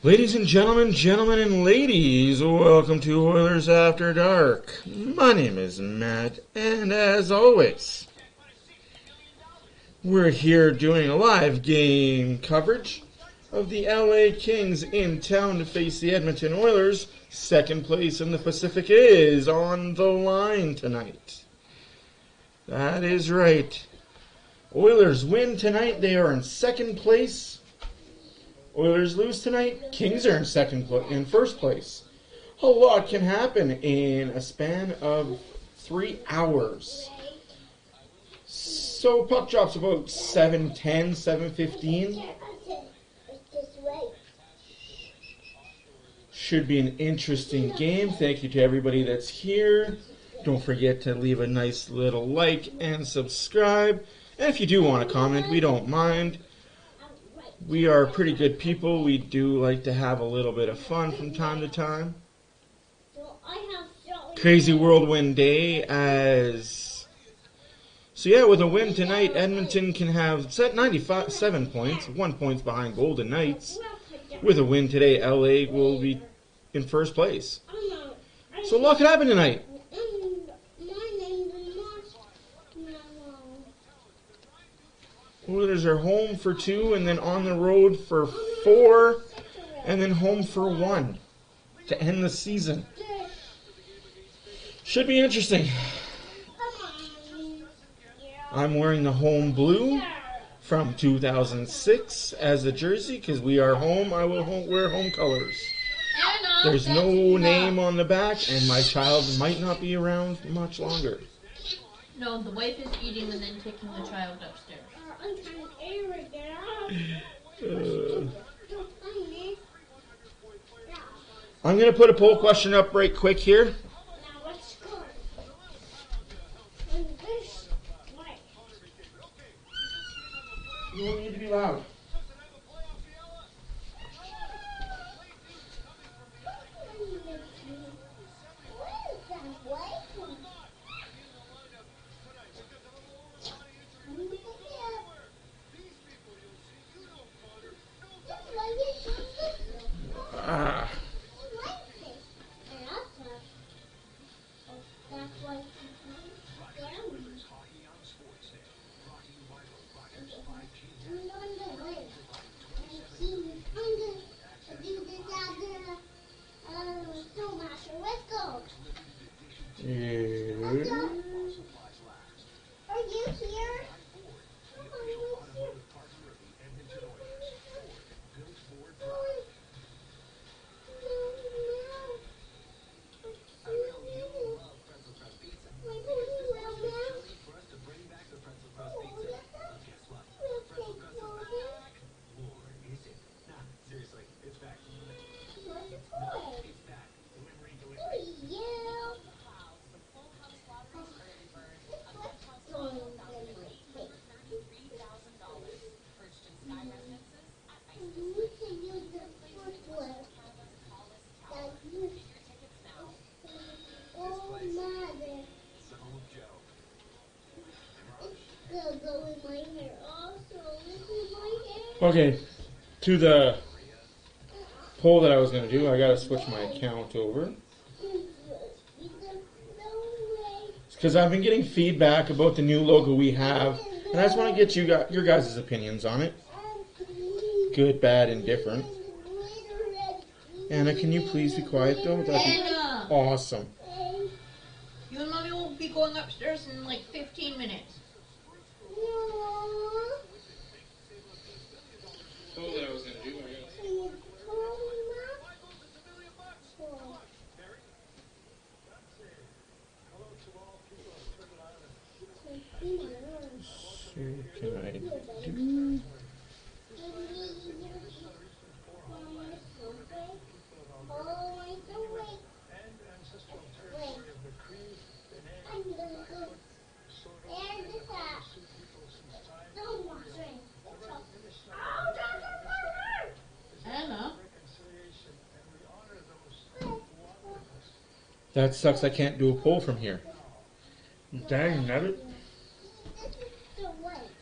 Ladies and gentlemen and ladies, welcome to Oilers After Dark. My name is Matt, and as always, we're here doing a live game coverage of the LA Kings in town to face the Edmonton Oilers. Second place in the Pacific is on the line tonight. That is right. Oilers win tonight, they are in second place. Oilers lose tonight, Kings are in first place. A lot can happen in a span of 3 hours. So puck drops about 7:10, 7:15. Should be an interesting game. Thank you to everybody that's here. Don't forget to leave a nice little like and subscribe. And if you do want to comment, we don't mind. We are pretty good people. We do like to have a little bit of fun from time to time. Crazy whirlwind day with a win tonight, Edmonton can have set 97 points, 1 point behind Golden Knights. With a win today, LA will be in first place. So a lot could happen tonight. Oilers are home for 2 and then on the road for 4 and then home for 1 to end the season. Should be interesting. I'm wearing the home blue from 2006 as a jersey because we are home. I will wear home colors. There's no name on the back and my child might not be around much longer. No, the wife is eating and then taking the child upstairs. I'm going to put a poll question up right quick here. You don't need to be loud. Okay, to the poll that I was going to do, I got to switch my account over. Because I've been getting feedback about the new logo we have, and I just want to get your guys' opinions on it. Good, bad, and different. Anna, can you please be quiet though? That'd be awesome. You and Mommy will be going upstairs in like 15 minutes. All that I was going to do, I guess. So can I do? Anna? That sucks, I can't do a poll from here. Dang, nabbit.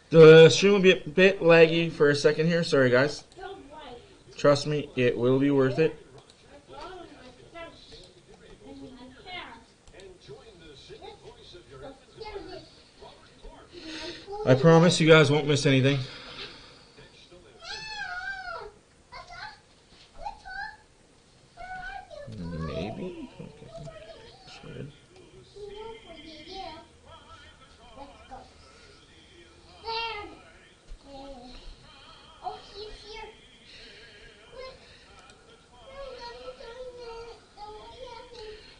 The stream will be a bit laggy for a second here. Sorry, guys. Trust me, it will be worth it. I promise you guys won't miss anything. Maybe? Okay. Should.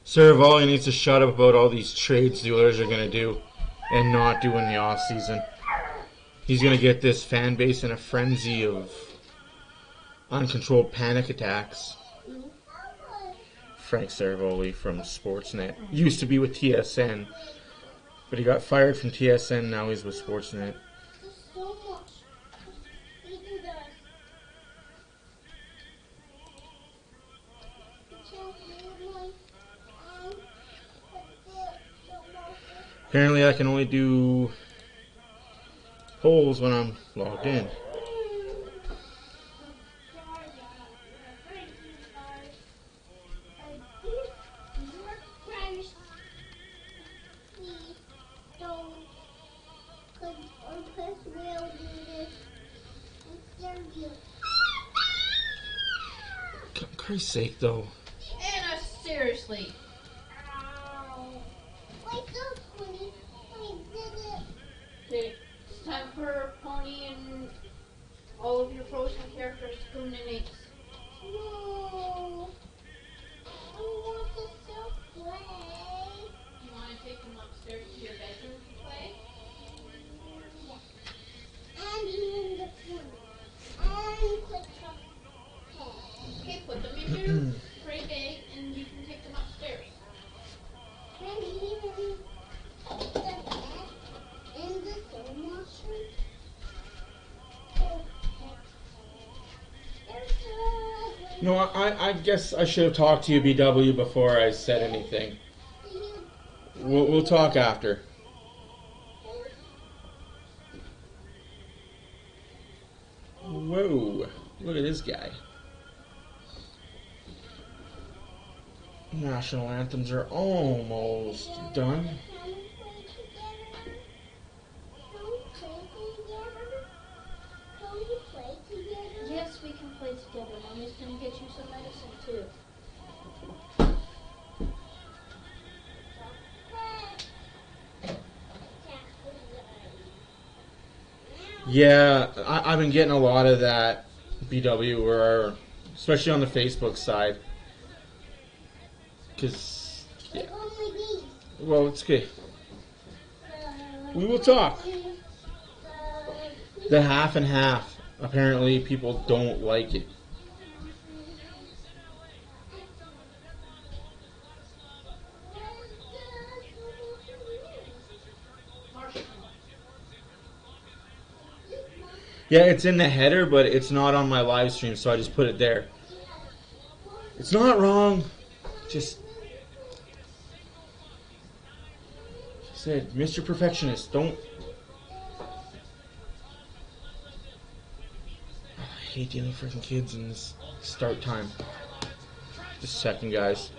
Saravalli needs to shut up about all these trades the Oilers are going to do and not do in the off season. He's going to get this fan base in a frenzy of uncontrolled panic attacks. Frank Saravalli from Sportsnet. Used to be with TSN, but he got fired from TSN, now he's with Sportsnet. Apparently I can only do polls when I'm logged in. For Christ's sake, though. Anna, seriously. Okay, it's time for Pony and all of your frozen characters to come to Nate's. No. I want to still play. You want to take them upstairs to your bedroom to play? Yeah. And in the corner. And put some. Okay, put them in your tray bag and you can take them upstairs. And even the bed and the thermostat. No, I guess I should have talked to you, BW, before I said anything. We'll talk after. Whoa, look at this guy. National anthems are almost done. Yes, we can play together. Mommy's gonna get you some medicine too. Yeah, I've been getting a lot of that, BW, or especially on the Facebook side. Because, yeah. Well, it's okay. We will talk. The half and half. Apparently, people don't like it. Yeah, it's in the header, but it's not on my live stream, so I just put it there. It's not wrong. Just said, Mr. Perfectionist, don't. I hate dealing with freaking kids in this start time. Just a second, guys.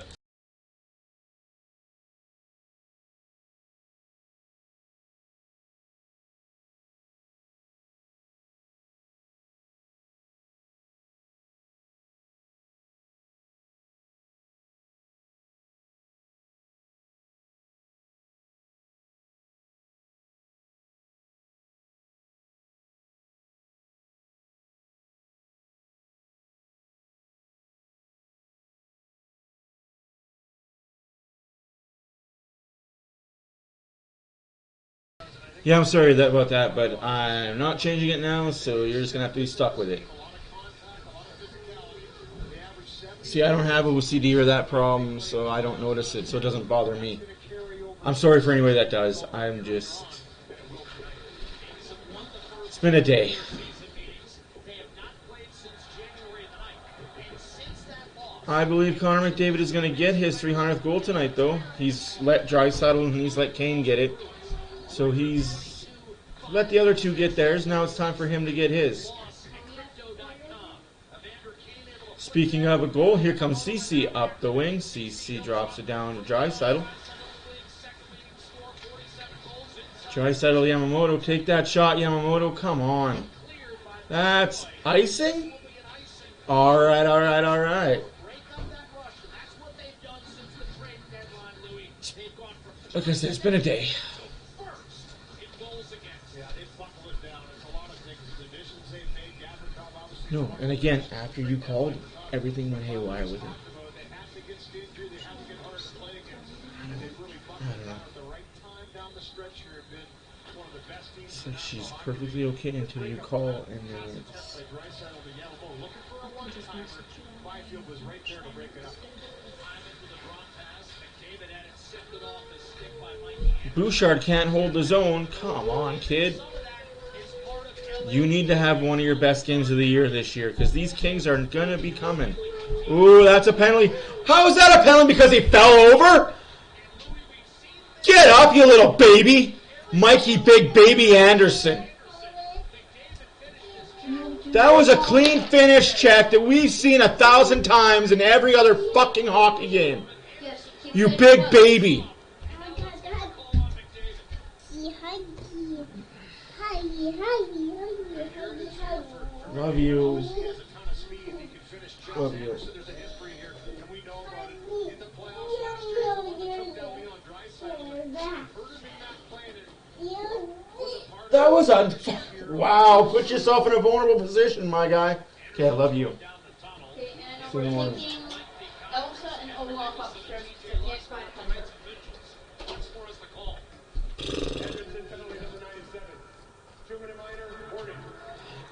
Yeah, I'm sorry about that, but I'm not changing it now, so you're just going to have to be stuck with it. See, I don't have OCD or that problem, so I don't notice it, so it doesn't bother me. I'm sorry for anybody that does. I'm just... It's been a day. I believe Connor McDavid is going to get his 300th goal tonight, though. He's let Draisaitl and he's let Kane get it. So he's let the other two get theirs. Now it's time for him to get his. Speaking of a goal, here comes CC up the wing. CC drops it down to Draisaitl. Draisaitl, Yamamoto, take that shot, Yamamoto. Come on. That's icing? All right. Because it's been a day. No, and again, after you called, everything went haywire with him. I don't know. It's like she's perfectly okay until you call, and then it's... Bouchard can't hold the zone. Come on, kid. You need to have one of your best games of the year this year, because these Kings are going to be coming. Ooh, that's a penalty. How is that a penalty? Because he fell over? Get up, you little baby. Mikey Big Baby Anderson. That was a clean finish check that we've seen 1,000 times in every other fucking hockey game. You big baby. Love you. Love you. That was a... Wow, put yourself in a vulnerable position, my guy. Okay, I love you. Okay, and we're taking Elsa and Olaf upstairs. So can't find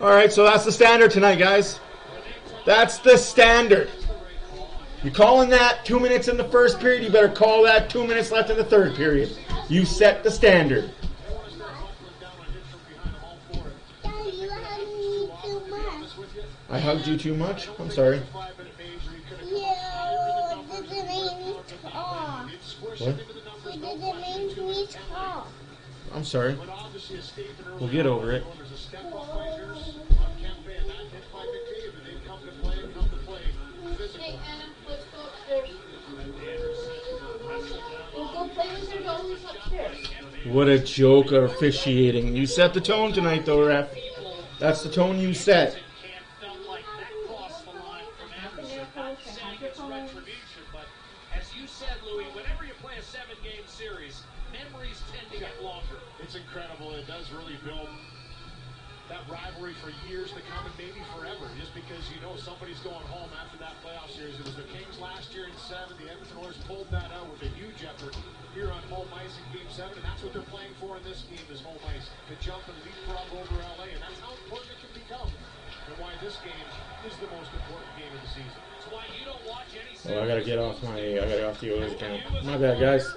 Alright, so that's the standard tonight, guys. That's the standard. You're calling that 2 minutes in the first period, you better call that 2 minutes left in the third period. You set the standard. I hugged you too much? I'm sorry. What? I'm sorry. We'll get over it. Hey, Anna, let's go upstairs. We'll go play with your dollies upstairs. What a joke of officiating. You set the tone tonight, though, ref. That's the tone you set. It's incredible. It does really build that rivalry for years to come and maybe forever, just because you know somebody's going home after that playoff series. It was the Kings last year in 7. The Edmonton Oilers pulled that out with a huge effort here on home ice in Game 7, and that's what they're playing for in this game, is home ice, to jump and leapfrog over LA, and that's how important it can become, and why this game is the most important game of the season. It's why you don't watch any series. Oh, I gotta get off the Oilers account. My bad, guys.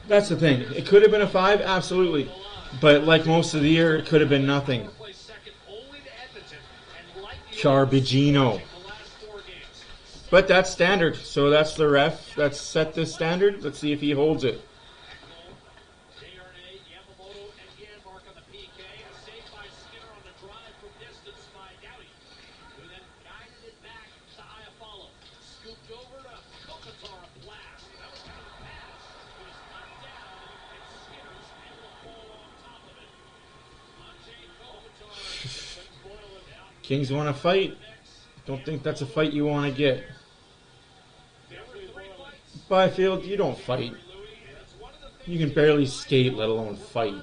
That's the thing. It could have been a 5, absolutely. But like most of the year, it could have been nothing. Charbigino. But that's standard. So that's the ref that's set this standard. Let's see if he holds it. Kings want to fight. Don't think that's a fight you want to get. Byfield, you don't fight. You can barely skate, let alone fight.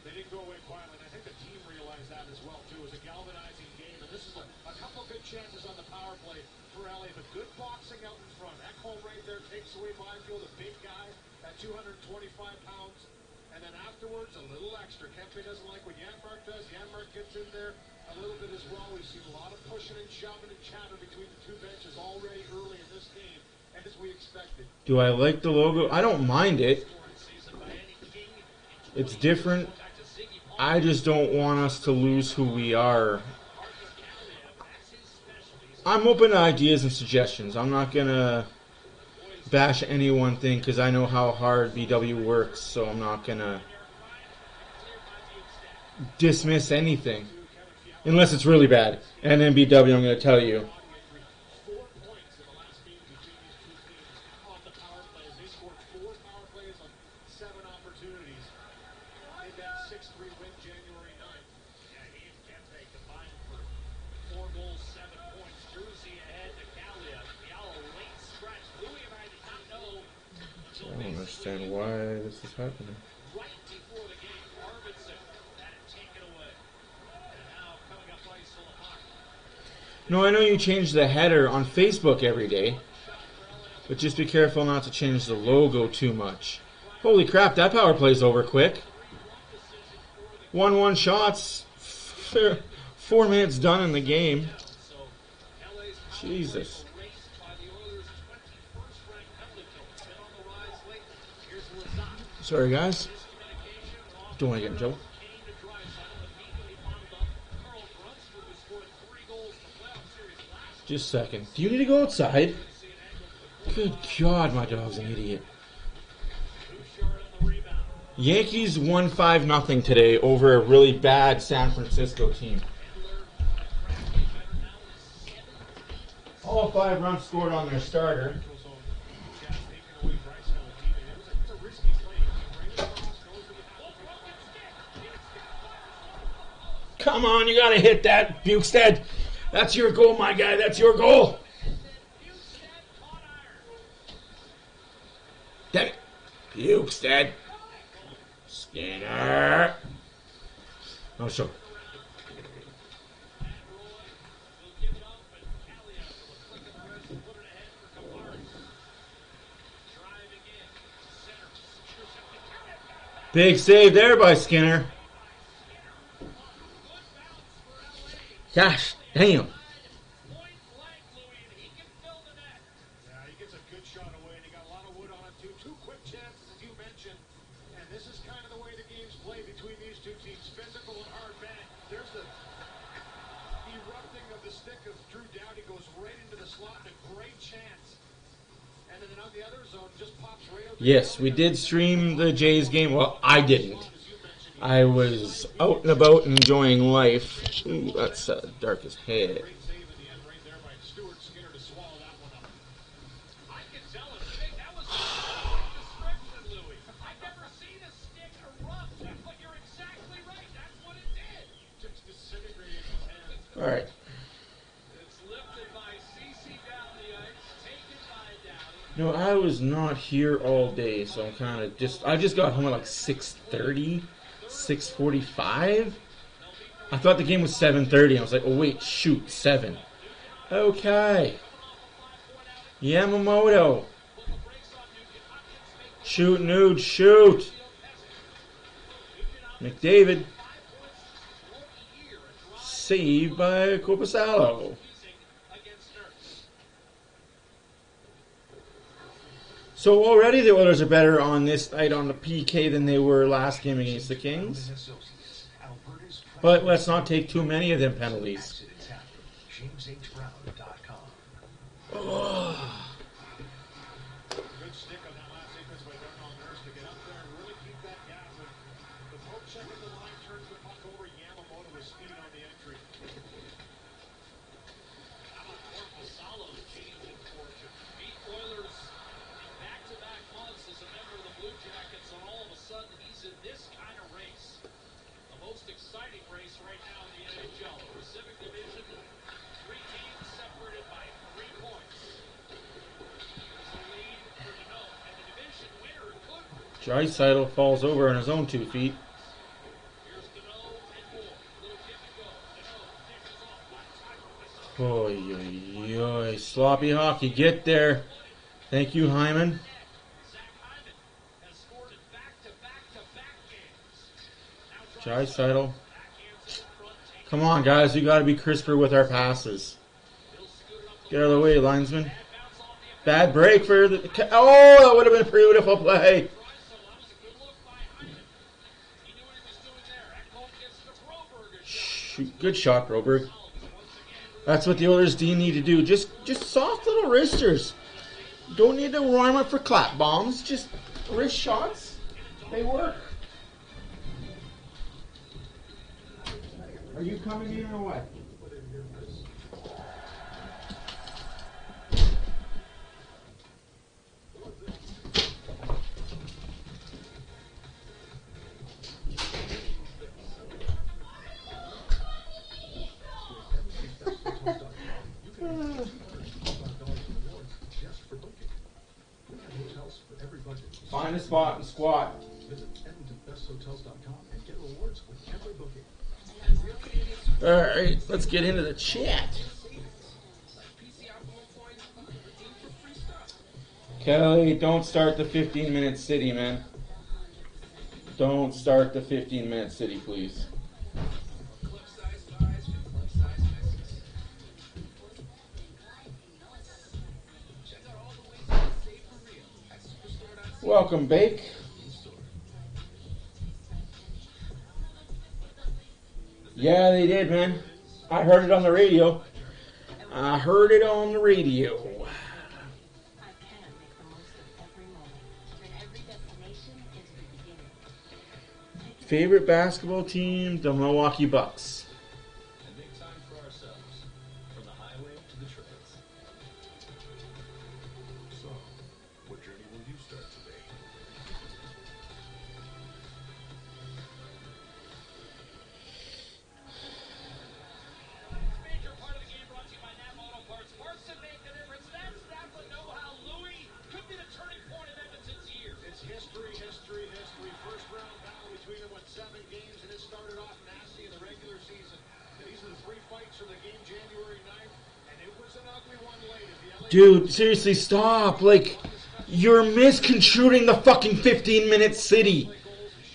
They didn't go away quietly, and I think the team realized that as well, too. It was a galvanizing game, and this is a couple good chances on the power play for LA, but good boxing out in front. Ekholm right there takes away Byfield, a big guy at 225 pounds. And then afterwards, a little extra. Kempe doesn't like what Janmark does. Janmark gets in there a little bit as well. We've seen a lot of pushing and shoving and chatter between the two benches already early in this game, and as we expected. Do I like the logo? I don't mind it. It's different. I just don't want us to lose who we are. I'm open to ideas and suggestions. I'm not going to bash any one thing because I know how hard BW works, so I'm not going to dismiss anything. Unless it's really bad. And MBW, I'm going to tell you. 4 points in the last game between these two teams on the power plays. They scored 4 power plays on 7 opportunities in that 6-3 win January 9th. Yeah, he and Kempe combined for 4 goals, 7 points. Druzy ahead to Kalia. Fiala late stretch. Louis and I did not know until I don't understand why this is happening. right before the game. Arvidsson had it taken away. And now coming up ice on the puck. No, I know you change the header on Facebook every day. But just be careful not to change the logo too much. Holy crap, that power play's over quick. 1-1 shots. 4 minutes done in the game. Jesus. Sorry, guys. Don't want to get in trouble. Just a second. Do you need to go outside? Good God, my dog's an idiot. Yankees won 5-0 today over a really bad San Francisco team. All 5 runs scored on their starter. Come on, you gotta hit that, Bukestad. That's your goal, my guy. That's your goal. Damn it. Bukestad. Skinner. Oh, sure. Big save there by Skinner. Gosh, damn. Yeah, he gets a good shot away, and he got a lot of wood on it, too. 2 quick chances, as you mentioned. And this is kind of the way the game's played between these two teams. Physical and hard bang. There's the erupting of the stick of Drew Doughty, goes right into the slot, and a great chance. And then on the other zone, just pops right out. Yes, we did stream the Jays game. Well, I didn't. I was out and about enjoying life. Ooh, that's dark as hell. Great save in the end right there by Stuart Skinner to swallow that one up. I can tell it. That was a description, Louis. I've never seen a stick erupt, but you're exactly right. That's what it did. Just disintegrated his hands. All right. It's lifted by CC down the ice, taken by Downey. No, I was not here all day, so I'm kind of I just got home at like 6:30, 6:45. I thought the game was 7:30. I was like, oh wait, shoot, 7. Okay. Yamamoto. Shoot, nude, shoot. McDavid. Saved by Corpusalo. So already the Oilers are better on this night on the PK than they were last game against the Kings. But let's not take too many of them penalties. Oh. Good stick on that last sequence by Darnell Nurse to get up there and really keep that gap. The poke check at the line turns the puck over. Yamamoto with speed on the entry. How about Corpusalo's changing fortune? Beat Oilers in back-to-back months as a member of the Blue Jackets, and all of a sudden he's in this kind of race. The most exciting race right now in the NHL. The Pacific Division, 3 teams separated by 3 points. There's a lead for Deneau, and the division winner could. Draisaitl falls over on his own 2 feet. Here's Deneau and Moore. Little give and go. Deneau dishes off. Oy, oy, oy. Sloppy hockey. Get there. Thank you, Hyman. Zach Hyman has scored in back-to-back-to-back games. Draisaitl. Come on, guys. We got to be crisper with our passes. Get out of the way, linesman. Bad break for the... Oh, that would have been a beautiful play. Shoot, good shot, Broberg. That's what the Oilers need to do. Just soft little wristers. Don't need to rhyme up for clap bombs. Just wrist shots. They work. Are you coming in or what? Find a spot and squat. Visit EdmontonBestHotels.com and get rewards with every booking. Alright, let's get into the chat. Kelly, don't start the 15-minute city, man. Don't start the 15-minute city, please. Welcome, Bake. Yeah, they did, man. I heard it on the radio. I heard it on the radio. Favorite basketball team? The Milwaukee Bucks. And make time for ourselves, from the highway to the trails. So, what journey will you start today? Major part of the game brought to you by Nap Auto Parts. Parts that make the difference. That's Napa know-how. Louis could be the turning point of Edmonton's year. It's history. First round battle between them went 7 games, and it started off nasty in the regular season. These are the 3 fights from the game January 9th, and it was an ugly one late. Dude, seriously, stop. Like, you're misconstruing the fucking 15-minute city.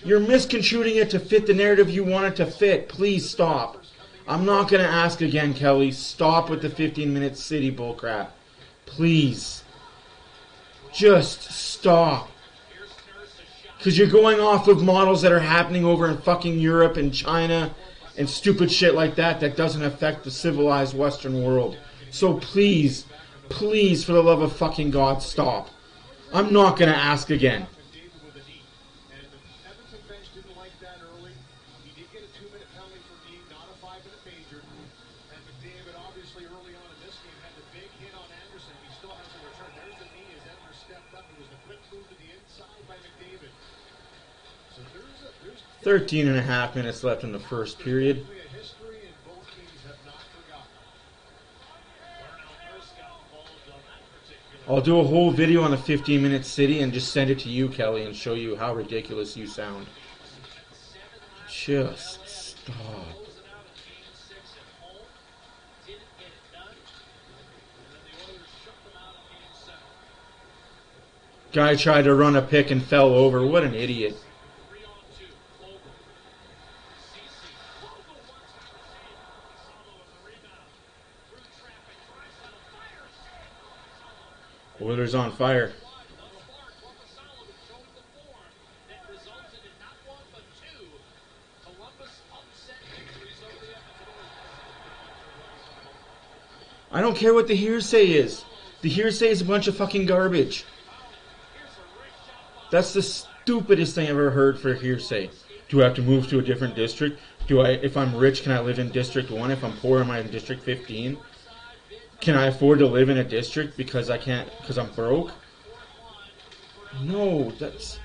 You're misconstruing it to fit the narrative you want it to fit. Please stop. I'm not going to ask again, Kelly. Stop with the 15-minute city bullcrap. Please. Just stop. Because you're going off of models that are happening over in fucking Europe and China and stupid shit like that that doesn't affect the civilized Western world. So please, please, for the love of fucking God, stop. I'm not going to ask again. Edmonton bench didn't like that early. He did get a 2-minute penalty for being not a 5-minute major. And McDavid, obviously, early on in this game, had the big hit on Anderson. He still hasn't returned. There's the knee as Edler stepped up. It was the quick move to the inside by McDavid. So there's 13 and a half minutes left in the first period. a history, and both teams have not forgotten. I'll do a whole video on the 15-minute city and just send it to you, Kelly, and show you how ridiculous you sound. Just stop. Guy tried to run a pick and fell over. What an idiot. Oilers on fire. I don't care what the hearsay is. The hearsay is a bunch of fucking garbage. That's the stupidest thing I've ever heard for hearsay. Do I have to move to a different district? If I'm rich, can I live in District 1? If I'm poor, am I in District 15? Can I afford to live in a district because I can't, because I'm broke? No, that's...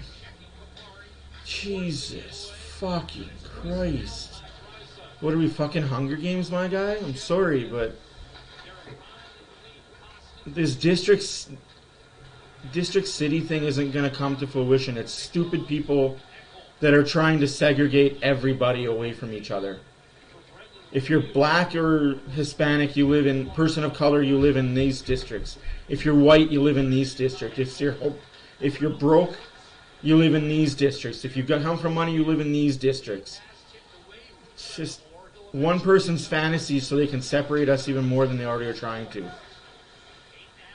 Jesus fucking Christ. What are we, fucking Hunger Games, my guy? I'm sorry, but... This district city thing isn't going to come to fruition. It's stupid people that are trying to segregate everybody away from each other. If you're black or Hispanic, you live in, person of color, you live in these districts. If you're white, you live in these districts. If you're broke, you live in these districts. If you come from money, you live in these districts. It's just one person's fantasy so they can separate us even more than they already are trying to.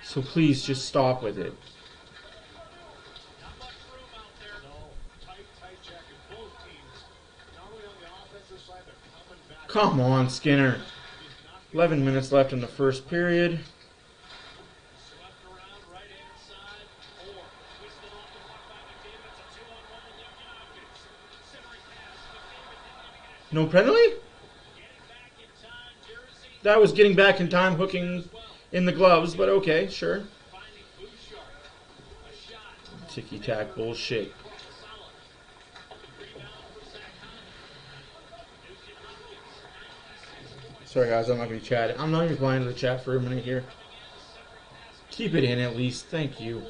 So please, just stop with it. Come on, Skinner. 11 minutes left in the first period. No penalty? That was getting back in time, hooking in the gloves, but okay, sure. Ticky-tack bullshit. Sorry guys, I'm not going to be chatting. I'm not even replying to the chat for a minute here. Keep it in at least, thank you.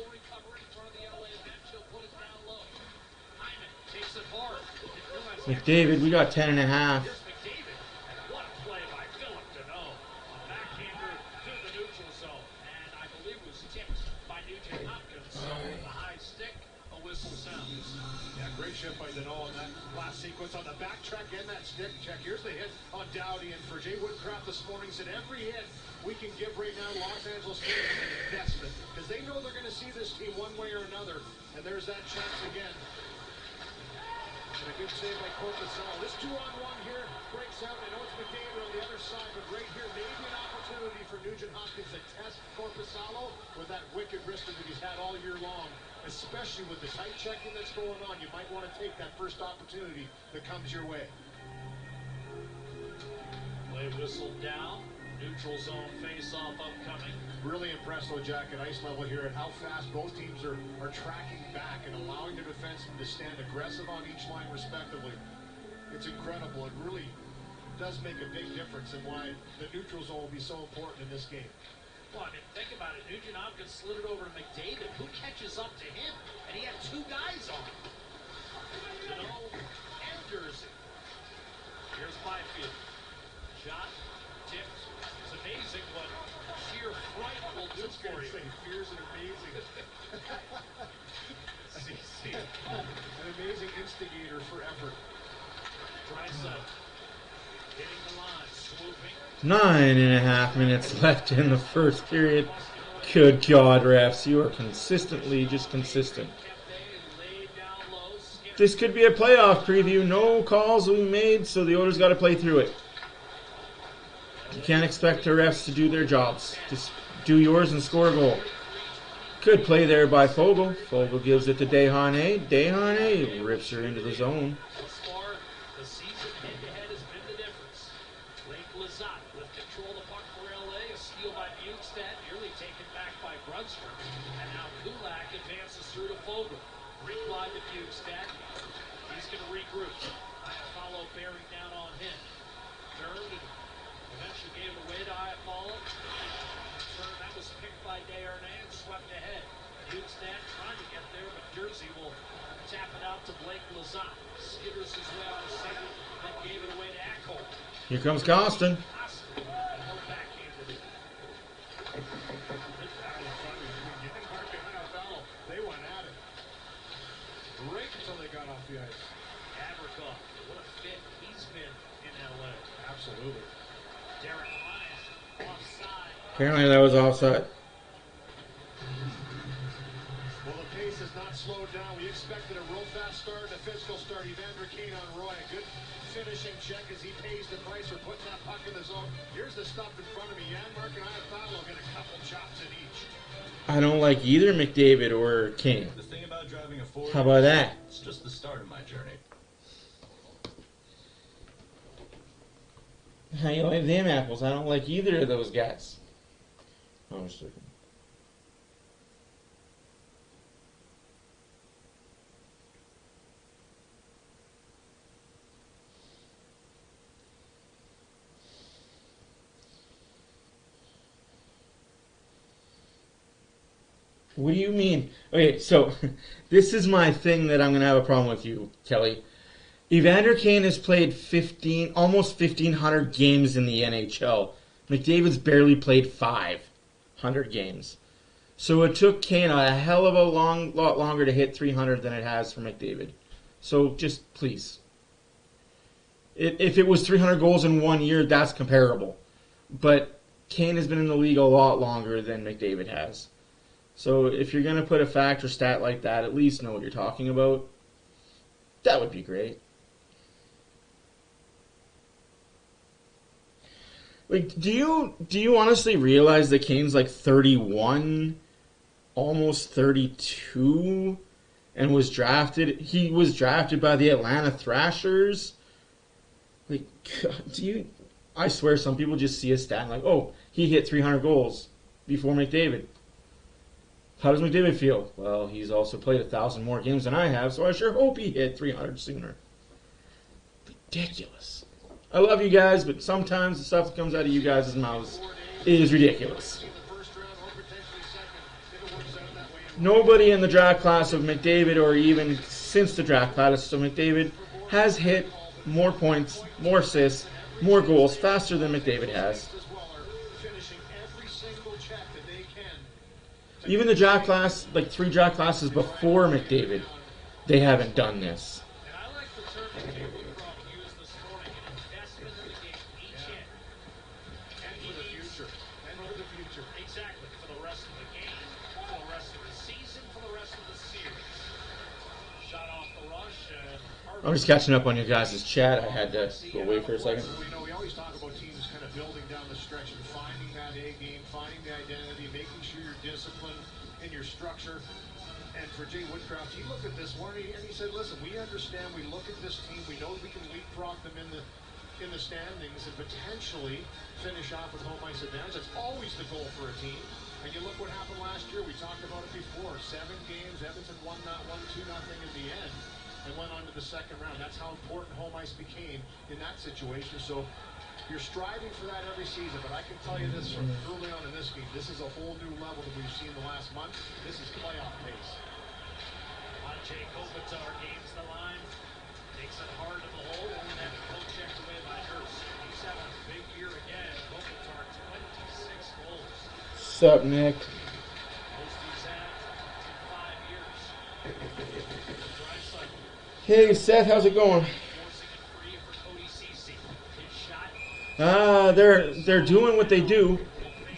McDavid, we got 10.5. On the back track and that stick check. Here's the hit on Dowdy, and for Jay Woodcraft this morning said every hit we can give right now Los Angeles Kings is an investment because they know they're going to see this team one way or another, and there's that chance again. And a good save by Corpusalo. This 2-on-1 here breaks out. I know it's McDavid on the other side, but right here maybe an opportunity for Nugent Hopkins to test Corpusalo with that wicked wrist that he's had all year long. Especially with the tight checking that's going on, you might want to take that first opportunity that comes your way. Play whistle down. Neutral zone face-off upcoming. Really impressed though, Jack, at ice level here at how fast both teams are tracking back and allowing their defensemen to stand aggressive on each line respectively. It's incredible. It really does make a big difference in why the neutral zone will be so important in this game. Well, I mean, think about it. Nugent Hopkins slid it over to McDavid. Who catches up to him? And he had two guys on him. Deneau and Jersey. Here's Byfield. Shot. Tipped. It's amazing what sheer fright will do for you. Fears are amazing. An amazing instigator for effort. Draisaitl. Hitting the line. Swooping. 9.5 minutes left in the first period. Good God, refs. You are consistently just consistent. This could be a playoff preview. No calls will be made, so the Oilers got to play through it. You can't expect the refs to do their jobs. Just do yours and score a goal. Good play there by Fogle. Fogle gives it to Desharnais. Desharnais rips her into the zone. And now Kulak advances through to Fogle. Reply to Bukestad. He's going to regroup. Iafallo bearing down on him. Turned and eventually gave it away to Iafallo. Turn that was picked by Desharnais and swept ahead. Bukestad trying to get there, but Jersey will tap it out to Blake Lazat. Skitters his way out of second, then gave it away to Ekholm. Here comes Costin. They went at it. Right until they got off the ice. Gavrikov, what a fit he's been in LA. Absolutely. Derek Ryan, offside. Apparently that was offside. Well, the pace has not slowed down. We expected a real fast start, a physical start. Evander Kane on Roy. A good finishing check as he pays the price for putting that puck in the zone. Here's the stuff in front of me. Janmark and Iafallo get a couple chops in each. I don't like either McDavid or Kane. The thing about driving a Ford, How about that? It's just the start of my journey. How you like them apples? I don't like either of those guys. Oh, I'm just looking. What do you mean? Okay, so this is my thing that I'm going to have a problem with you, Kelly. Evander Kane has played almost 1,500 games in the NHL. McDavid's barely played 500 games. So it took Kane a hell of a lot longer to hit 300 than it has for McDavid. So just please. If it was 300 goals in 1 year, that's comparable. But Kane has been in the league a lot longer than McDavid has. So if you're going to put a fact or stat like that, at least know what you're talking about. That would be great. Like, do you honestly realize that Kane's like 31, almost 32, and was drafted? He was drafted by the Atlanta Thrashers. Like, I swear some people just see a stat and like, oh, he hit 300 goals before McDavid. How does McDavid feel? Well, he's also played 1,000 more games than I have, so I sure hope he hit 300 sooner. Ridiculous. I love you guys, but sometimes the stuff that comes out of you guys' mouths is ridiculous. Nobody in the draft class of McDavid, or even since the draft class of McDavid, has hit more points, more assists, more goals faster than McDavid has. Even the draft class, like 3 draft classes before McDavid, they haven't done this. And I like the term that Jay Woodcroft used this morning, an investment in the game, each end. And for the future. And for the future. Exactly. For the rest of the game, for the rest of the season, for the rest of the series. Shot off the rush. I'm just catching up on you guys' chat. I had to go away for a second. You know, we always talk about teams kind of building down the stretch and finding that A game, finding the identity, making sure you're disciplined in your structure. And for Jay Woodcroft, he looked at this one and he said, listen, we understand, we look at this team, we know we can leapfrog them in the standings and potentially finish off with home ice advantage. That's always the goal for a team. And you look what happened last year, we talked about it before. 7 games, Edmonton won that one 2-0 in the end and went on to the second round. That's how important home ice became in that situation. So you're striving for that every season, but I can tell you this from early on in this game, this is a whole new level that we've seen the last month. This is playoff pace. Jay Kopitar gains the line, takes it hard to the hole, and then poke checked away by Nurse. He's having a big year again. Kopitar, 26 goals. Sup, Nick? Most he's had in 5 years. Draisaitl, Hey, Seth, how's it going? forcing it free for Cody Ceci. His shot. They're doing what they do.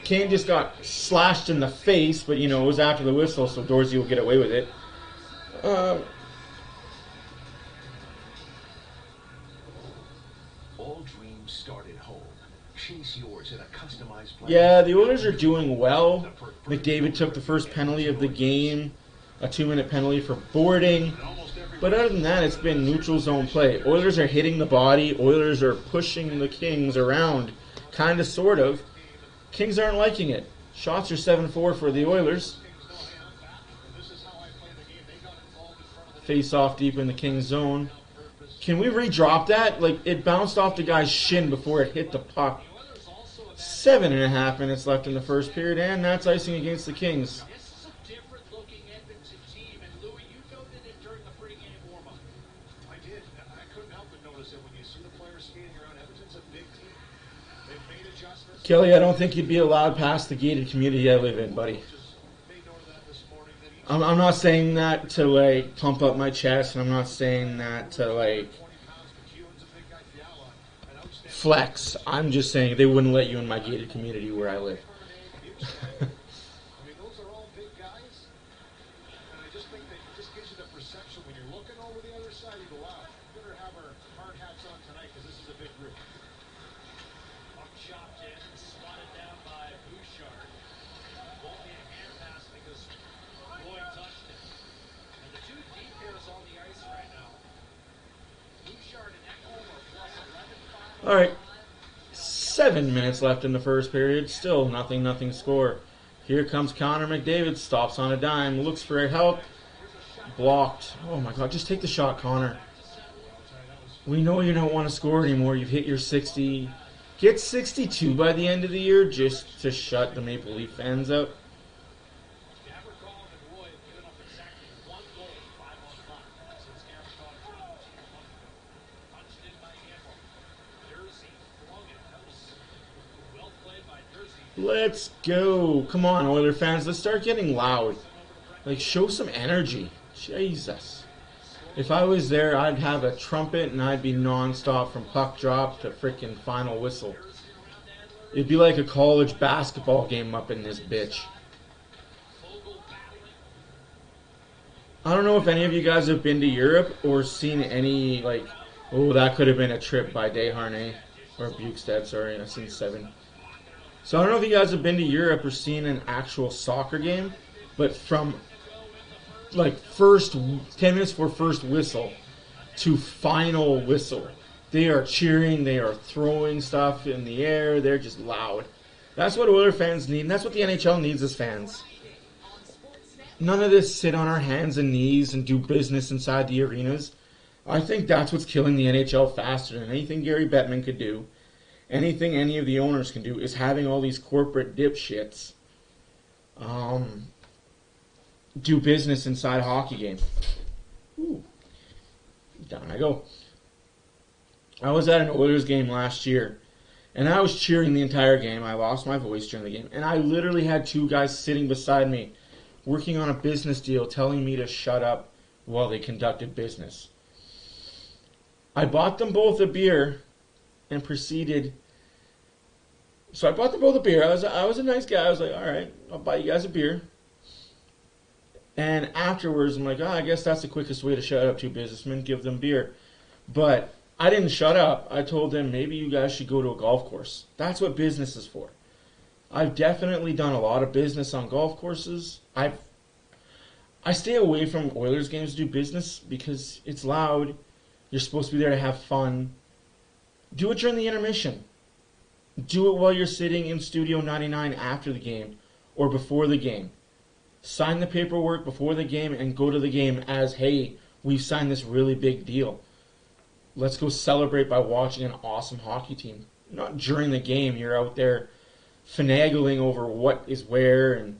Kane just got slashed in the face, but, you know, it was after the whistle, so Dorsey will get away with it. All dreams start at home. Chase yours in a customized plan. Yeah, the Oilers are doing well. McDavid took the first penalty of the game, a 2-minute penalty for boarding. But other than that, it's been neutral zone play. Oilers are hitting the body. Oilers are pushing the Kings around, kind of, sort of. Kings aren't liking it. Shots are 7-4 for the Oilers. Face off deep in the Kings zone. Can we re-drop that? Like, it bounced off the guy's shin before it hit the puck. 7.5 minutes left in the first period, and that's icing against the Kings. This is a different looking Edmonton team, and Louis, you noted it during the pregame warm-up. I did. I couldn't help but notice it when you see the players skating around. Edmonton's a big team. They've made adjustments. Kelly, I don't think you'd be allowed past the gated community I live in, buddy. I'm not saying that to, like, pump up my chest, and I'm not saying that to, like, flex. I'm just saying they wouldn't let you in my gated community where I live. I mean, those are all big guys, and I just think that it just gives you the perception when you're looking over the other side, you go, wow, we better have our hard hats on tonight because this is a big group. Puck chopped in, swatted down by Bouchard. Won't be a hand pass because Roy touched it. And the two deep pairs on the ice right now. Bouchard and Ekholm are plus 11-5. All right. 7 minutes left in the first period. Still nothing score. Here comes Connor McDavid. Stops on a dime. Looks for help. Blocked. Oh, my God. Just take the shot, Connor. We know you don't want to score anymore. You've hit your 60. Get 62 by the end of the year just to shut the Maple Leaf fans up. Gavrikov and Roy have given up exactly 1 goal, 5-on-5 since Gavrikov joined the team a month ago. Punched in by Gamble. Jersey flung it. That was well played by Jersey. Let's go. Come on, Oiler fans. Let's start getting loud. Like, show some energy. Jesus. If I was there, I'd have a trumpet and I'd be nonstop from puck drop to freaking final whistle. It'd be like a college basketball game up in this bitch. I don't know if any of you guys have been to Europe or seen any, like, oh, that could have been a trip by Desharnais. Or Bukestad, sorry, I've seen 7. So I don't know if you guys have been to Europe or seen an actual soccer game, but from, like, 10 minutes before first whistle to final whistle, They are cheering. They are throwing stuff in the air. They're just loud. That's what Oilers fans need, and that's what the NHL needs as fans. None of this sit on our hands and knees and do business inside the arenas. I think that's what's killing the NHL faster than anything Gary Bettman could do. Anything any of the owners can do is having all these corporate dipshits do business inside a hockey game. Ooh. Down I go. I was at an Oilers game last year, and I was cheering the entire game. I lost my voice during the game, and I literally had two guys sitting beside me working on a business deal telling me to shut up while they conducted business. I bought them both a beer and proceeded. So I bought them both a beer. I was a nice guy. I was like, all right, I'll buy you guys a beer. And afterwards, I'm like, I guess that's the quickest way to shut up two businessmen, give them beer. But I didn't shut up. I told them, maybe you guys should go to a golf course. That's what business is for. I've definitely done a lot of business on golf courses. I stay away from Oilers games to do business because it's loud. You're supposed to be there to have fun. Do it during the intermission. Do it while you're sitting in Studio 99 after the game or before the game. Sign the paperwork before the game and go to the game as, hey, we've signed this really big deal. Let's go celebrate by watching an awesome hockey team. Not during the game. You're out there finagling over what is where and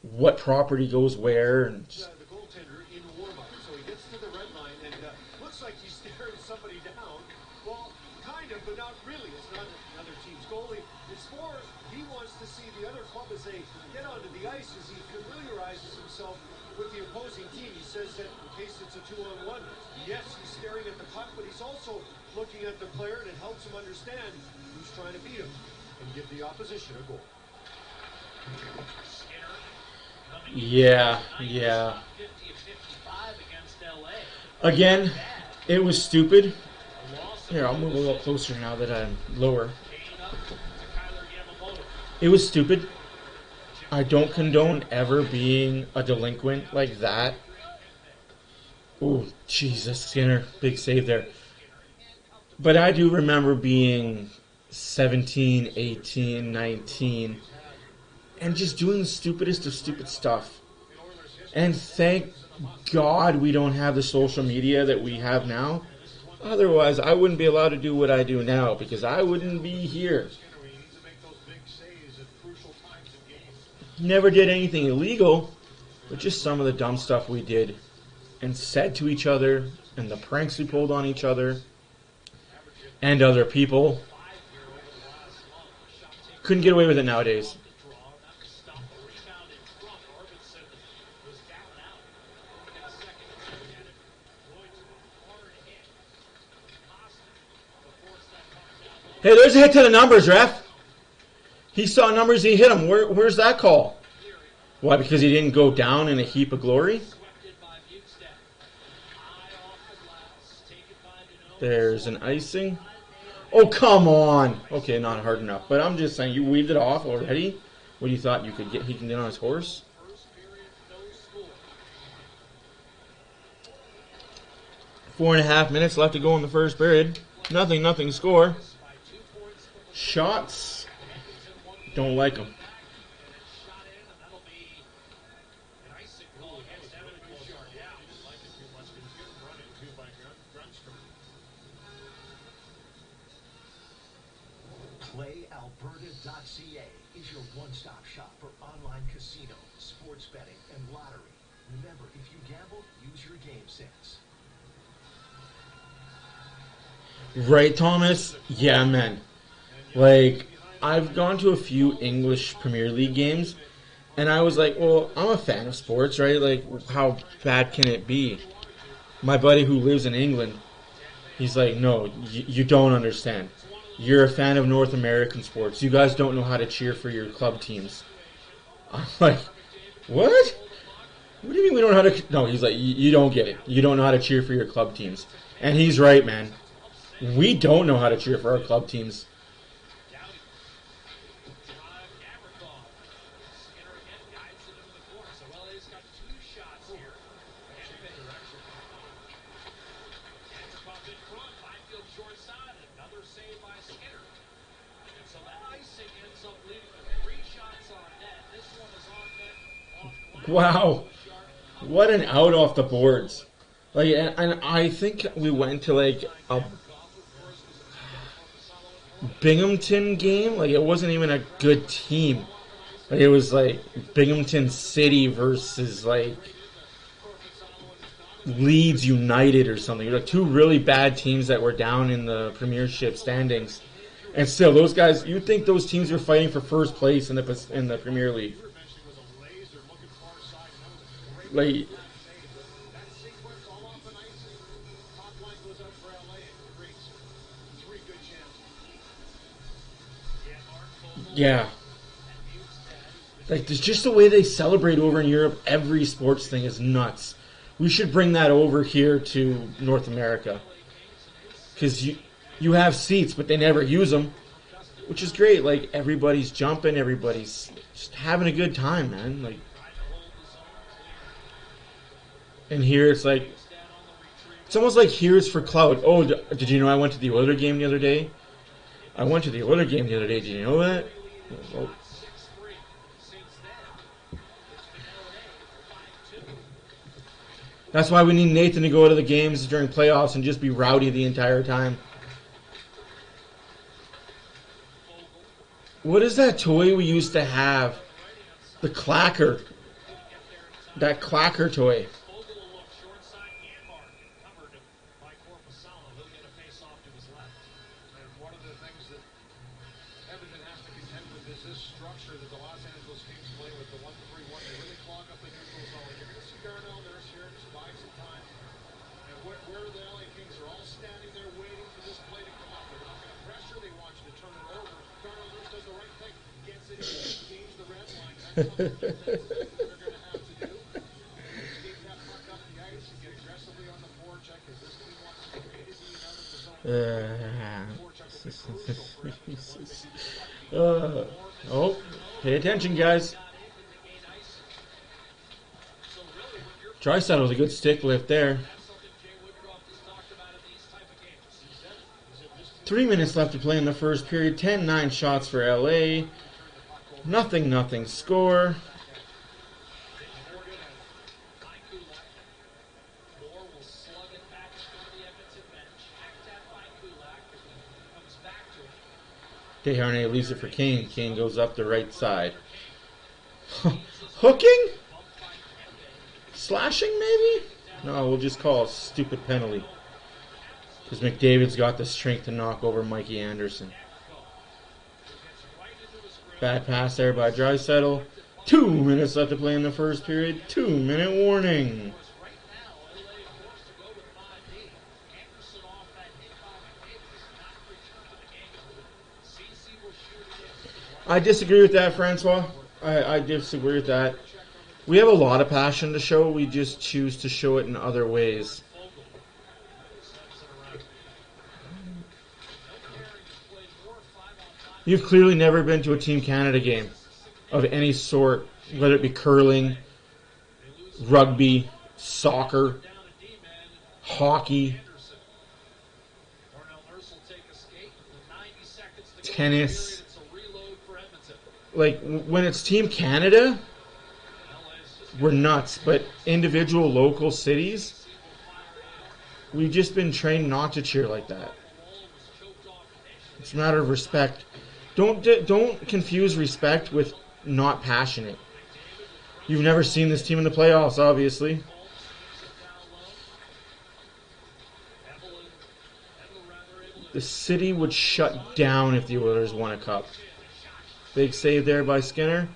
what property goes where. And just... The goaltender in warm-up, so he gets to the red line and looks like he's staring somebody down. Well, kind of, but not really. It's not another team's goalie. It's more he wants to see the other club as they get onto the ice as he familiarizes himself with the opposing team. He says that in case it's a 2-on-1, yes, he's staring at the puck, but he's also looking at the player, and it helps him understand who's trying to beat him and give the opposition a goal. Yeah. Again, it was stupid. Here, I'll move a little closer now that I'm lower. It was stupid. I don't condone ever being a delinquent like that. Oh, Jesus, Skinner. Big save there. But I do remember being 17, 18, 19, and just doing the stupidest of stupid stuff. And thank God we don't have the social media that we have now. Otherwise, I wouldn't be allowed to do what I do now because I wouldn't be here. Never did anything illegal, but just some of the dumb stuff we did and said to each other and the pranks we pulled on each other and other people. Couldn't get away with it nowadays. Hey, there's a hit to the numbers, ref. He saw numbers, he hit them. Where's that call? Why, because he didn't go down in a heap of glory? There's an icing. Oh, come on. Okay, not hard enough. But I'm just saying, you weaved it off already. What, you thought you could get? He can get on his horse? 4.5 minutes left to go in the first period. Nothing score. Shots. Don't like them. PlayAlberta.ca is your one-stop shop for online casino, sports betting, and lottery. Remember, if you gamble, use your game sense. Right, Thomas? Yeah, man. Like, I've gone to a few English Premier League games, and I was like, well, I'm a fan of sports, right? Like, how bad can it be? My buddy who lives in England, he's like, no, you don't understand. You're a fan of North American sports. You guys don't know how to cheer for your club teams. I'm like, what? What do you mean we don't know how to... No, he's like, you don't get it. You don't know how to cheer for your club teams. And he's right, man. We don't know how to cheer for our club teams. ends up leading to 3 shots on net. This one is on net off glass. Wow. What an out off the boards. Like, and I think we went to like a Binghamton game. Like, it wasn't even a good team. Like, it was like Binghamton City versus like Leeds United or something. Like, 2 really bad teams that were down in the Premiership standings. And still, those guys, you'd think those teams were fighting for first place in the Premier League. Like, yeah. Like, there's just the way they celebrate over in Europe. Every sports thing is nuts. We should bring that over here to North America. Because you have seats, but they never use them. Which is great. Like, everybody's jumping. Everybody's just having a good time, man. Like, and here it's like, it's almost like here's for clout. Oh, did you know I went to the Oilers game the other day? I went to the Oilers game the other day. Did you know that? Well, that's why we need Nathan to go to the games during playoffs and just be rowdy the entire time. What is that toy we used to have? The clacker. That clacker toy. One of the things that Edmonton has to contend with is this structure that the Los Angeles Kings play with, the 1-3-1. They really clog up the neutral zone. You're going to see Darnell Nurse here just buy some time. And where the LA Kings are all standing there waiting for this play to come up. They're not going to pressure. They want you to turn it over. Darnell Nurse does the right thing. Gets it in, engage the red line. That's something that they're going to have to do. Skate that puck up the ice and get aggressively on the forecheck as this team wants to immediately out of the zone. Oh, pay attention, guys. Draisaitl was a good stick lift there. 3 minutes left to play in the first period. 10-9 shots for LA. Nothing score. Desharnais leaves it for Kane. Kane goes up the right side. Hooking? Slashing, maybe? No, we'll just call it a stupid penalty. Because McDavid's got the strength to knock over Mikey Anderson. Bad pass there by Draisaitl. 2 minutes left to play in the first period. 2-minute warning. I disagree with that, Francois. I disagree with that. We have a lot of passion to show. We just choose to show it in other ways. You've clearly never been to a Team Canada game of any sort, whether it be curling, rugby, soccer, hockey, tennis. Like, when it's Team Canada, we're nuts. But individual local cities, we've just been trained not to cheer like that. It's a matter of respect. Don't confuse respect with not passionate. You've never seen this team in the playoffs, obviously. The city would shut down if the Oilers won a cup. Big save there by Skinner.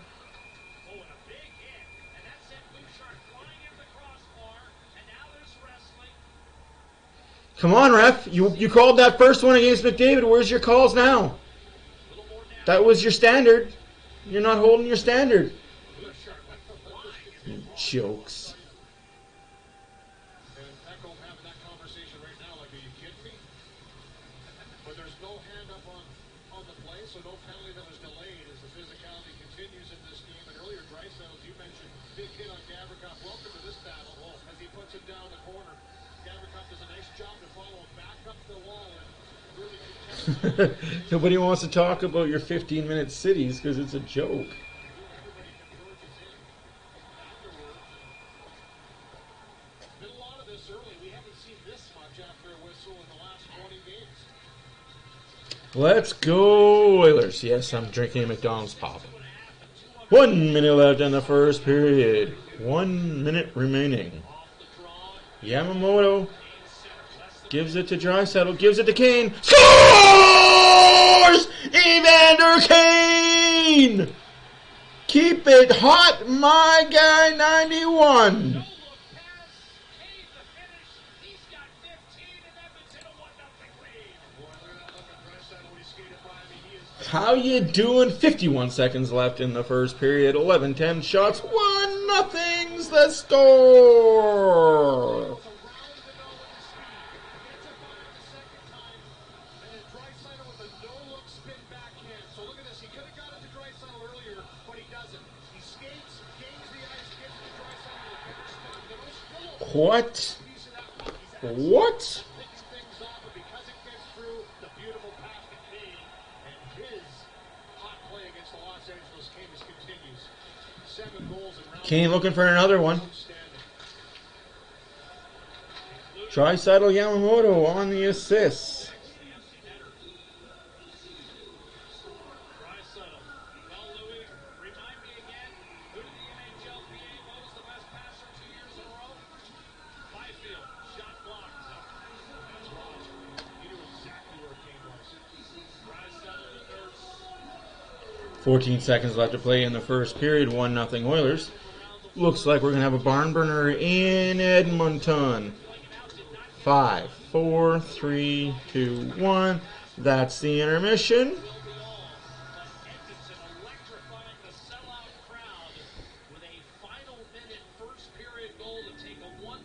Come on, ref. You called that first one against McDavid. Where's your calls now? That was your standard. You're not holding your standard. You jokes. But there's no hand up on the play, so no penalty that was delayed as the physicality continues in this game. And earlier, Draisaitl, as you mentioned, big hit on Gavrikov. Welcome to this battle as he puts him down the corner. Gavrikov does a nice job to follow him back up the wall. And Nobody wants to talk about your 15-minute cities because it's a joke. Been a lot of this early. We haven't seen this much after a whistle in the last 20 games. Let's go, Oilers. Yes, I'm drinking a McDonald's pop. 1 minute left in the first period. 1 minute remaining. Yamamoto gives it to Draisaitl, gives it to Kane. Scores! Evander Kane! Keep it hot, my guy, 91. How you doing? 51 seconds left in the first period. 11-10 shots. 1-0's the score. Draisaitl with a no-look spin backhand. So look at this. He could have got it to Draisaitl earlier, but he doesn't. He skates, gains the ice, gives it to Draisaitl. What? What? Picks things off, but because it gets through, the beautiful pass to Kane, and his hot play against the Los Angeles Kings continues. 7 goals in round. Kane looking for another one. Draisaitl, Yamamoto on the assist. Shot blocked. 14 seconds left to play in the first period. 1-0 Oilers. Looks like we're going to have a barn burner in Edmonton. 5, 4, 3, 2, 1. That's the intermission. Edmonton electrifying the sellout crowd with a final minute first period goal to take a 1-0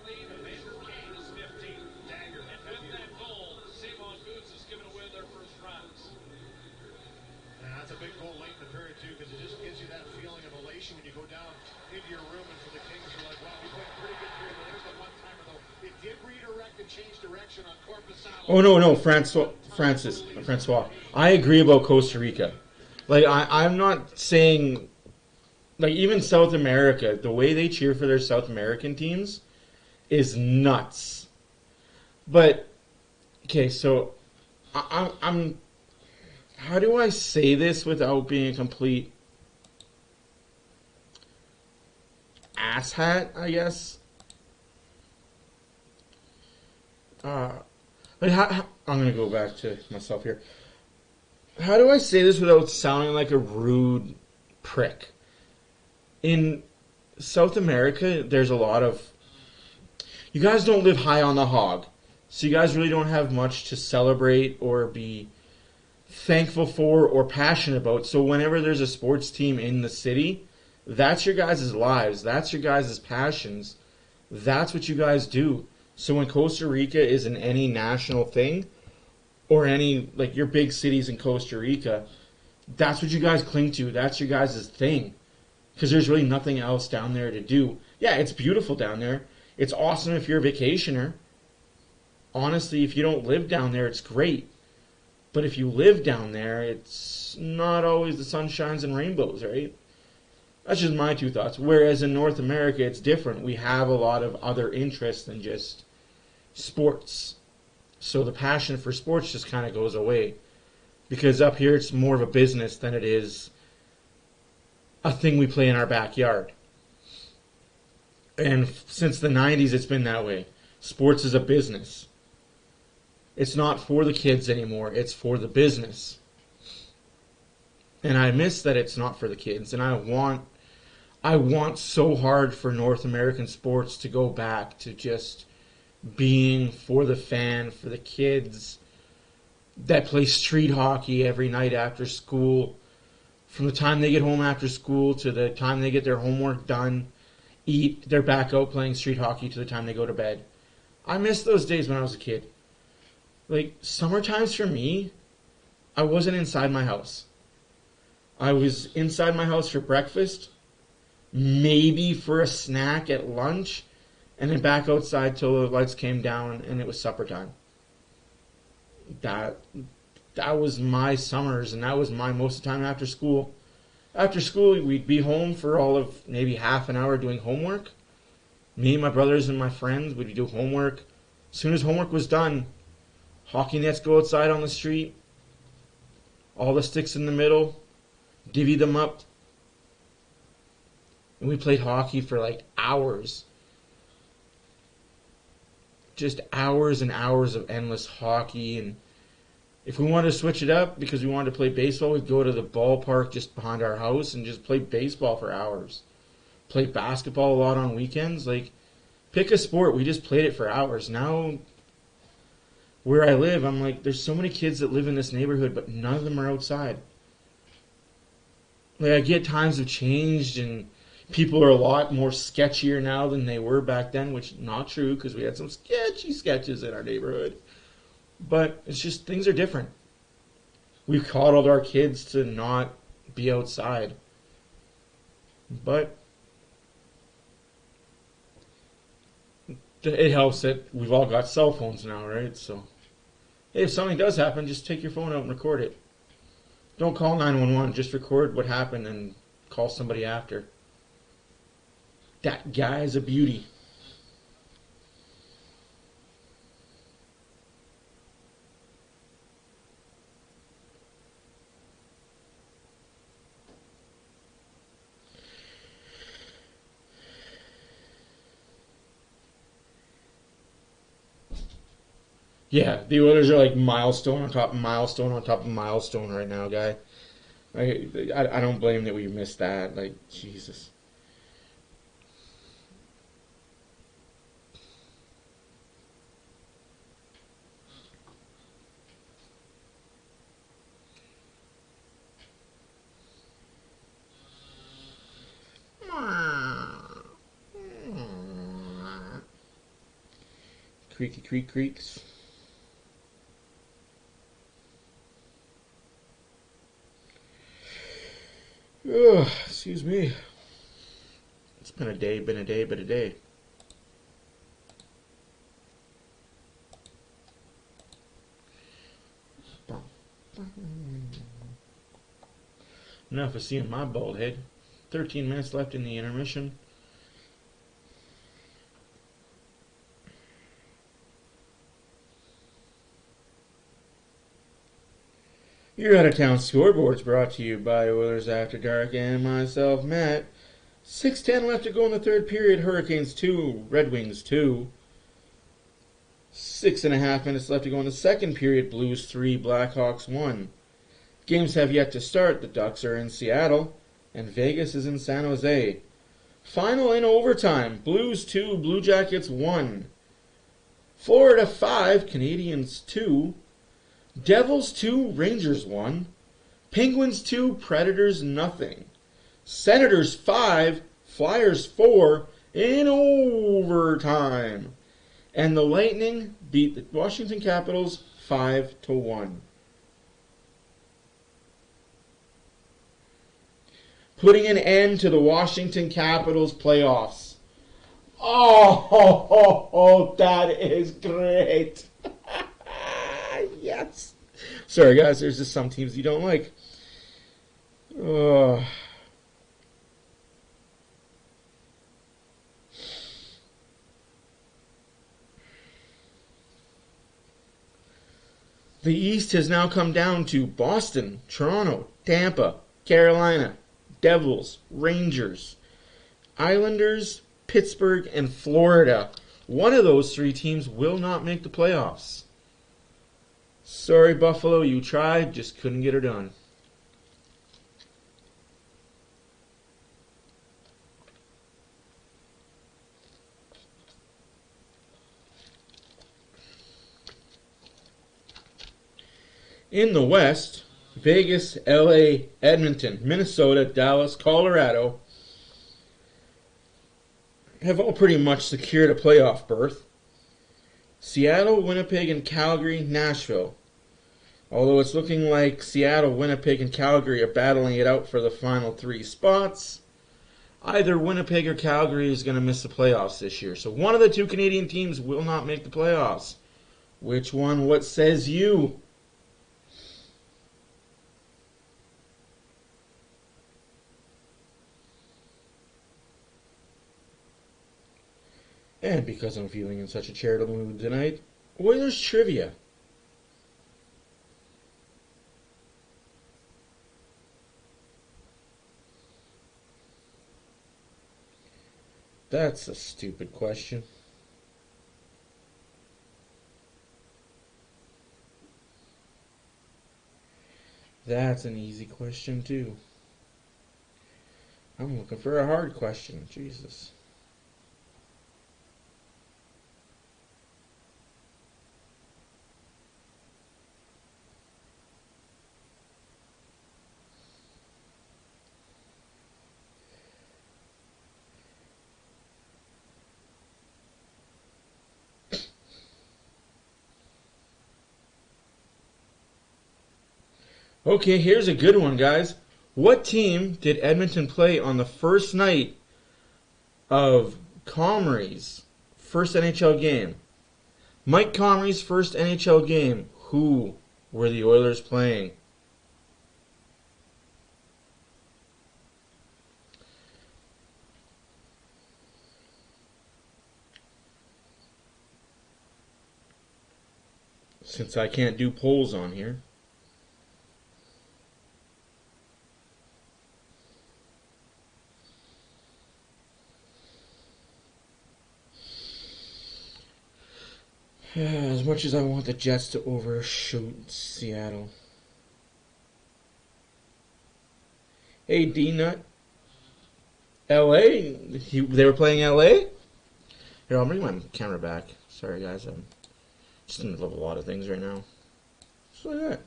lead. Evander Kane is 15. Dagger. And with that goal, Save-On Boots has given away their first prize. And that's a big goal late in the period, too, because it just gives you that feeling of elation when you go down into your room and for the Kings, you're like, wow, we played a pretty good period. But there's the one-timer, though. It did redirect and change direction on Corpusalo. Oh, no, Francois. I agree about Costa Rica. Like, I'm not saying, like, even South America, the way they cheer for their South American teams is nuts. But, okay, so I'm how do I say this without being a complete asshat, I guess? Like I'm going to go back to myself here. How do I say this without sounding like a rude prick? In South America, there's a lot of... You guys don't live high on the hog. So you guys really don't have much to celebrate or be thankful for or passionate about. So whenever there's a sports team in the city, that's your guys' lives. That's your guys' passions. That's what you guys do. So when Costa Rica is in any national thing, or any, like, your big cities in Costa Rica, that's what you guys cling to. That's your guys' thing. Because there's really nothing else down there to do. Yeah, it's beautiful down there. It's awesome if you're a vacationer. Honestly, if you don't live down there, it's great. But if you live down there, it's not always the sunshines and rainbows, right? That's just my two thoughts. Whereas in North America, it's different. We have a lot of other interests than just sports. So the passion for sports just kind of goes away. Because up here, it's more of a business than it is a thing we play in our backyard. And since the 90s, it's been that way. Sports is a business. It's not for the kids anymore. It's for the business. And I miss that it's not for the kids. And I want so hard for North American sports to go back to just being for the fan, for the kids that play street hockey every night after school. From the time they get home after school to the time they get their homework done, eat, they're back out playing street hockey to the time they go to bed. I miss those days when I was a kid. Like, summer times for me, I wasn't inside my house. I was inside my house for breakfast, maybe for a snack at lunch, and then back outside till the lights came down and it was supper time. that was my summers, and that was my most of the time after school. After school, we'd be home for all of maybe half an hour doing homework. Me, my brothers, and my friends would do homework. As soon as homework was done, hockey nets go outside on the street, all the sticks in the middle, divvy them up, and we played hockey for like hours. Just hours and hours of endless hockey. And if we wanted to switch it up because we wanted to play baseball, we'd go to the ballpark just behind our house and just play baseball for hours. Play basketball a lot on weekends. Like, pick a sport. We just played it for hours. Now, where I live, I'm like, there's so many kids that live in this neighborhood, but none of them are outside. Like, I get times have changed, and people are a lot more sketchier now than they were back then, which is not true because we had some sketchy sketches in our neighborhood. But it's just, things are different. We've coddled our kids to not be outside. But it helps that we've all got cell phones now, right? So, hey, if something does happen, just take your phone out and record it. Don't call 911, just record what happened and call somebody after. That guy's a beauty. Yeah, the Oilers are like milestone on top of milestone on top of milestone right now, guy. I don't blame that we missed that. Like, Jesus. Creaky creak creaks. Ugh, excuse me. It's been a day, but a day. Enough of seeing my bald head. 13 minutes left in the intermission. Your out-of-town scoreboard's brought to you by Oilers After Dark and myself, Matt. 6:10 left to go in the third period. Hurricanes 2, Red Wings 2. 6.5 minutes left to go in the second period. Blues 3, Blackhawks 1. Games have yet to start. The Ducks are in Seattle, and Vegas is in San Jose. Final in overtime. Blues 2, Blue Jackets 1. Florida 5, Canadians 2. Devils 2, Rangers 1. Penguins 2, Predators nothing. Senators 5, Flyers 4 in overtime. And the Lightning beat the Washington Capitals 5-1. Putting an end to the Washington Capitals playoffs. Oh, that is great. Yes. Sorry, guys. There's just some teams you don't like. The East has now come down to Boston, Toronto, Tampa, Carolina, Devils, Rangers, Islanders, Pittsburgh, and Florida. One of those three teams will not make the playoffs. Sorry, Buffalo, you tried, just couldn't get her done. In the West, Vegas, LA, Edmonton, Minnesota, Dallas, Colorado have all pretty much secured a playoff berth. Seattle, Winnipeg, and Calgary, Nashville. Although it's looking like Seattle, Winnipeg, and Calgary are battling it out for the final three spots, either Winnipeg or Calgary is going to miss the playoffs this year. So one of the two Canadian teams will not make the playoffs. Which one? What says you? And because I'm feeling in such a charitable mood tonight, Oilers trivia. That's a stupid question. That's an easy question too. I'm looking for a hard question. Jesus. Okay, here's a good one, guys. What team did Edmonton play on the first night of Comrie's first NHL game? Mike Comrie's first NHL game. Who were the Oilers playing? Since I can't do polls on here. As much as I want the Jets to overshoot Seattle. Hey, D-Nut. L.A.? They were playing L.A.? Here, I'll bring my camera back. Sorry, guys. I'm just in the middle of a lot of things right now. Just like that.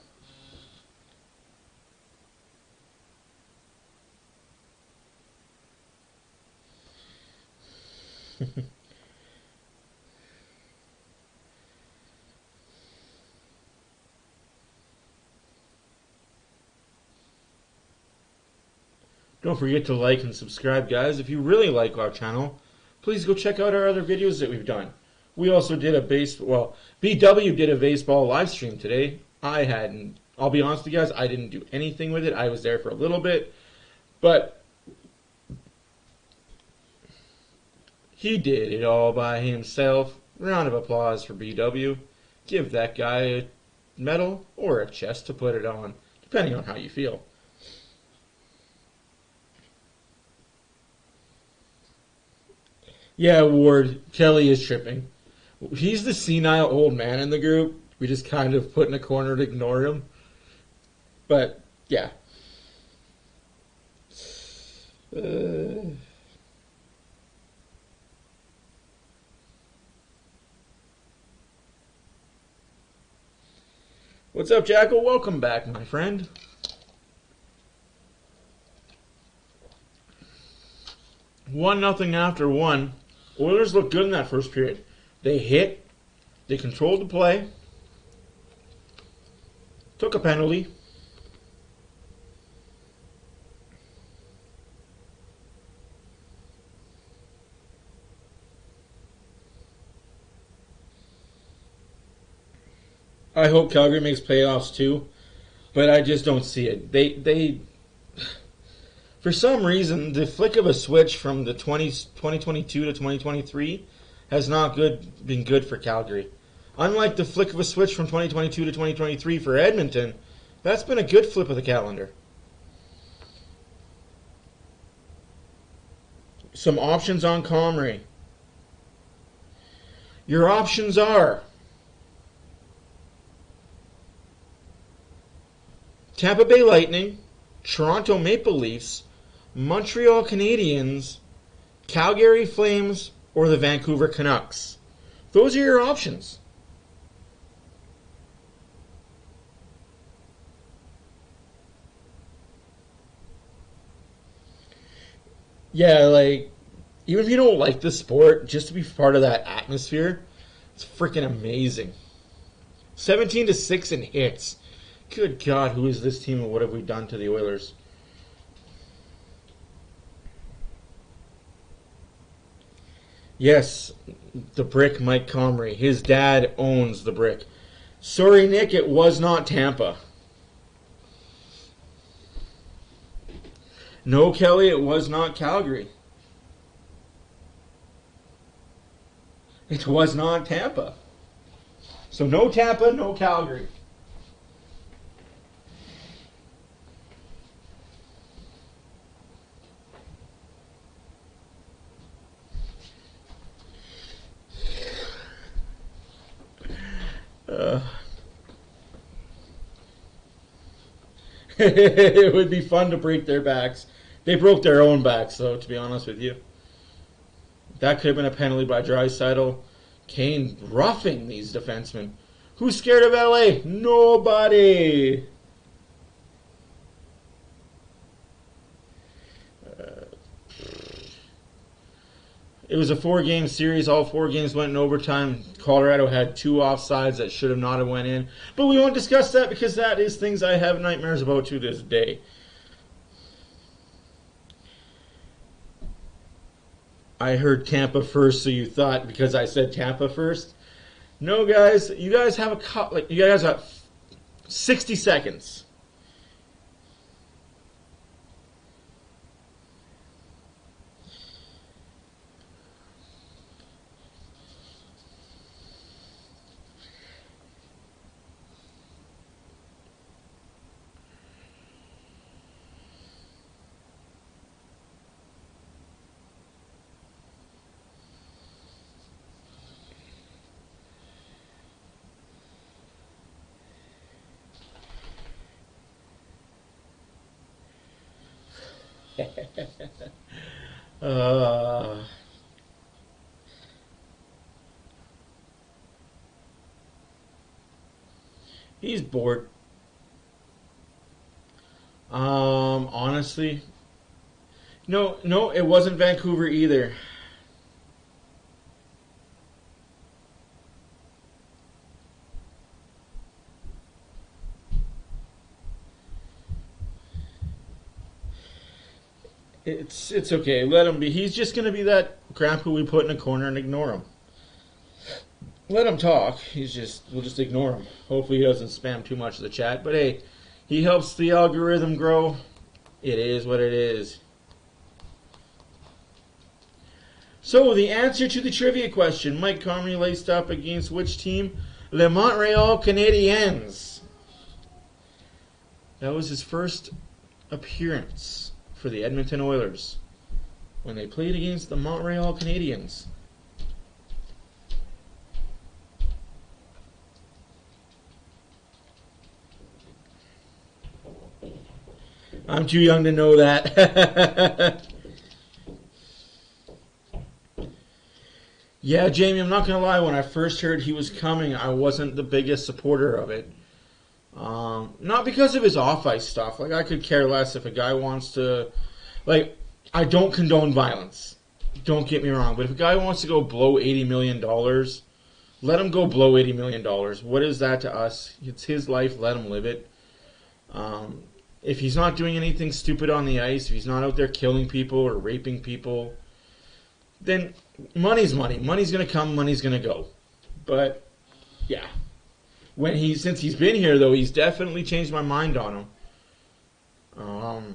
Don't forget to like and subscribe, guys. If you really like our channel, please go check out our other videos that we've done. We also did a BW did a baseball live stream today. I'll be honest with you guys, I didn't do anything with it. I was there for a little bit, but he did it all by himself. Round of applause for BW. Give that guy a medal or a chest to put it on, depending on how you feel. Yeah, Ward, Kelly is tripping. He's the senile old man in the group. We just kind of put in a corner to ignore him. But, yeah. What's up, Jackal? Welcome back, my friend. One nothing after one. Oilers looked good in that first period. They hit. They controlled the play. Took a penalty. I hope Calgary makes playoffs too, but I just don't see it. They for some reason, the flick of a switch from the 2022 to 2023 has not been good for Calgary. Unlike the flick of a switch from 2022 to 2023 for Edmonton, that's been a good flip of the calendar. Some options on Comrie. Your options are Tampa Bay Lightning, Toronto Maple Leafs, Montreal Canadiens, Calgary Flames, or the Vancouver Canucks. Those are your options. Yeah, like, even if you don't like the sport, just to be part of that atmosphere, it's freaking amazing. 17-6 in hits. Good God, who is this team and what have we done to the Oilers? Yes, the brick Mike Comrie. His dad owns the brick. Sorry, Nick, it was not Tampa. No, Kelly, it was not Calgary. It was not Tampa. So no Tampa, no Calgary. It would be fun to break their backs. They broke their own backs, though, to be honest with you. That could have been a penalty by Draisaitl. Kane roughing these defensemen. Who's scared of LA? Nobody. It was a 4-game series. All 4 games went in overtime. Colorado had 2 offsides that should have not have went in. But we won't discuss that because that is things I have nightmares about to this day. I heard Tampa first, so you thought because I said Tampa first. No, guys. You guys have you guys have 60 seconds. He's bored. Honestly, no, it wasn't Vancouver either. It's okay. Let him be. He's just gonna be that grandpa we put in a corner and ignore him. Let him talk. We'll just ignore him. Hopefully he doesn't spam too much of the chat. But hey, he helps the algorithm grow. It is what it is. So the answer to the trivia question: Mike Comrie laced up against which team? Le Montreal Canadiens. That was his first appearance for the Edmonton Oilers when they played against the Montreal Canadiens. I'm too young to know that. Yeah, Jamie, I'm not going to lie. When I first heard he was coming, I wasn't the biggest supporter of it. Not because of his off-ice stuff. Like, I could care less if a guy wants to... Like, I don't condone violence. Don't get me wrong. But if a guy wants to go blow $80 million, let him go blow $80 million. What is that to us? It's his life. Let him live it. If he's not doing anything stupid on the ice, if he's not out there killing people or raping people, then money's money. Money's going to come, money's going to go. But, yeah. Since he's been here, though, he's definitely changed my mind on him.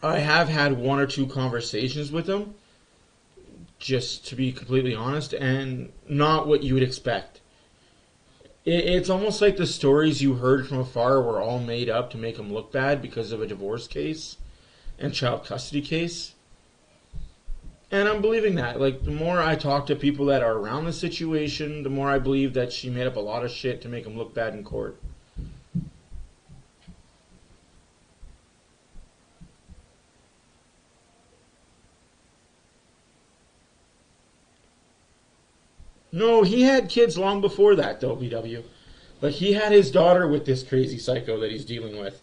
I have had 1 or 2 conversations with him, just to be completely honest, and not what you would expect. It's almost like the stories you heard from afar were all made up to make him look bad because of a divorce case and child custody case. And I'm believing that. Like, the more I talk to people that are around the situation, the more I believe that she made up a lot of shit to make him look bad in court. No, he had kids long before that, though, BW. Like, he had his daughter with this crazy psycho that he's dealing with.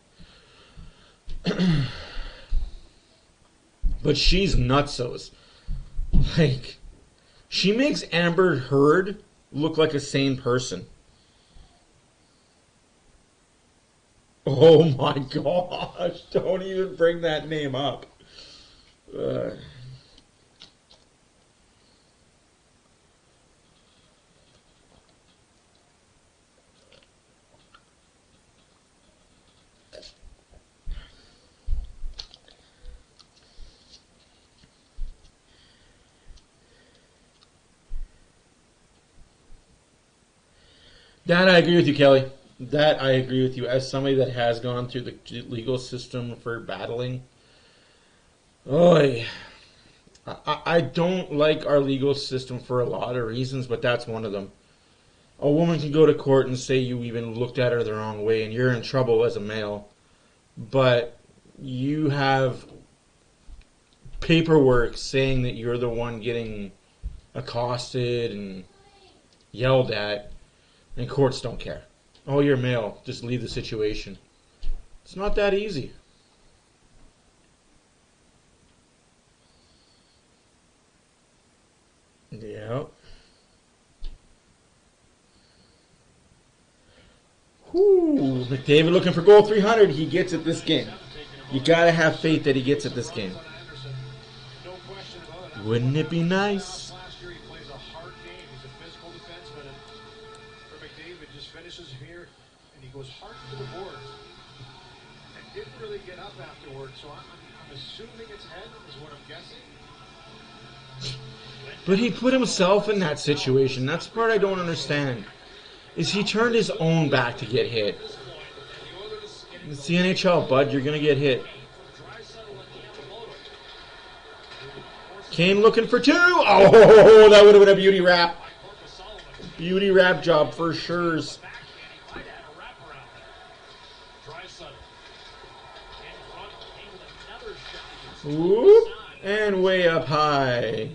But she's nutsos. Like, she makes Amber Heard look like a sane person. Oh my gosh, don't even bring that name up. That I agree with you, Kelly. That I agree with you. As somebody that has gone through the legal system for battling, oh, I don't like our legal system for a lot of reasons, but that's one of them. A woman can go to court and say you even looked at her the wrong way, and you're in trouble as a male. But you have paperwork saying that you're the one getting accosted and yelled at, and courts don't care. Oh, you're male. Just leave the situation. It's not that easy. Yeah. Whoo, McDavid looking for goal 300. He gets it this game. You gotta have faith that he gets it this game. Wouldn't it be nice? Last year he plays a hard game. He's a physical defenseman. And for McDavid, just finishes here, and he goes hard to the boards. And didn't really get up afterwards, so I'm assuming it's head is what I'm guessing. But he put himself in that situation. That's the part I don't understand. Is he turned his own back to get hit. It's the NHL, bud. You're going to get hit. Kane looking for two. Oh, that would have been a beauty wrap. Beauty wrap job for sure. Whoop. And way up high.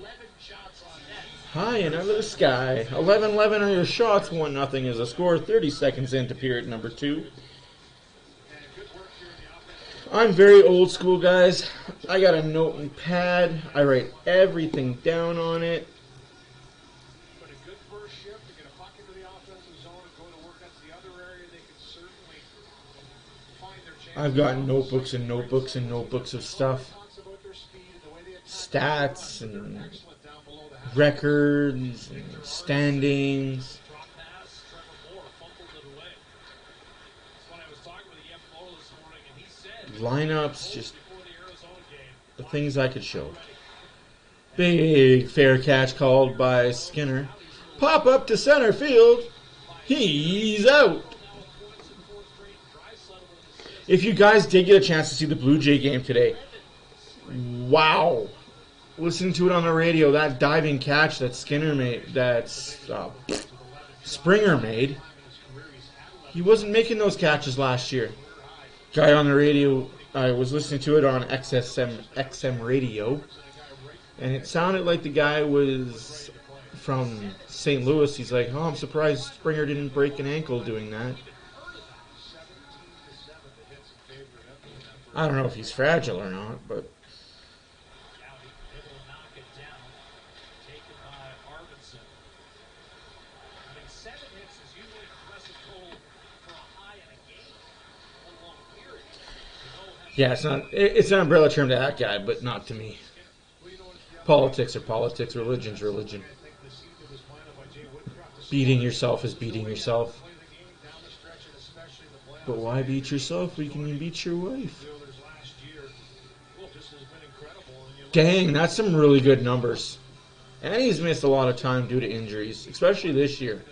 High and under the sky. 11-11 on your shots. 1-0 is a score. 30 seconds into period number 2. I'm very old school, guys. I got a note and pad. I write everything down on it. But a good first shift to get a puck into the offensive zone and go to work. That's the other area they could certainly find their chance. I've got notebooks and notebooks and notebooks of stuff. Stats and records and standings. Lineups, just the things I could show. Big fair catch called by Skinner. Pop up to center field. He's out. If you guys did get a chance to see the Blue Jay game today, wow. Listening to it on the radio, that diving catch that Skinner made, that Springer made, he wasn't making those catches last year. Guy on the radio, I was listening to it on XM radio, and it sounded like the guy was from St. Louis. He's like, oh, I'm surprised Springer didn't break an ankle doing that. I don't know if he's fragile or not, but... Yeah, it's an umbrella term to that guy, but not to me. Politics are politics, religion's religion. Beating yourself is beating yourself. But why beat yourself when you can beat your wife? Dang, that's some really good numbers. And he's missed a lot of time due to injuries, especially this year.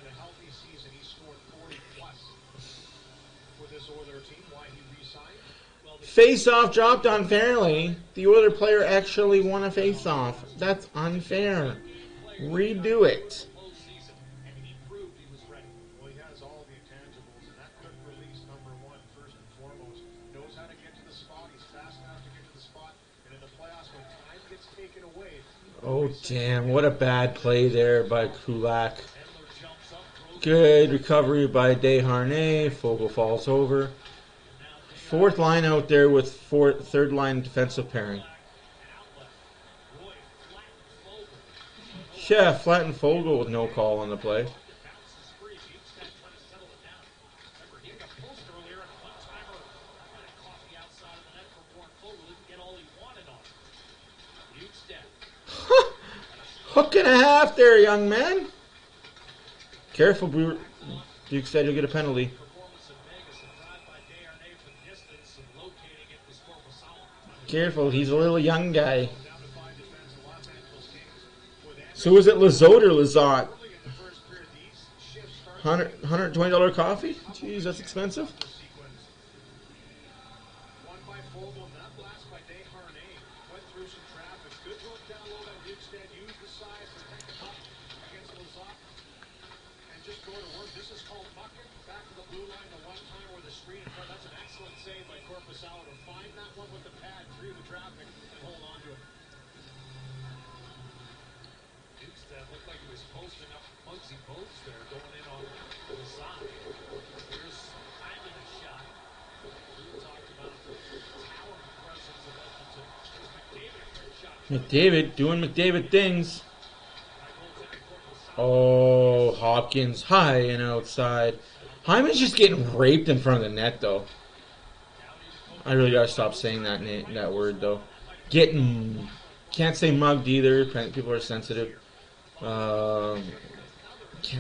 Face-off dropped unfairly. The Oiler player actually won a face-off. That's unfair. Redo it. Well, he has all the intangibles, and that quick release, number one, first and foremost, knows how to get to the spot. He's fast enough to get to the spot, and in the playoffs, when time gets taken away. Oh, damn. What a bad play there by Kulak. Good recovery by Desharnais. Fogle falls over. Fourth line out there with third line defensive pairing. Yeah, flattened Fogle with no call on the play. Hook and a half there, young man. Careful, Duke said you'll get a penalty. Careful, he's a little young guy. So is it Lizotte or Lizotte? $120 coffee? Jeez, that's expensive. One by Fogle, that blast by Desharnais. Went through some traffic. Good look down low by Bjugstad. Used the size to pick him up against Lazat. And just go to work. This is called mucking. Back to the blue line. The one time where the screen in front. That's an excellent save by Korpisalo to find that one with the pad through the traffic and hold on to it. Bjugstad looked like he was posting up Muggsy Bogues there, going in on the side. Here's Hyman's shot. We talked about the towering presence of Edmonton. McDavid great shot. McDavid doing McDavid things. Oh, Hopkins high and outside. Hyman's just getting raped in front of the net, though. I really gotta stop saying that word, though. Getting, can't say mugged either. People are sensitive. Can't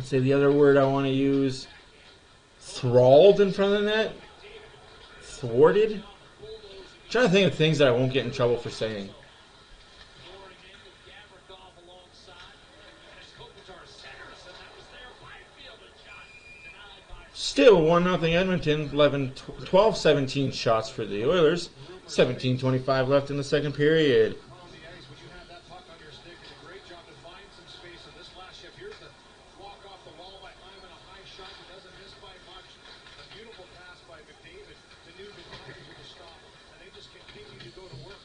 say the other word I want to use. Thralled in front of the net. Thwarted. I'm trying to think of things that I won't get in trouble for saying. Still 1-0 Edmonton, 12-17 shots for the Oilers. 17:25 left in the second period. On the ice, when you have that puck on your stick, it's a great job to find some space in this last shift. Here's the walk off the wall by Hyman, a high shot that doesn't miss by much. A beautiful pass by McDavid to Newman to stop, and they just continue to go to work.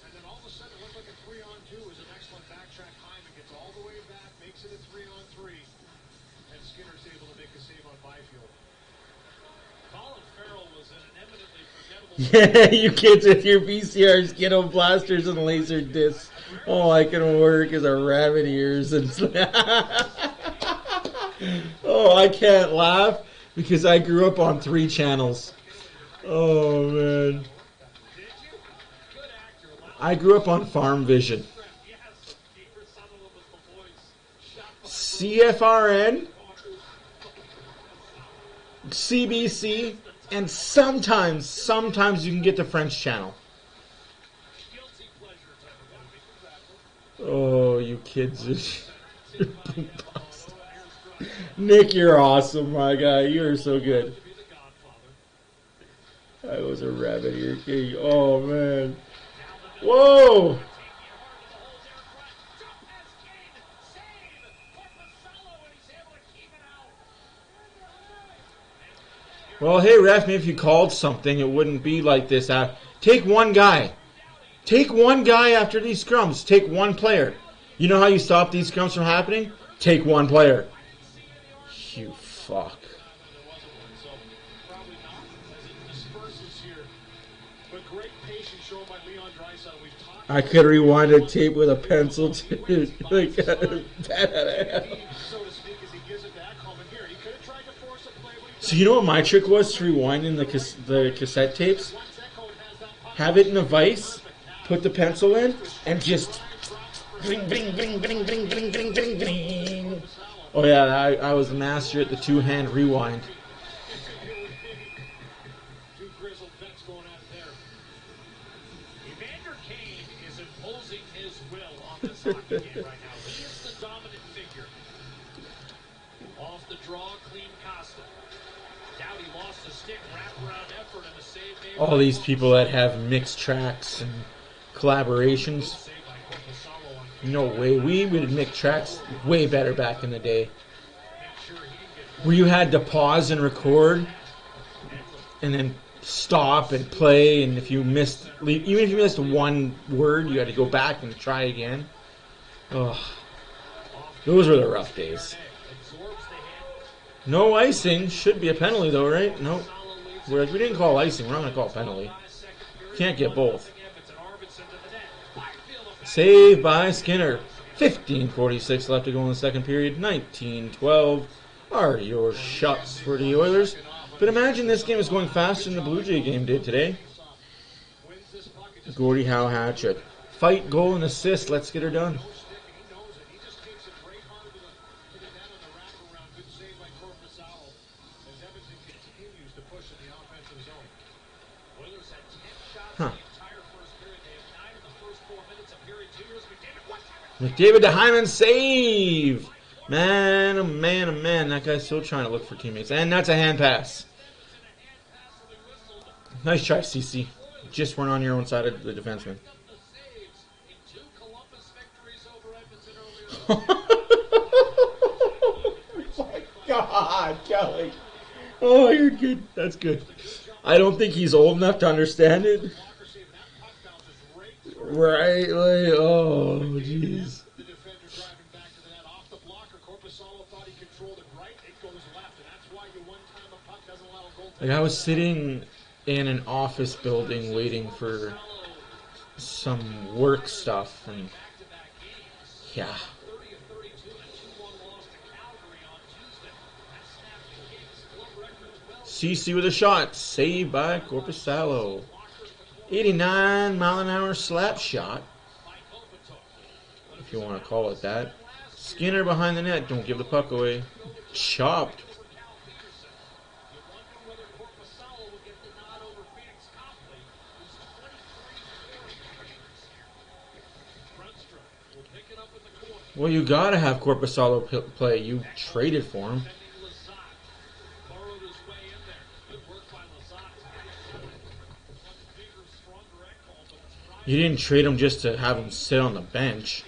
And then all of a sudden, it looked like a 3-on-2 is an excellent backtrack. Hyman gets all the way back, makes it a 3-on-3, and Skinner's able to make a save on Byfield. Colin Farrell was in an eminently forgettable. Yeah, you kids with your VCRs, ghetto blasters, and laser discs. All I can work is a rabbit ears and. Oh, I can't laugh because I grew up on 3 channels. Oh man, I grew up on Farm Vision, CFRN, CBC, and sometimes you can get the French channel. Oh, you kids are Nick, you're awesome, my guy. You're so good. I was a rabbit ear king. Oh, man. Whoa! Well, hey, ref, maybe if you called something, it wouldn't be like this. Take one guy. Take one guy after these scrums. Take one player. You know how you stop these scrums from happening? Take one player. You fuck. So probably not, as it disperses here. But great patience shown by Leon Draisaitl. We've talked. I could rewind a tape with a pencil too. Like, So to speak, as he gives it back home. And here, he could have tried to force a play. so you know what my trick was to rewinding the cassette tapes? Have it in a vise, put the pencil in, and just bling, bling, bling, bling, bling, bling, bling, bling, bling. Oh yeah, I was a master at the 2-hand rewind. Two grizzled vets going at it there. Evander Kane is imposing his will on this hockey game right now. He is the dominant figure. Off the draw, clean Costa. Doughty lost the stick, wraparound effort, and a save made. All these people that have mixed tracks and collaborations. Save by Korpisalo on No way. We would make tracks way better back in the day. make sure he didn't get Where you had to pause and record and then stop and play, and if you missed, even if you missed one word, you had to go back and try again. Ugh. Those were the rough days. absorbs the hit. No icing. Should be a penalty though, right? Nope. Whereas we didn't call icing, we're not going to call penalty. Can't get both. Save by Skinner. 15:46 left to go in the second period. 19-12 are your shots for the Oilers. But imagine this game is going faster than the Blue Jay game did today. Gordie Howe hat-trick. Fight, goal, and assist. Let's get her done. He knows it. He just takes it right hard to the net on the wraparound. Good save by Korpisalo as Edmonton continues to push in the offensive zone. Oilers had 10 shots Huh. the entire first period. They have 9 in the first 4 minutes of period 2. Here's McDavid. What? McDavid to Hyman, save. Man, oh man, oh man, that guy's still trying to look for teammates. And that's a hand pass. Nice try, CC. Just weren't on your own side of the defenseman. Oh my God, Kelly. Oh, you're good. That's good. I don't think he's old enough to understand it. Right, like, oh, jeez. Like, I was sitting in an office building waiting for some work stuff, and yeah. CC with a shot, saved by Corpusalo. 89-mile-an-hour slap shot, if you want to call it that. Skinner behind the net, don't give the puck away. Chopped. Well, you gotta have Corpusalo play. You traded for him. You didn't trade him just to have him sit on the bench.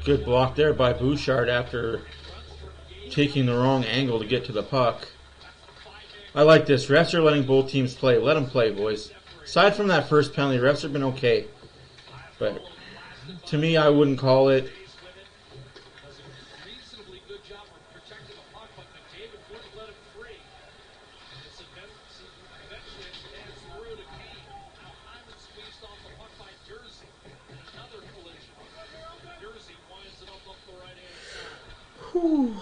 Good block there by Bouchard after taking the wrong angle to get to the puck. I like this. Refs are letting both teams play. Let them play, boys. Aside from that first penalty, refs have been okay. But to me, I wouldn't call it. Whew.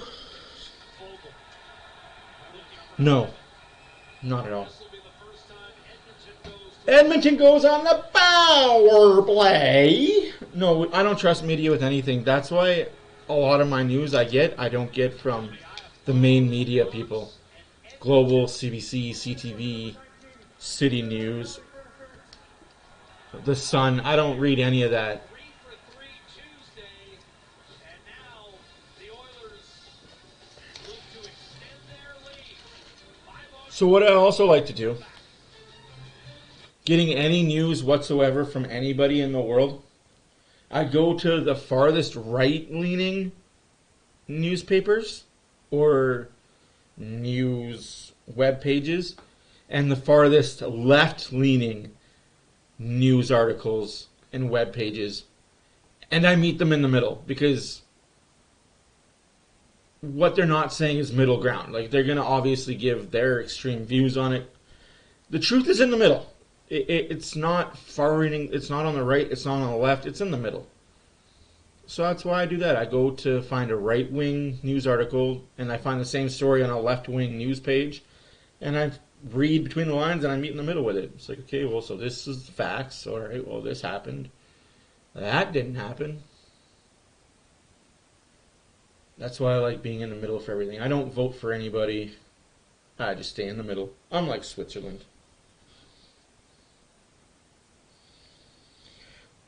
No, not at all. Edmonton goes on the power play. No, I don't trust media with anything. That's why a lot of my news I don't get from the main media people. Global, CBC, CTV, City News, The Sun. I don't read any of that. So what I also like to do, getting any news whatsoever from anybody in the world, I go to the farthest right-leaning newspapers or news web pages and the farthest left-leaning news articles and web pages, and I meet them in the middle, because what they're not saying is middle ground. Like, they're going to obviously give their extreme views on it. The truth is in the middle. It's not far-leaning. It's not on the right. It's not on the left. It's in the middle. So that's why I do that. I go to find a right-wing news article, and I find the same story on a left-wing news page, and I read between the lines, and I meet in the middle with it. It's like, okay, well, so this is facts. All right, well, this happened. That didn't happen. That's why I like being in the middle for everything. I don't vote for anybody. I just stay in the middle. I'm like Switzerland.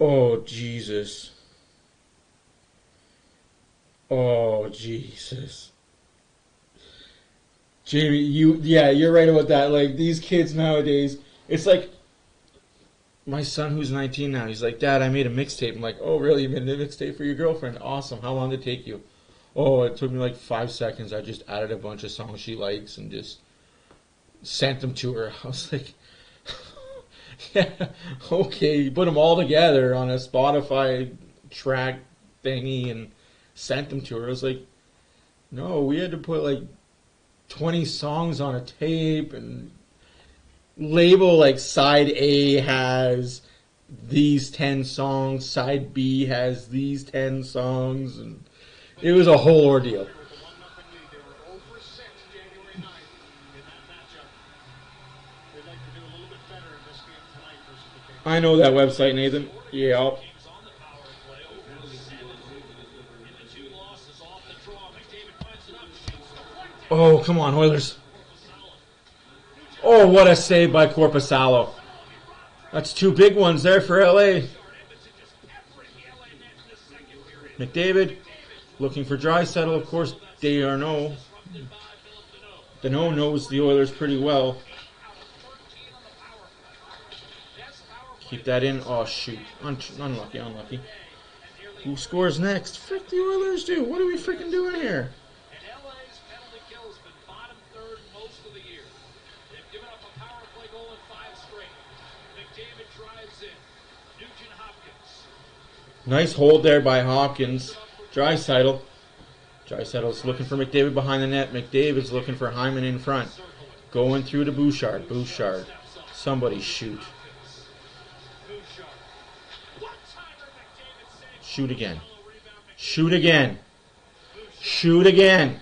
Oh, Jesus. Oh, Jesus. Jamie, you're right about that. Like, these kids nowadays, it's like, my son who's 19 now, he's like, Dad, I made a mixtape. I'm like, oh, really? You made a mixtape for your girlfriend? Awesome. How long did it take you? Oh, it took me like 5 seconds. I just added a bunch of songs she likes and just sent them to her. I was like, yeah, okay. You put them all together on a Spotify track thingy and sent them to her. I was like, no, we had to put like 20 songs on a tape and label like side A has these 10 songs, side B has these 10 songs, and it was a whole ordeal. I know that website, Nathan. Yeah. Oh, come on, Oilers. Oh, what a save by Korpisalo. That's two big ones there for LA. McDavid looking for Draisaitl. Of course, Desharnais. Danault knows the Oilers pretty well. Keep that in. Oh, shoot. Unlucky, unlucky. Who scores next? Frick the Oilers do. What are we freaking doing here? And LA's penalty kill has been bottom third most of the year. They've given up a power play goal in 5 straight. McDavid drives in. Nugent Hopkins. Nice hold there by Hopkins. Draisaitl. Draisaitl's looking for McDavid behind the net. McDavid's looking for Hyman in front. Going through to Bouchard. Bouchard. Somebody shoot. Shoot again. Shoot again. Shoot again.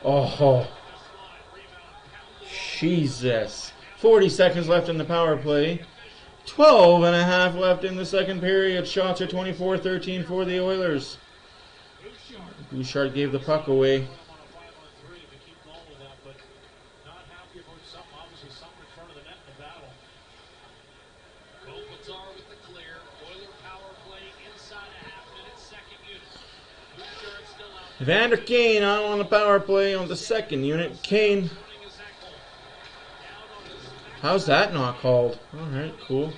Oh. Jesus. 40 seconds left in the power play. 12 and a half left in the second period. Shots are 24-13 for the Oilers. Bouchard gave the puck away. Evander Kane out on the power play on the second unit. Kane. How's that not called? Alright, cool.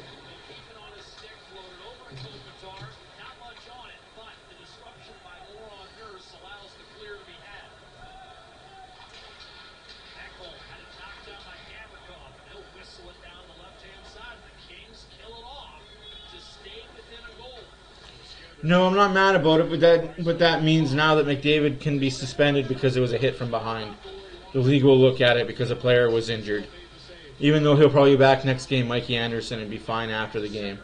No, I'm not mad about it, but that means now that McDavid can be suspended because it was a hit from behind. The league will look at it because a player was injured. Even though he'll probably be back next game, Mikey Anderson, and be fine after the game.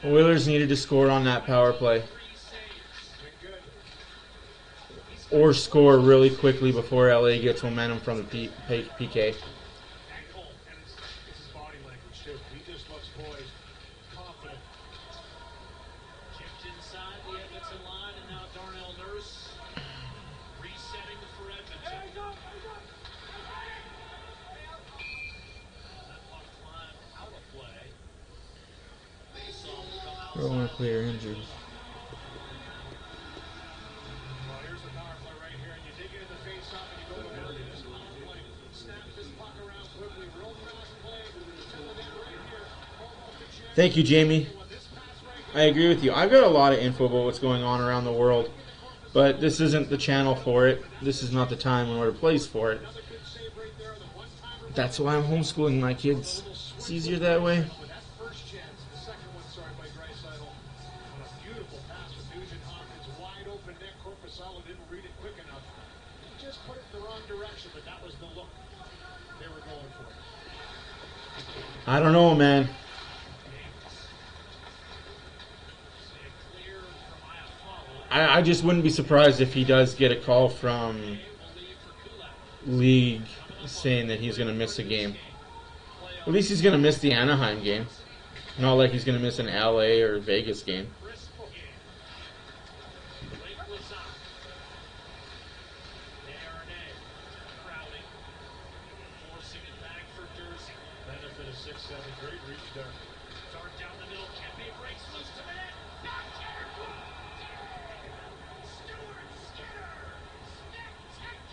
Oilers needed to score on that power play. Or score really quickly before LA gets momentum from the PK. Throwing a clear injury. Thank you, Jamie. I agree with you. I've got a lot of info about what's going on around the world, but this isn't the channel for it. This is not the time or the place for it. That's why I'm homeschooling my kids. It's easier that way. I don't know, man. I just wouldn't be surprised if he does get a call from league saying that he's going to miss a game. At least he's going to miss the Anaheim game. Not like he's going to miss an LA or Vegas game.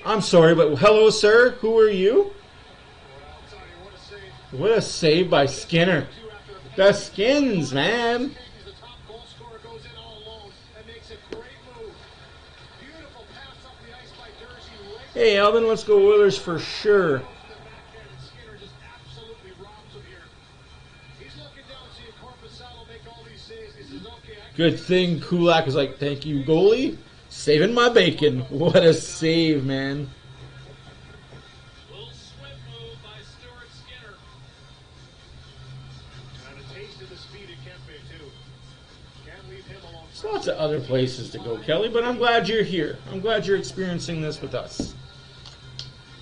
I'm sorry, but hello, sir. Who are you? What a save by Skinner. The Skins, man. Hey, Alvin, let's go Oilers for sure. Good thing Kulak was like, thank you, goalie. Saving my bacon. What a save, man. Little swim move by Stuart Skinner. And a taste of the speed of Kempe, too. Can't leave him alone. There's lots of other places to go, Kelly, but I'm glad you're here. I'm glad you're experiencing this with us.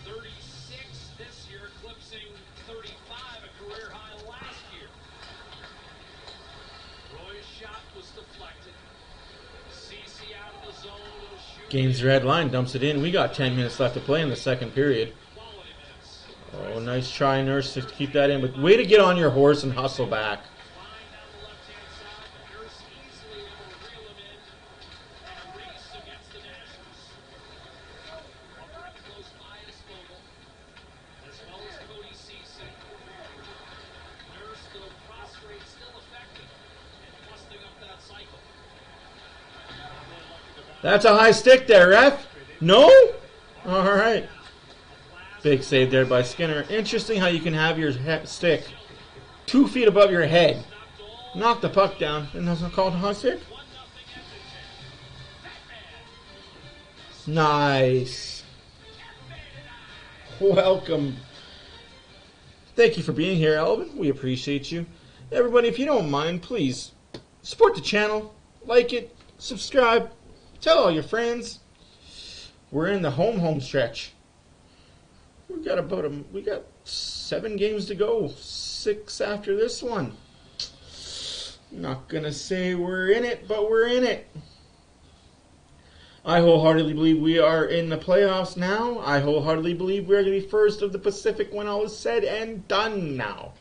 36 this year, eclipsing 35, a career high last year. Roy's shot was deflected. Gains the red line, dumps it in. We got 10 minutes left to play in the second period. Oh, nice try, Nurse, to keep that in. But way to get on your horse and hustle back. That's a high stick there, ref. No? All right. Big save there by Skinner. Interesting how you can have your stick 2 feet above your head. Knock the puck down. And that's not called a high stick? Nice. Welcome. Thank you for being here, Alvin. We appreciate you. Everybody, if you don't mind, please support the channel. Like it. Subscribe. Tell all your friends. We're in the home stretch. We got 7 games to go. 6 after this one. Not gonna say we're in it, but we're in it. I wholeheartedly believe we are in the playoffs now. I wholeheartedly believe we're gonna be first of the Pacific when all is said and done now.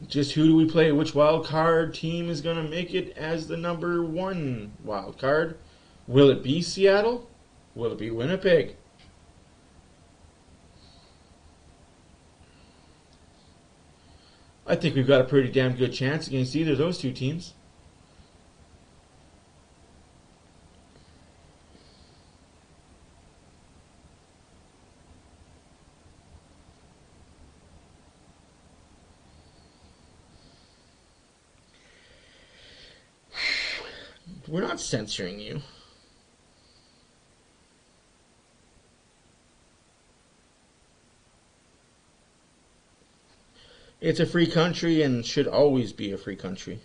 Just who do we play? Which wild card team is going to make it as the number 1 wild card? Will it be Seattle? Will it be Winnipeg? I think we've got a pretty damn good chance against either of those 2 teams. We're not censoring you. It's a free country and should always be a free country.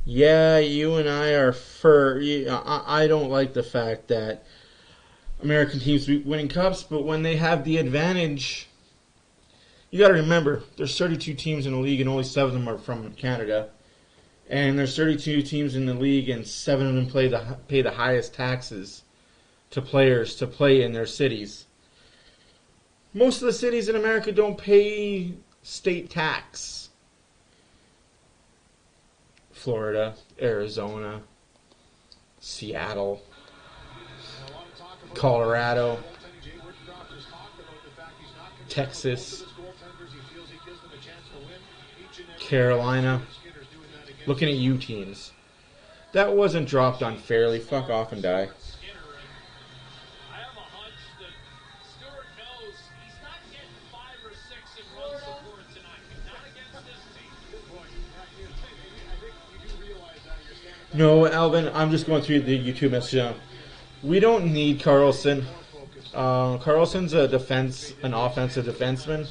Yeah, you and I are I don't like the fact that American teams be winning cups, but when they have the advantage... You got to remember, there's 32 teams in the league and only 7 of them are from Canada. And there's 32 teams in the league and 7 of them pay the highest taxes to players to play in their cities. Most of the cities in America don't pay state tax. Florida, Arizona, Seattle, Colorado, Texas, Carolina. Looking at you teams. That wasn't dropped unfairly. Fuck off and die. No, Alvin, I'm just going through the YouTube message now. We don't need Carlson. Carlson's an offensive defenseman.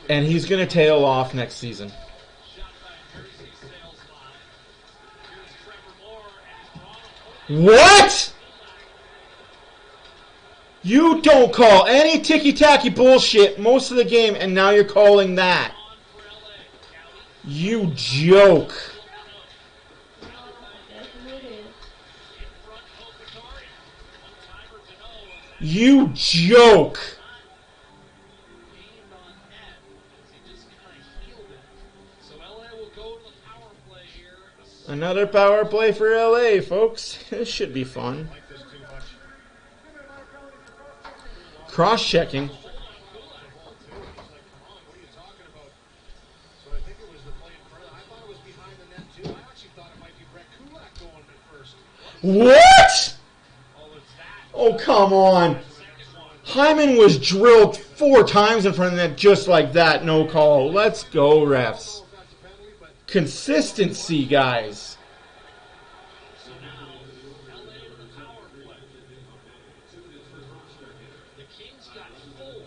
And he's going to tail off next season. What? You don't call any ticky-tacky bullshit most of the game, and now you're calling that. You joke. You joke. Another power play for LA, folks. This should be fun. Cross-checking. What? Oh, come on. Hyman was drilled 4 times in front of the net just like that. No call. Let's go, refs. Consistency, guys. The Kings got 4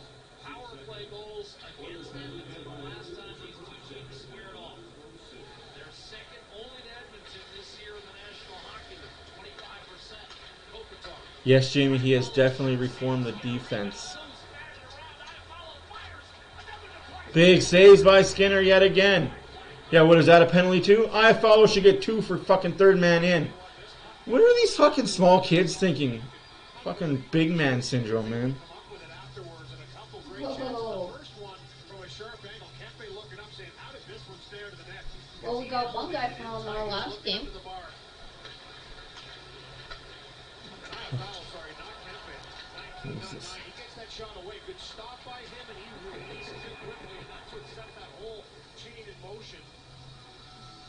power play goals against Edmonton the last time these 2 teams squared off. They're second only to Edmonton this year in the National Hockey League, 25%. Kopitar. Yes, Jamie, he has definitely reformed the defense. Big saves by Skinner yet again. Yeah, what is that, a penalty too? I follow should get 2 for fucking third man in. What are these fucking small kids thinking? Fucking big man syndrome, man. Well, we got one guy from our last game. What is this? He gets that shot away. Good stop by him, and he releases it quickly, and that's what set that whole chain in motion.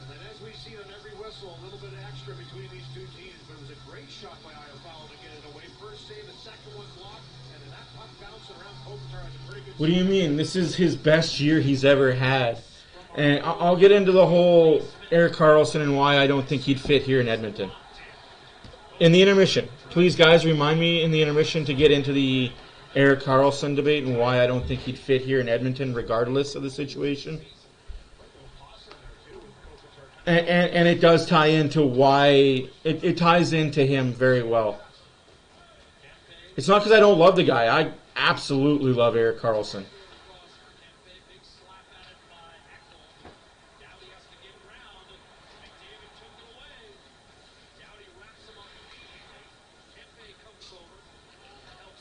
And then as we see on every whistle, a little bit extra between these two teams, but it was a great shot by Iafallo to get it away. First save, the second one blocked, and then that puck bouncing around Kopitar has a pretty good. What do you mean? This is his best year he's ever had. And I'll get into the whole Erik Karlsson and why I don't think he'd fit here in Edmonton. In the intermission. Please, guys, remind me in the intermission to get into the Erik Karlsson debate and why I don't think he'd fit here in Edmonton regardless of the situation. And it does tie into why... It ties into him very well. It's not because I don't love the guy. I absolutely love Erik Karlsson.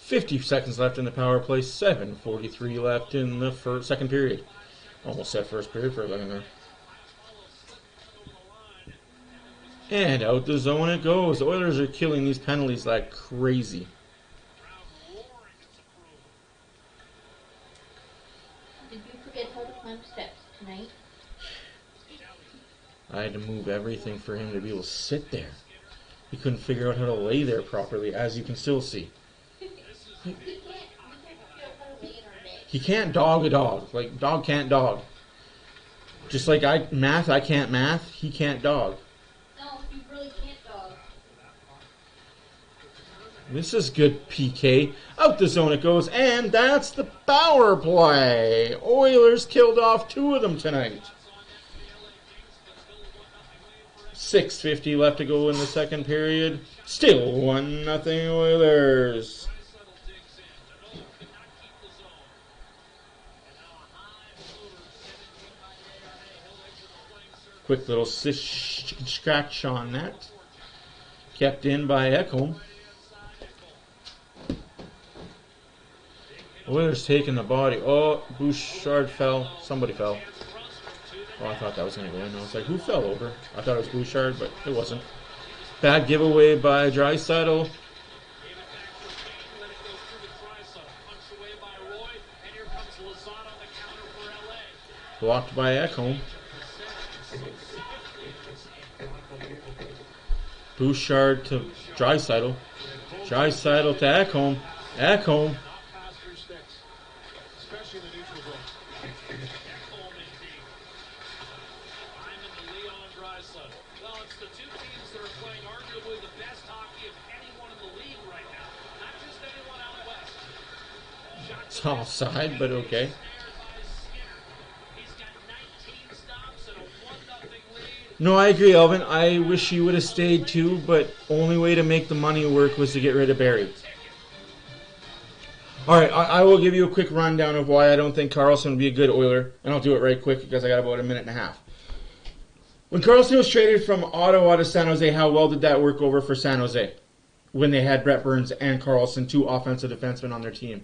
.50 seconds left in the power play. 7:43 left in the second period. Almost said first period for a second there. And out the zone it goes. The Oilers are killing these penalties like crazy. Did you forget how to climb steps tonight? I had to move everything for him to be able to sit there. He couldn't figure out how to lay there properly, as you can still see. He can't dog a dog. Like, dog can't dog. Just like I can't math, he can't dog. No, you really can't dog. This is good PK. Out the zone it goes, and that's the power play. Oilers killed off 2 of them tonight. 6:50 left to go in the second period. Still 1-0 Oilers. Quick little scratch on that. Kept in by Ekholm. Oilers taking the body. Oh, Bouchard fell. Somebody fell. Oh, I thought that was going to go in. I was like, who fell over? I thought it was Bouchard, but it wasn't. Bad giveaway by Draisaitl. Blocked by Ekholm. Bouchard to Draisaitl. Draisaitl to Ekholm. Ekholm. Especially the neutral zone. Ekholm indeed. I'm in the Leon Draisaitl. Well, it's the two teams that are playing arguably the best hockey of anyone in the league right now. Not just anyone out west. It's offside, but okay. He's got 19 stops and a 1-0 lead. No, I agree, Elvin. I wish he would have stayed too, but only way to make the money work was to get rid of Barry. Alright, I will give you a quick rundown of why I don't think Karlsson would be a good Oiler, and I'll do it right quick because I got about a minute and a half. When Karlsson was traded from Ottawa to San Jose, how well did that work over for San Jose? When they had Brett Burns and Karlsson, 2 offensive defensemen on their team.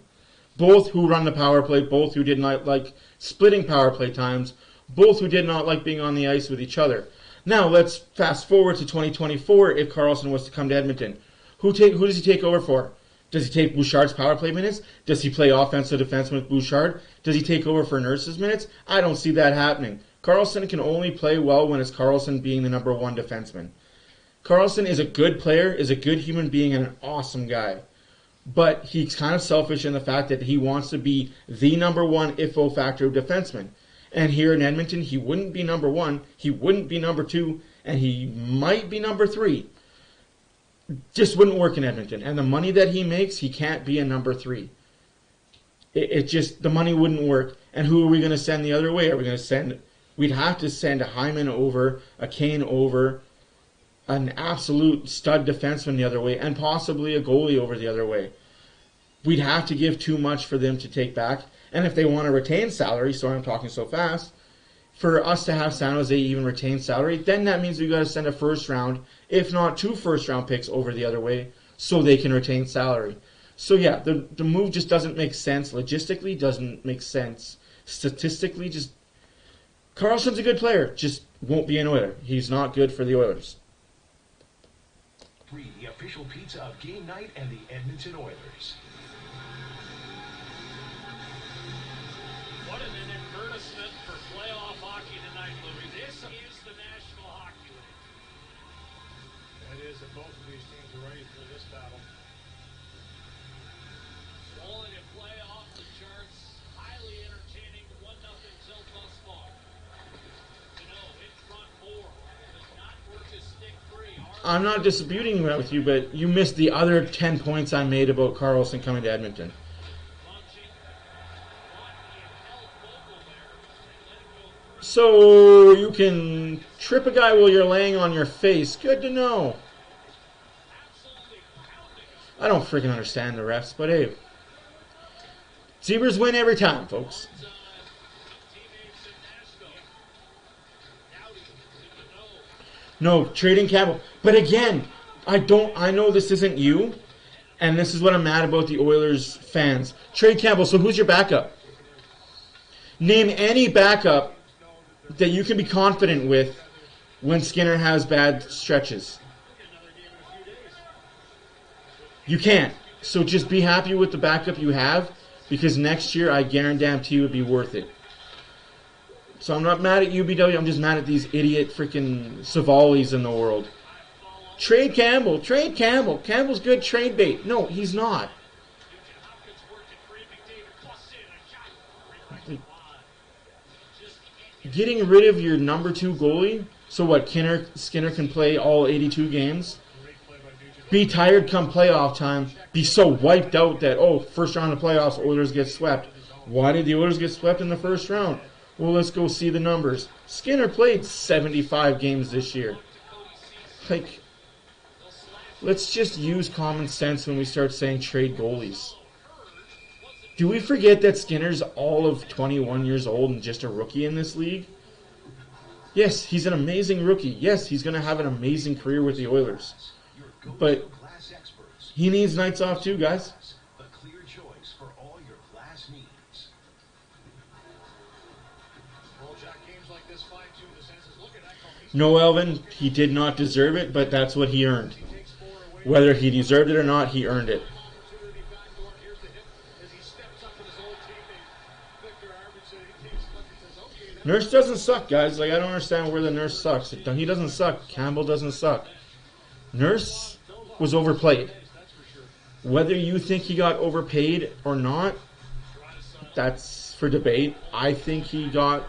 Both who run the power play, both who did not like splitting power play times, both who did not like being on the ice with each other. Now, let's fast forward to 2024 if Karlsson was to come to Edmonton. Who does he take over for? Does he take Bouchard's power play minutes? Does he play offensive defense with Bouchard? Does he take over for Nurse's minutes? I don't see that happening. Karlsson can only play well when it's Karlsson being the number 1 defenseman. Karlsson is a good player, is a good human being, and an awesome guy. But he's kind of selfish in the fact that he wants to be the number 1 IFO factor defenseman. And here in Edmonton, he wouldn't be number 1, he wouldn't be number 2, and he might be number 3. Just wouldn't work in Edmonton. And the money that he makes, he can't be a number 3. It just, the money wouldn't work. And who are we going to send the other way? Are we going to send, we'd have to send a Hyman over, a Kane over, an absolute stud defenseman the other way, and possibly a goalie over the other way. We'd have to give too much for them to take back. And if they want to retain salary, sorry I'm talking so fast, for us to have San Jose even retain salary, then that means we got to send a first round, if not 2 first round picks over the other way, so they can retain salary. So yeah, the move just doesn't make sense. Logistically, doesn't make sense. Statistically, just Karlsson's a good player, just won't be an Oiler. He's not good for the Oilers. The official pizza of game night and the Edmonton Oilers. What an advertisement for playoff hockey tonight, Louis. This is the National Hockey League. It is, and both of these teams are ready for this battle. Quality of play off the charts, highly entertaining, 1-0 till thus far. You know, in front 4, does not work his stick free. I'm not disputing that with you, but you missed the other 10 points I made about Karlsson coming to Edmonton. So you can trip a guy while you're laying on your face. Good to know. I don't freaking understand the refs, but hey. Zebras win every time, folks. No, trading Campbell. But again, I know this isn't you, and this is what I'm mad about the Oilers fans. Trade Campbell, so who's your backup? Name any backup that you can be confident with when Skinner has bad stretches. You can't. So just be happy with the backup you have, because next year I guarantee it would be worth it. So I'm not mad at UBW, I'm just mad at these idiot freaking Savalis in the world. Trade Campbell, trade Campbell. Campbell's good trade bait. No, he's not. Getting rid of your number 2 goalie, so what, Skinner can play all 82 games? Be tired come playoff time. Be so wiped out that, first round of playoffs, Oilers get swept. Why did the Oilers get swept in the first round? Well, let's go see the numbers. Skinner played 75 games this year. Like, let's just use common sense when we start saying trade goalies. Do we forget that Skinner's all of 21 years old and just a rookie in this league? Yes, he's an amazing rookie. Yes, he's going to have an amazing career with the Oilers. But he needs nights off too, guys. A clear choice for all your glass needs. No, Elvin, he did not deserve it, but that's what he earned. Whether he deserved it or not, he earned it. Nurse doesn't suck, guys. Like, I don't understand where the Nurse sucks. He doesn't suck. Campbell doesn't suck. Nurse was overplayed. Whether you think he got overpaid or not, that's for debate. I think he got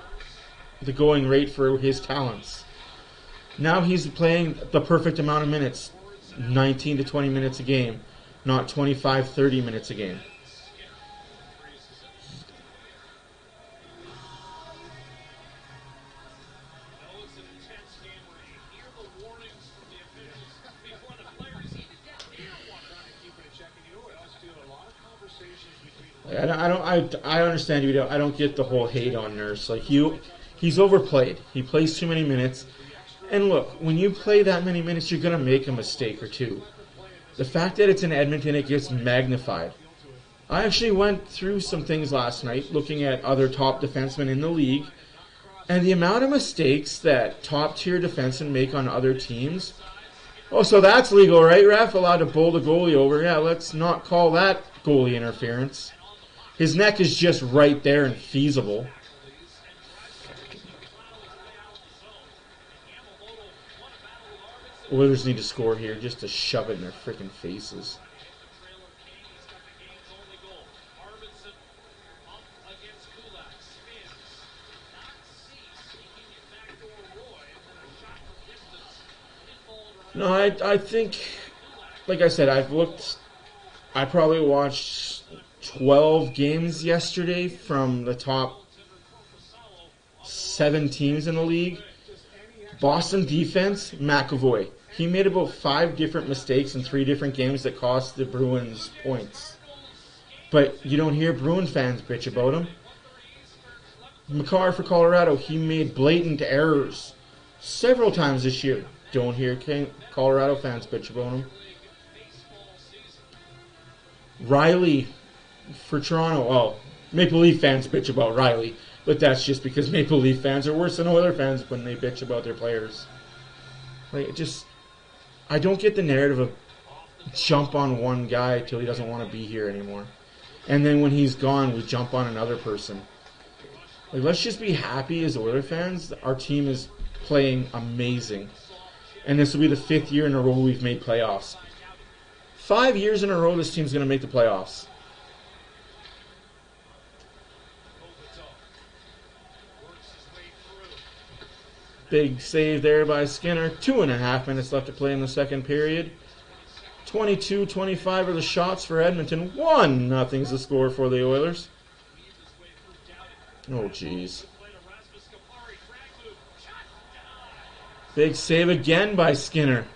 the going rate for his talents. Now he's playing the perfect amount of minutes. 19 to 20 minutes a game, not 25, 30 minutes a game. I understand you. I don't get the whole hate on Nurse. Like, he's overplayed. He plays too many minutes. And look, when you play that many minutes, you're going to make a mistake or two. The fact that it's in Edmonton, it gets magnified. I actually went through some things last night, looking at other top defensemen in the league, and the amount of mistakes that top-tier defensemen make on other teams. Oh, so that's legal, right, ref? Allowed to bowl the goalie over. Yeah, let's not call that goalie interference. His neck is just right there and feasible. Oilers need to score here just to shove it in their freaking faces. No, I think, like I said, I probably watched 12 games yesterday from the top 7 teams in the league. Boston defense, McAvoy. He made about 5 different mistakes in 3 different games that cost the Bruins points. But you don't hear Bruin fans bitch about him. Makar for Colorado, he made blatant errors several times this year. Don't hear Colorado fans bitch about him. Riley for Toronto. Oh, Maple Leaf fans bitch about Riley. But that's just because Maple Leaf fans are worse than Oiler fans when they bitch about their players. Like, I don't get the narrative of jump on one guy till he doesn't want to be here anymore. And then when he's gone, we jump on another person. Like, let's just be happy as Oiler fans. Our team is playing amazing. And this will be the 5th year in a row we've made playoffs. 5 years in a row this team's going to make the playoffs. Big save there by Skinner. 2.5 minutes left to play in the second period. 22-25 are the shots for Edmonton. 1-0 is the score for the Oilers. Oh, jeez. Big save again by Skinner.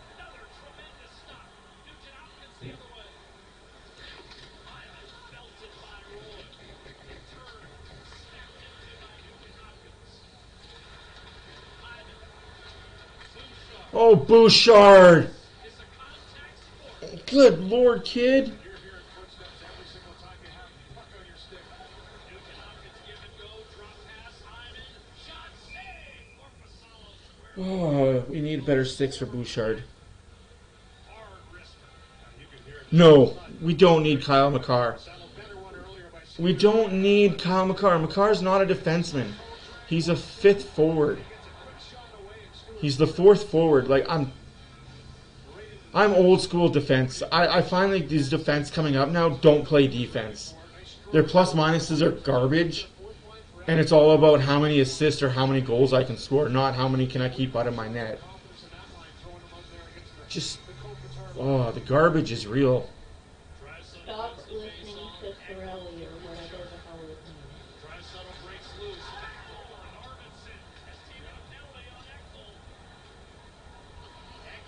Oh, Bouchard! Good Lord, kid. Oh, we need better sticks for Bouchard. No, we don't need Kyle Makar. We don't need Kyle Makar. Makar's not a defenseman. He's a 5th forward. He's the 4th forward. Like, I'm old school defense. I find like these defense coming up now don't play defense. Their plus minuses are garbage. And it's all about how many assists or how many goals I can score, not how many can I keep out of my net. Just, oh, the garbage is real. Stop listening to Sorelli or whatever the hell his name is.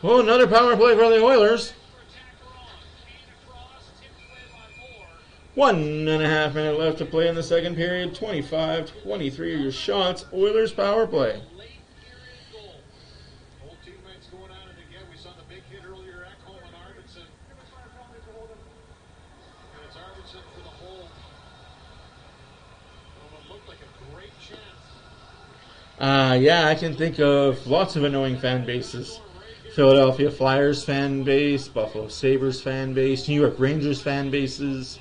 Oh, another power play for the Oilers. 1.5 minutes left to play in the second period. 25-23 are your shots. Oilers power play. Old teammates going at it again. We saw the big hit earlier at Cole and Arvidsson. And it's Arvidsson for the hold. Well, it looked like a great chance. Yeah, I can think of lots of annoying fan bases. Philadelphia Flyers fan base, Buffalo Sabres fan base, New York Rangers fan bases,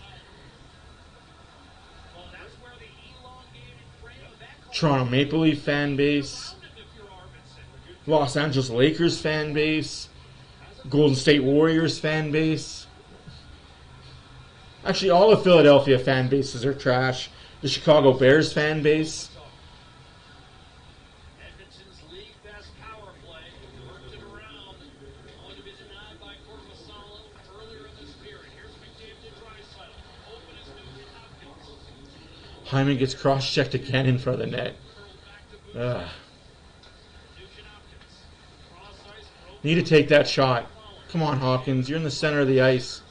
Toronto Maple Leaf fan base, Los Angeles Lakers fan base, Golden State Warriors fan base. Actually, all of Philadelphia fan bases are trash. The Chicago Bears fan base. Edmonton's league best power play. Worked it around. Only to be denied by Corpusalo earlier in this period. Here's McDavid to Draisaitl. Open is Nugent Hopkins. Hyman gets cross-checked again in front of the net. Ugh. Need to take that shot. Come on, Hopkins. You're in the center of the ice.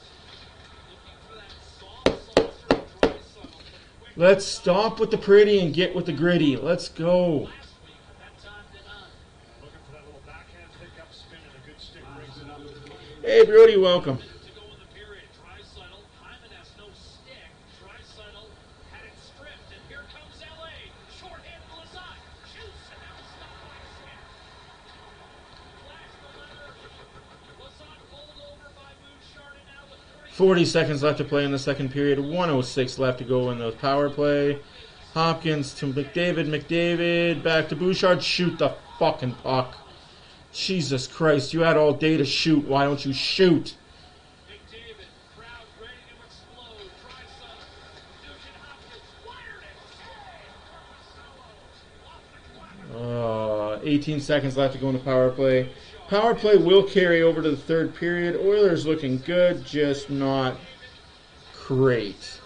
Let's stop with the pretty and get with the gritty. Let's go. Looking for that little backhand pickup spin and a good stick brings it up. Hey, Brody, welcome. To go in the period. Draisaitl. Hyman has no stick. Draisaitl had it stripped. And here comes LA. Short-handed Lazat. Shoots. And now stopped by Skinner. Flash the letter. Lazat bowled over by Bouchard. And now with 40 seconds left to play in the second period. 1:06 left to go in the power play. Hopkins to McDavid. McDavid back to Bouchard. Shoot the fucking puck. Jesus Christ, you had all day to shoot. Why don't you shoot? McDavid. Crowd ready to explode. Draisaitl. Nugent Hopkins. Fired it. 18 seconds left to go in the power play. Power play will carry over to the third period. Oilers looking good, just not great. Bouchard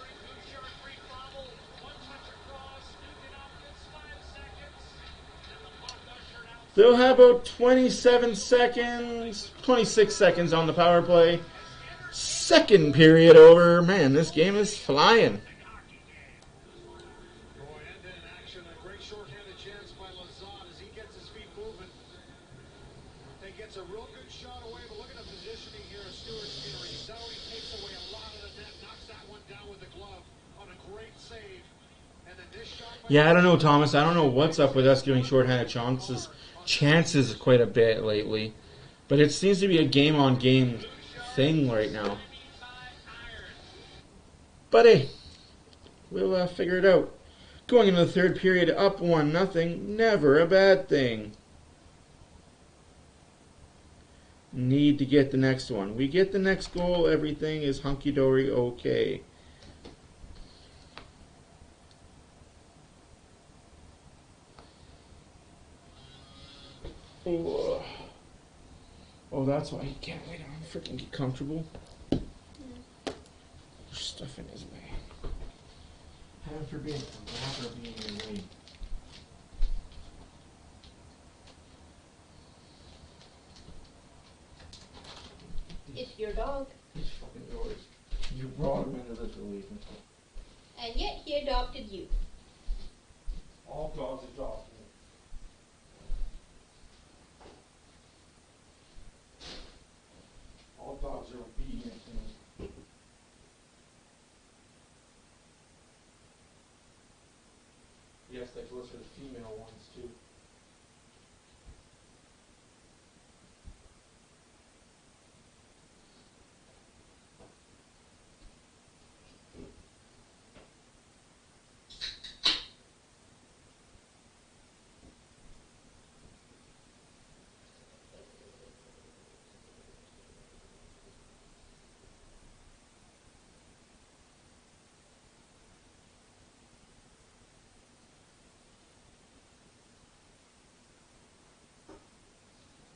free bobble. One touch across. Nugent Hopkins. 5 seconds. And the puck ushered out. They'll have about 27 seconds, 26 seconds on the power play. Second period over. Man, this game is flying. Boy, end-to-end action. A great shorthanded chance by Lazard as he gets his feet moving. He gets a real good shot away, but look at the positioning here of Stuart Skinner. He's out, he takes away a lot of the net, knocks that one down with the glove on a great save. And then this shot by Yeah, I don't know, Thomas. I don't know what's up with us giving shorthanded chances quite a bit lately. But it seems to be a game-on-game thing right now. But hey, we'll figure it out. Going into the third period, up 1-0, never a bad thing. Need to get the next one. We get the next goal, everything is hunky-dory okay. Oh, that's why he can't lay down and freaking get comfortable. There's stuff in his way. Heaven forbid, a rapper being in your way. It's your dog. He's fucking yours. You brought him into this relationship. And yet he adopted you. All dogs adopt me. All dogs are obedient to me. Yes, that goes for the female ones too.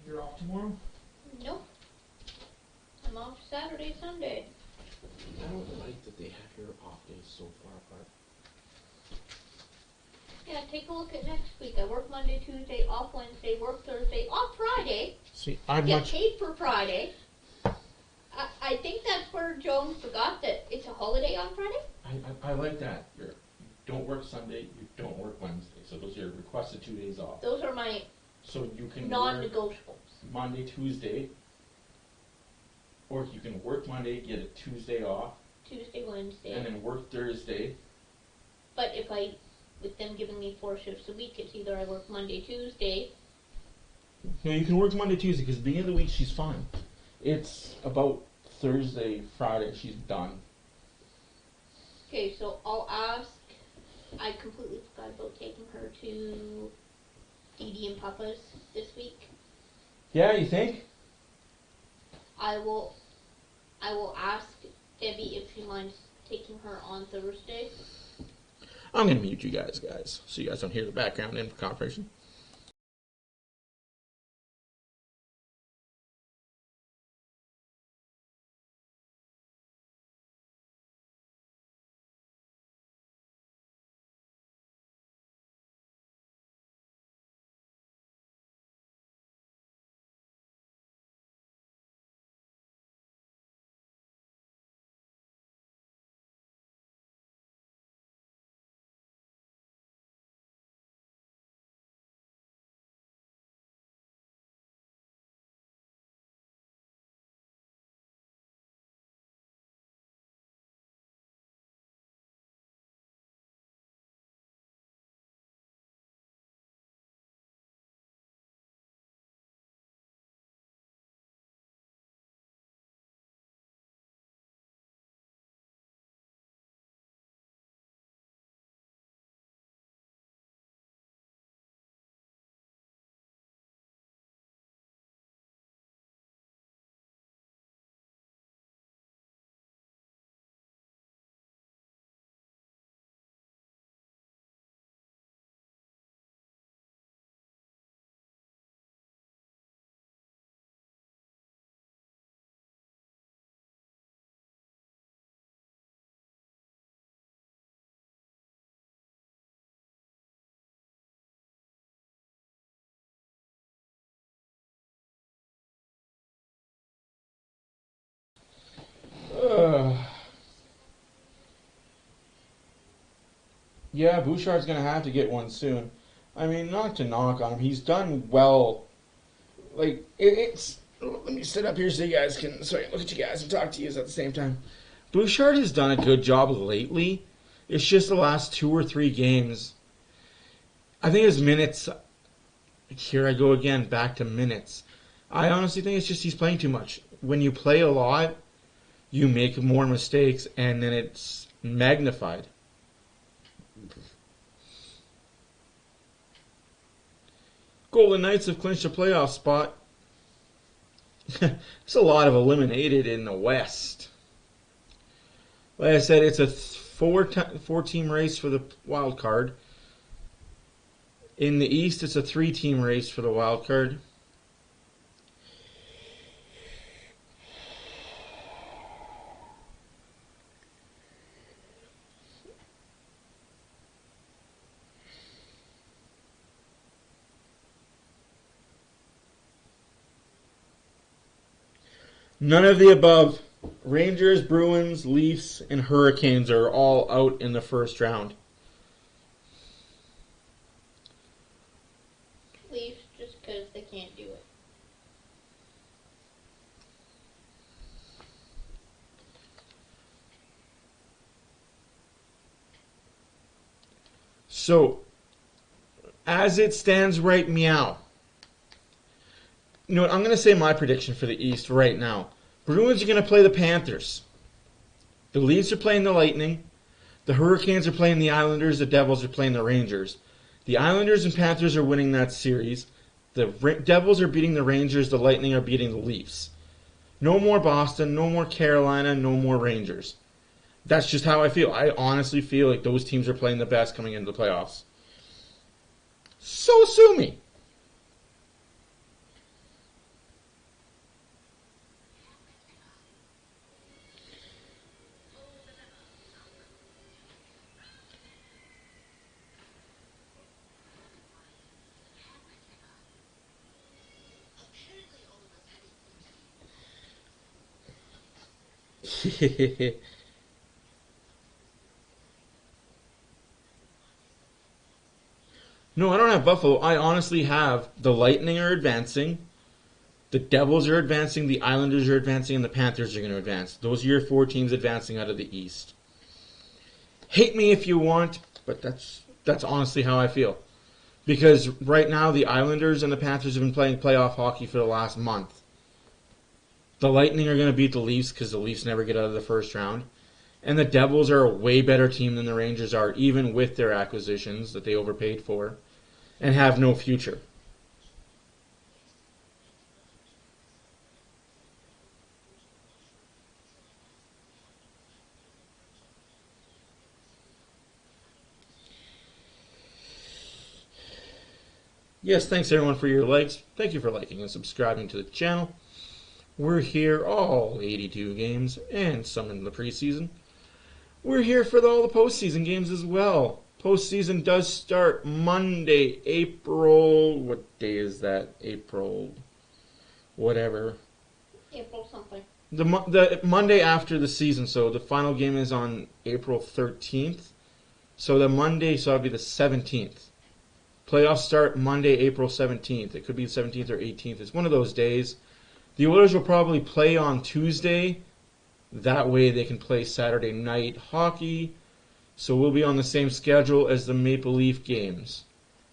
You're off tomorrow? Nope. I'm off Saturday, Sunday. I don't like that they have your off days so far apart. Yeah, take a look at next week. I work Monday, Tuesday, off Wednesday, work Thursday, off Friday. See, I'd Get much. paid for Friday. I think that's where Joan forgot that it's a holiday on Friday. I like that. You don't work Sunday, you don't work Wednesday. So those are your requested 2 days off. Those are my So you can work non-negotiables. Monday, Tuesday, or you can work Monday, get a Tuesday off, Tuesday, Wednesday. and then work Thursday. But if with them giving me 4 shifts a week, it's either I work Monday, Tuesday. No, you can work Monday, Tuesday, because at the beginning of the week she's fine. It's about Thursday, Friday, she's done. Okay, so I'll ask. I completely forgot about taking her to Dee Dee and Papa's this week. Yeah, you think? I will ask Debbie if she minds taking her on Thursday. I'm going to mute you guys, so you guys don't hear the background info conversation. Yeah, Bouchard's going to have to get one soon. I mean, not to knock on him. He's done well. Like, it's... Let me sit up here so you guys can... Sorry, look at you guys and talk to you at the same time. Bouchard has done a good job lately. It's just the last 2 or 3 games. I think his minutes... Here I go again, back to minutes. I honestly think it's just he's playing too much. When you play a lot, you make more mistakes, and then it's magnified. Golden Knights have clinched a playoff spot. There's a lot of eliminated in the West. Like I said, it's a four-team race for the wild card. In the East, it's a 3-team race for the wild card. None of the above. Rangers, Bruins, Leafs, and Hurricanes are all out in the first round. Leafs just because they can't do it. So, as it stands right meow. You know what? I'm going to say my prediction for the East right now. Bruins are going to play the Panthers. The Leafs are playing the Lightning. The Hurricanes are playing the Islanders. The Devils are playing the Rangers. The Islanders and Panthers are winning that series. The Devils are beating the Rangers. The Lightning are beating the Leafs. No more Boston. No more Carolina. No more Rangers. That's just how I feel. I honestly feel like those teams are playing the best coming into the playoffs. So sue me. No, I don't have Buffalo. I honestly have the Lightning are advancing, the Devils are advancing, the Islanders are advancing, and the Panthers are going to advance. Those are your 4 teams advancing out of the East. Hate me if you want, but that's honestly how I feel. Because right now the Islanders and the Panthers have been playing playoff hockey for the last month. The Lightning are going to beat the Leafs because the Leafs never get out of the first round. And the Devils are a way better team than the Rangers are, even with their acquisitions that they overpaid for, and have no future. Yes, thanks everyone for your likes. Thank you for liking and subscribing to the channel. We're here all 82 games and some in the preseason. We're here for all the postseason games as well. Postseason does start Monday, April... What day is that? April... whatever. April something. The Monday after the season, so the final game is on April 13th. So the Monday, so that'll be the 17th. Playoffs start Monday, April 17th. It could be the 17th or 18th. It's one of those days. The Oilers will probably play on Tuesday. That way they can play Saturday night hockey. So we'll be on the same schedule as the Maple Leaf games.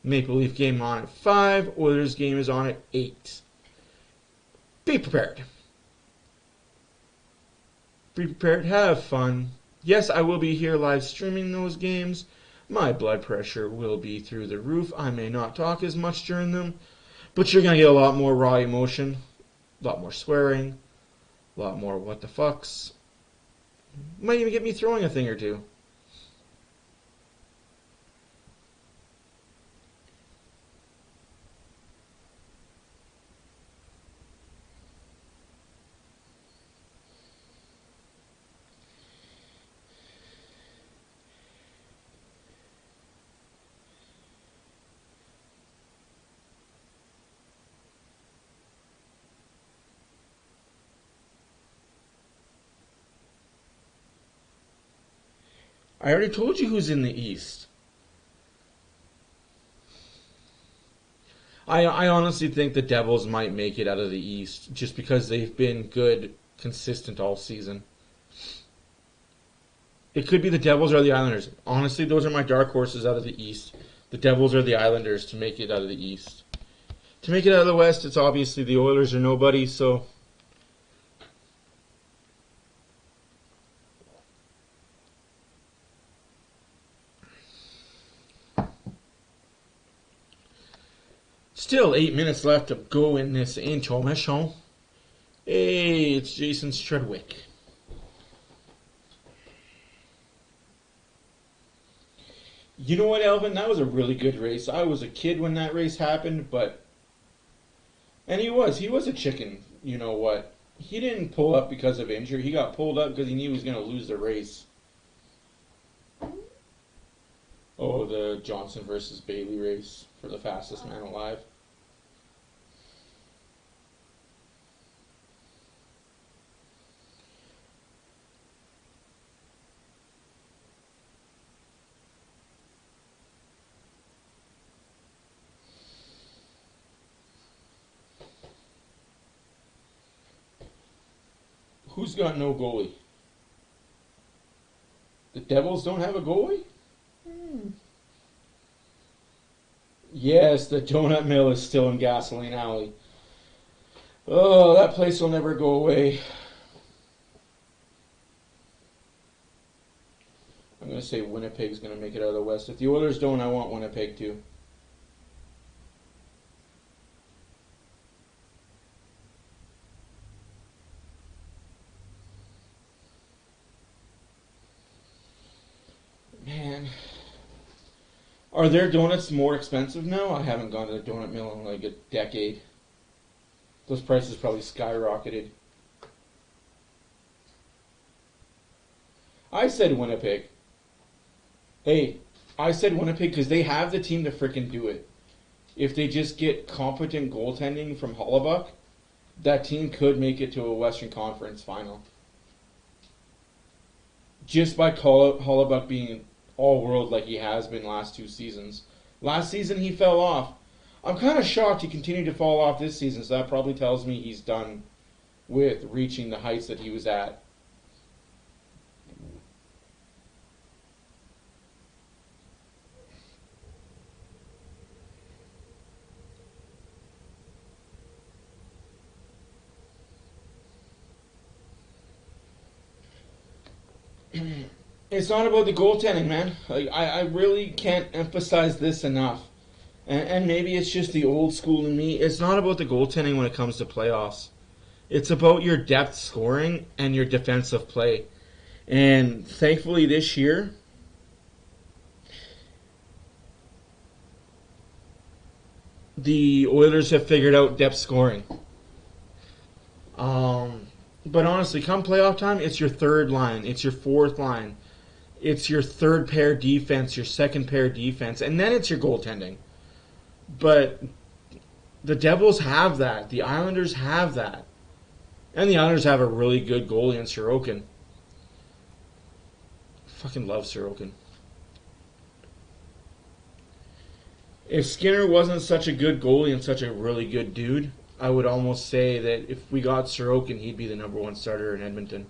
Maple Leaf game on at 5. Oilers game is on at 8. Be prepared. Be prepared. Have fun. Yes, I will be here live streaming those games. My blood pressure will be through the roof. I may not talk as much during them. But you're going to get a lot more raw emotion. A lot more swearing. A lot more what the fucks. Might even get me throwing a thing or two. I already told you who's in the East. I honestly think the Devils might make it out of the East just because they've been good, consistent all season. It could be the Devils or the Islanders. Honestly, those are my dark horses out of the East. The Devils or the Islanders to make it out of the East. To make it out of the West, it's obviously the Oilers or nobody, so... Still 8 minutes left to go in this intermission. Hey, it's Jason Strudwick. You know what, Elvin? That was a really good race. I was a kid when that race happened, but... And he was a chicken, you know what. He didn't pull up because of injury. He got pulled up because he knew he was going to lose the race. Oh, the Johnson versus Bailey race for the fastest man alive. Who's got no goalie? The Devils don't have a goalie? Yes, the donut mill is still in Gasoline Alley. Oh, that place will never go away. I'm going to say Winnipeg's going to make it out of the West. If the Oilers don't, I want Winnipeg to. Man. Are their donuts more expensive now? I haven't gone to the donut mill in like a decade. Those prices probably skyrocketed. I said Winnipeg. Hey, I said Winnipeg because they have the team to frickin' do it. If they just get competent goaltending from Hollebuck, that team could make it to a Western Conference final. Just by Hollebuck being all-world like he has been last 2 seasons. Last season he fell off. I'm kind of shocked he continued to fall off this season, so that probably tells me he's done with reaching the heights that he was at. It's not about the goaltending, man. Like, I really can't emphasize this enough. And maybe it's just the old school in me. It's not about the goaltending when it comes to playoffs. It's about your depth scoring and your defensive play. And thankfully this year, the Oilers have figured out depth scoring. But honestly, come playoff time, it's your third line. It's your fourth line. It's your third pair defense, your second pair defense, and then it's your goaltending. But the Devils have that. The Islanders have that. And the Islanders have a really good goalie in Sorokin. Fucking love Sorokin. If Skinner wasn't such a good goalie and such a really good dude, I would almost say that if we got Sorokin, he'd be the number 1 starter in Edmonton.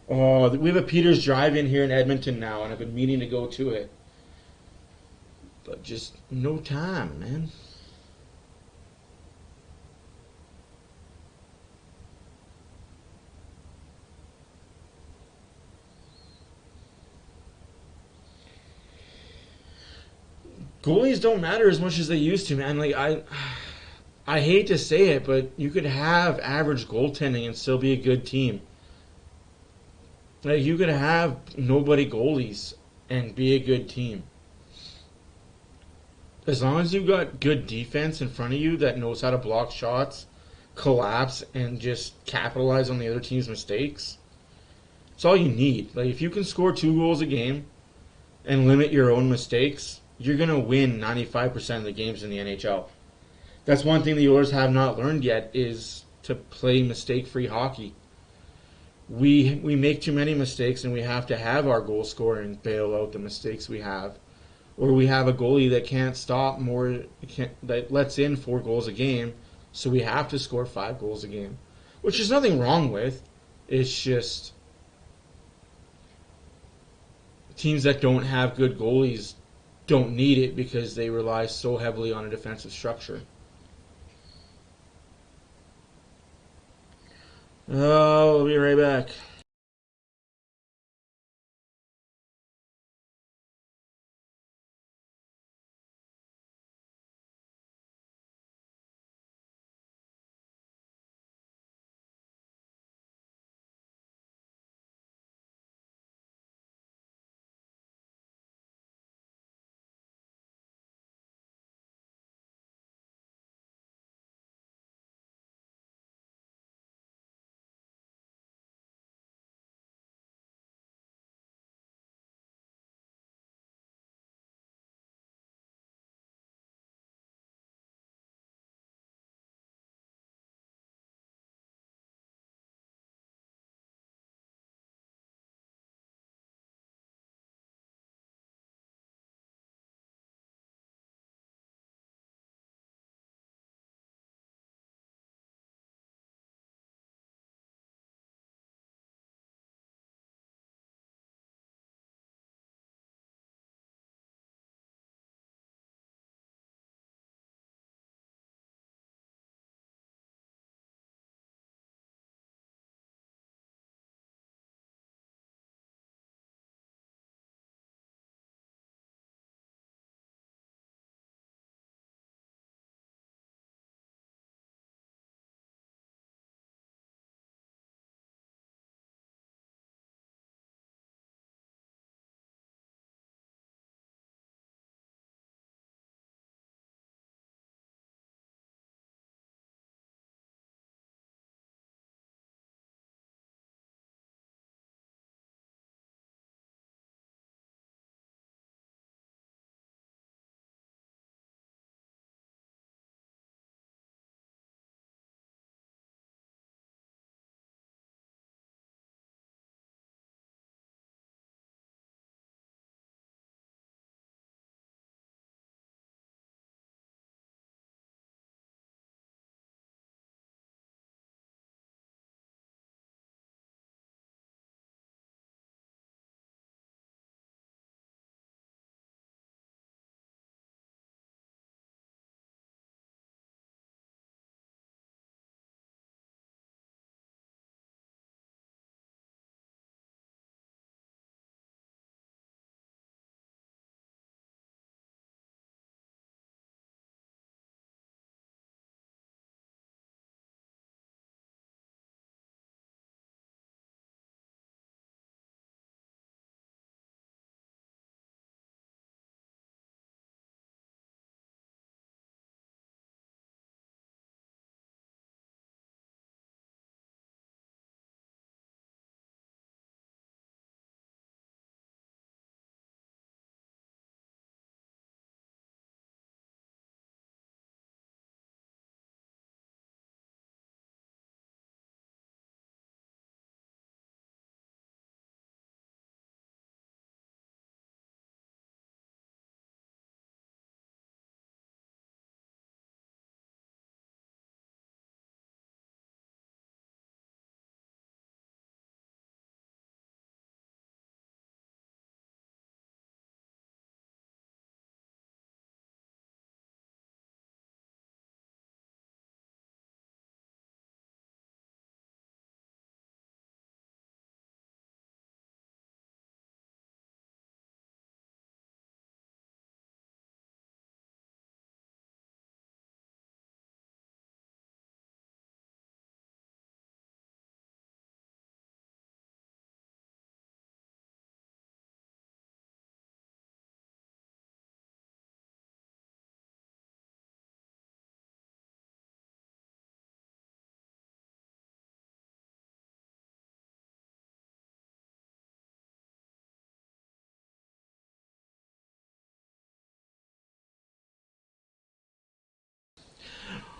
Oh, we have a Peter's Drive-In here in Edmonton now, and I've been meaning to go to it. But just no time, man. Goalies don't matter as much as they used to, man. Like I hate to say it, but you could have average goaltending and still be a good team. Like, you could have nobody goalies and be a good team. As long as you've got good defense in front of you that knows how to block shots, collapse, and just capitalize on the other team's mistakes, it's all you need. Like, if you can score 2 goals a game and limit your own mistakes, you're going to win 95% of the games in the NHL. That's one thing the Oilers have not learned yet, is to play mistake-free hockey. we make too many mistakes, and we have to have our goal scoring bail out the mistakes we have, or we have a goalie that can't stop that lets in 4 goals a game, so we have to score 5 goals a game, which is nothing wrong with. It's just teams that don't have good goalies don't need it because they rely so heavily on a defensive structure. Oh, we'll be right back.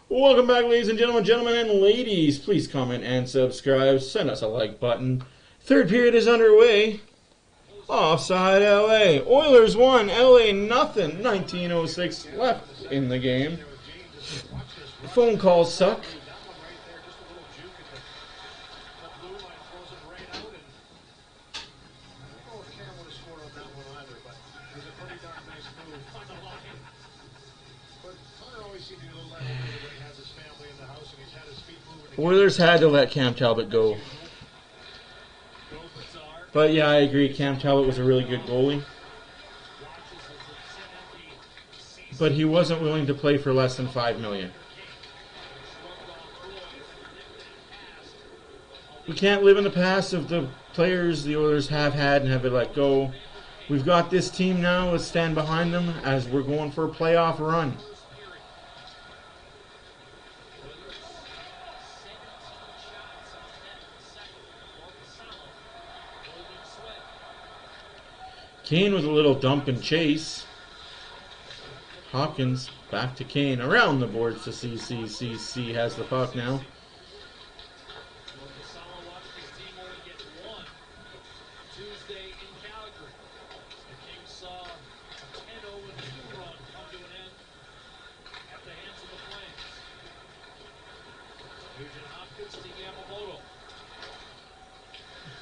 Welcome back, ladies and gentlemen, and ladies. Please comment and subscribe. Send us a like button. Third period is underway. Offside LA. Oilers 1, LA nothing. 19:06 left in the game. Phone calls suck. Oilers had to let Cam Talbot go. But yeah, I agree. Cam Talbot was a really good goalie. But he wasn't willing to play for less than $5 million. We can't live in the past of the players the Oilers have had and have been let go. We've got this team now. Let's stand behind them as we're going for a playoff run. Kane with a little dump and chase. Hopkins back to Kane. Around the boards to CC. CC has the puck now.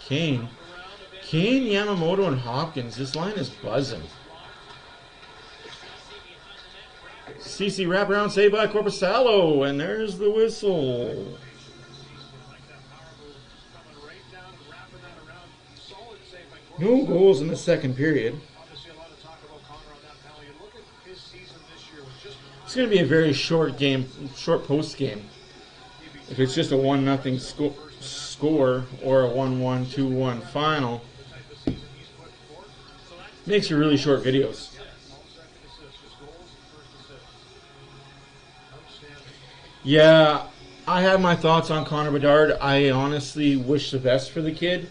Kane, Yamamoto, and Hopkins. This line is buzzing. CC wraparound save by Korpisalo, and there's the whistle. No goals in the second period. It's going to be a very short game, short post game. If it's just a 1-0 score or a 1-1, 2-1 final, makes for really short videos. Yeah, I have my thoughts on Connor McDavid. I honestly wish the best for the kid,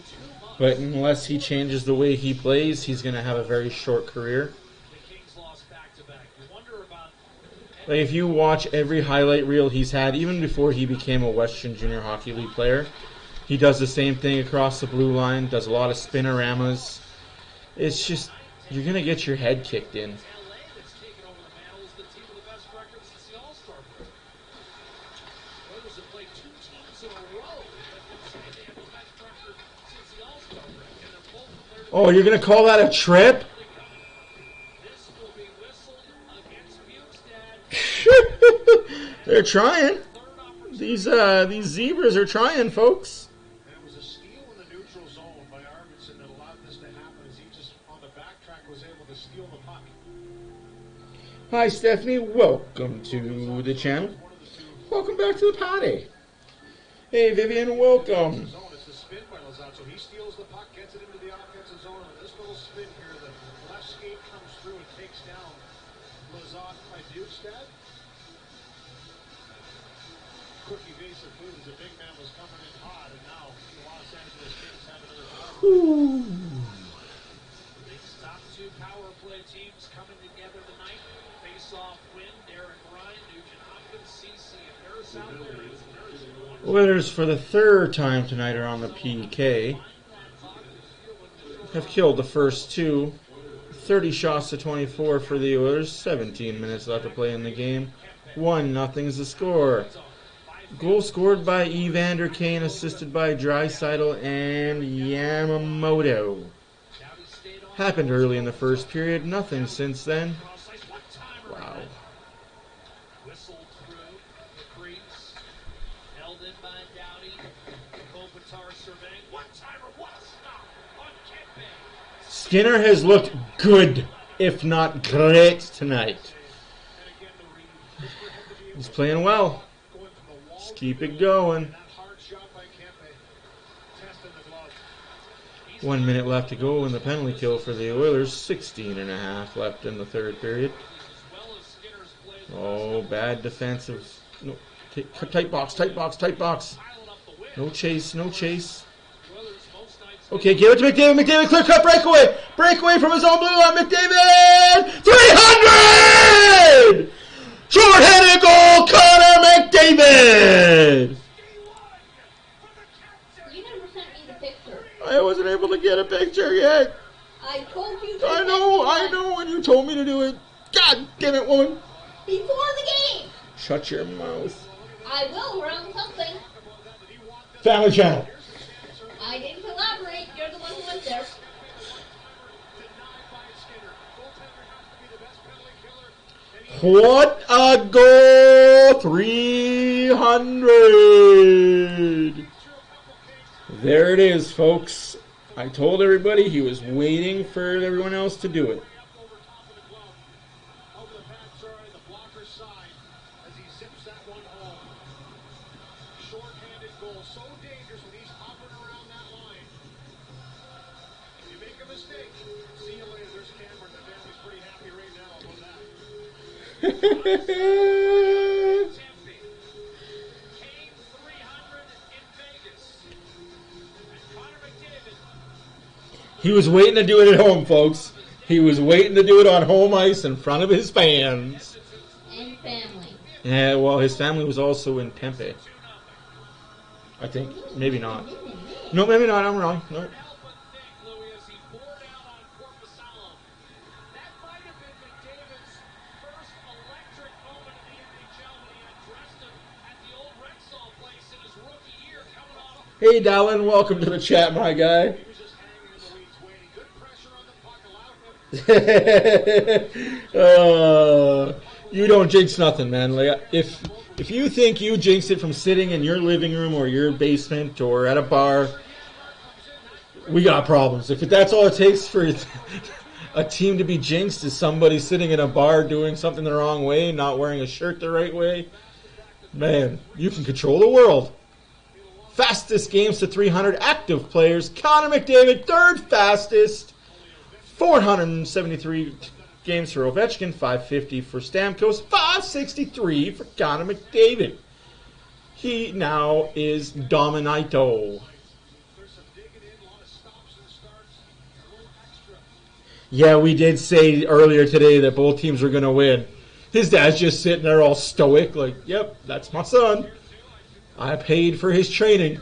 but unless he changes the way he plays, he's going to have a very short career. Like, if you watch every highlight reel he's had, even before he became a Western Junior Hockey League player, he does the same thing across the blue line, does a lot of spinoramas. It's just, you're going to get your head kicked in. Oh, you're going to call that a trip? They're trying. These zebras are trying, folks. And it was a steal in the neutral zone by Arvidsson that allowed this to happen as he just, on the backtrack, was able to steal the puck. Hi, Stephanie. Welcome to the channel. Welcome back to the party. Hey, Vivian. Welcome. It's the spin by Lizotte. He steals the puck, gets it into the offensive zone, and this little spin here, the left skate comes through and takes down Lizotte by Bukestad. Cookie base of food as a big man was coming in hot, and now the Los Angeles Kings have another power. These top two power play teams coming together tonight. Face-off win, Derek Ryan, Nugent Hopkins, CC, and Harris. Oilers for the third time tonight are on the PK. Have killed the first two. 30 shots to 24 for the Oilers. 17 minutes left to play in the game. 1-0 is the score. Goal scored by Evander Kane, assisted by Draisaitl and Yamamoto. Happened early in the first period. Nothing since then. Wow. Whistled through the crease. Held in by Dowdy. Kopitar surveying. One-timer, what a stop on Kempe. Skinner has looked good, if not great, tonight. He's playing well. Just keep it going. 1 minute left to go in the penalty kill for the Oilers. 16.5 left in the third period. Oh, bad defensive. No, tight box, tight box, tight box. No chase, no chase. Okay, give it to McDavid. McDavid, clear cut, breakaway. Breakaway from his own blue line. McDavid! 300! Short-handed goal, Connor McDavid! told me to do it. God damn it, woman. Before the game. Shut your mouth. I will around something. Family Channel. I didn't collaborate. You're the one who went there. What a goal! 300. There it is, folks. I told everybody he was waiting for everyone else to do it. He was waiting to do it at home, folks. He was waiting to do it on home ice in front of his fans. And family. Yeah, well, his family was also in Tempe. I think. Maybe not. No, maybe not. I'm wrong. No. Hey, Dallin, welcome to the chat, my guy. You don't jinx nothing, man. Like, if you think you jinx it from sitting in your living room or your basement or at a bar, we got problems. If that's all it takes for a team to be jinxed is somebody sitting in a bar doing something the wrong way, not wearing a shirt the right way, man, you can control the world. Fastest games to 300 active players. Connor McDavid, third fastest. 473 games for Ovechkin. 550 for Stamkos. 563 for Connor McDavid. He now is Dominito. Yeah, we did say earlier today that both teams were going to win. His dad's just sitting there all stoic like, yep, that's my son. I paid for his training.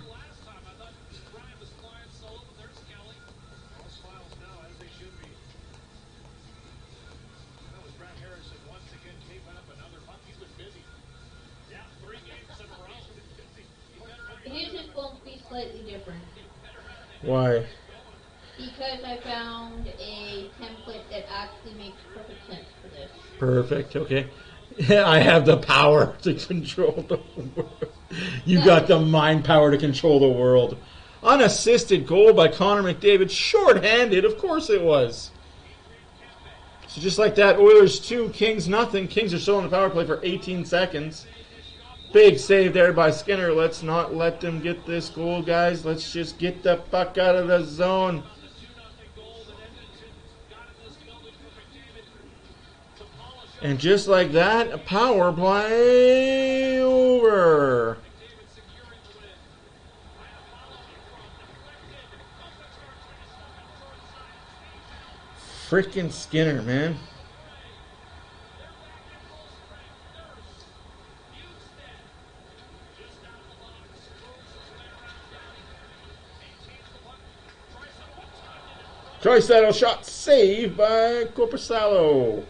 His is going to be slightly different. Why? Because I found a template that actually makes perfect sense for this. Perfect, okay. I have the power to control the world. You got the mind power to control the world. Unassisted goal by Connor McDavid. Short-handed, of course it was. So just like that, Oilers 2, Kings nothing. Kings are still on the power play for 18 seconds. Big save there by Skinner. Let's not let them get this goal, guys. Let's just get the puck out of the zone. And just like that, a power play over. Freaking Skinner, man. Draisaitl shot saved by Corpusalo.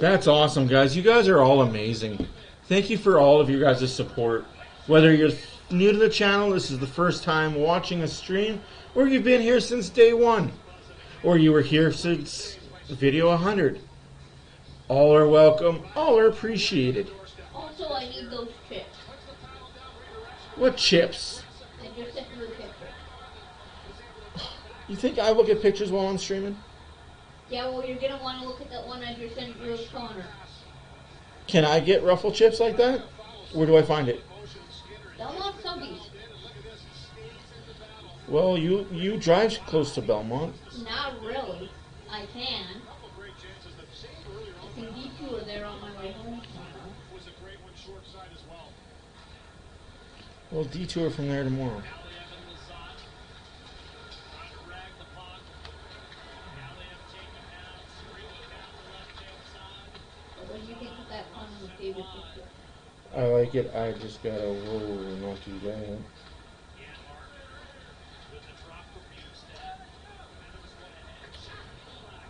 That's awesome, guys. You guys are all amazing. Thank you for all of you guys' support. Whether you're new to the channel, this is the first time watching a stream, or you've been here since day one, or you were here since video 100. All are welcome. All are appreciated. Also, I need those chips. What chips? I just sent you a picture. You think I look at pictures while I'm streaming? Yeah, well, you're going to want to look at that one I just sent you of Connor. Can I get Ruffle chips like that? Where do I find it? Belmont Subbies. Well, you drive close to Belmont. Not really. I can. I can detour there on my way home tomorrow. We'll detour from there tomorrow. What do you think of that Connor McDavid picture? I like it. I just gotta, whoa, not do that.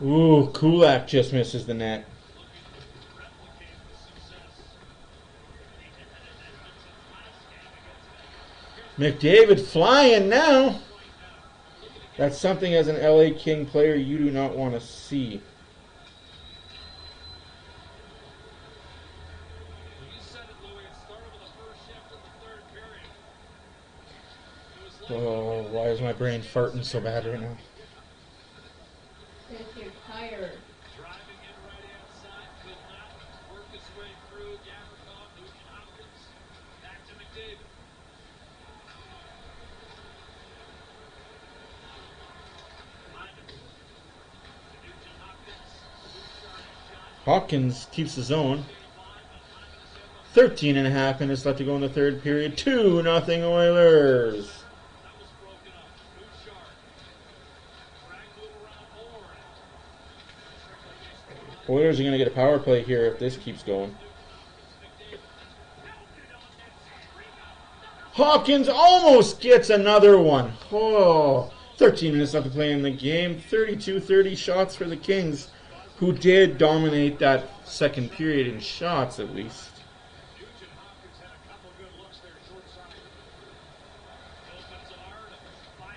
Ooh, Kulak just misses the net. McDavid flying now. That's something as an LA King player you do not want to see. Oh, why is my brain farting so bad right now? Because you're tired. Driving in right outside, could not work his way through. Gavrikov, Nugent Hopkins, back to McDavid. Hopkins keeps his own. 13 and a half minutes left to go in the third period. 2-0 Oilers. Oilers are going to get a power play here if this keeps going. Hopkins almost gets another one. Oh, 13 minutes left to play in the game. 32-30 shots for the Kings, who did dominate that second period in shots at least.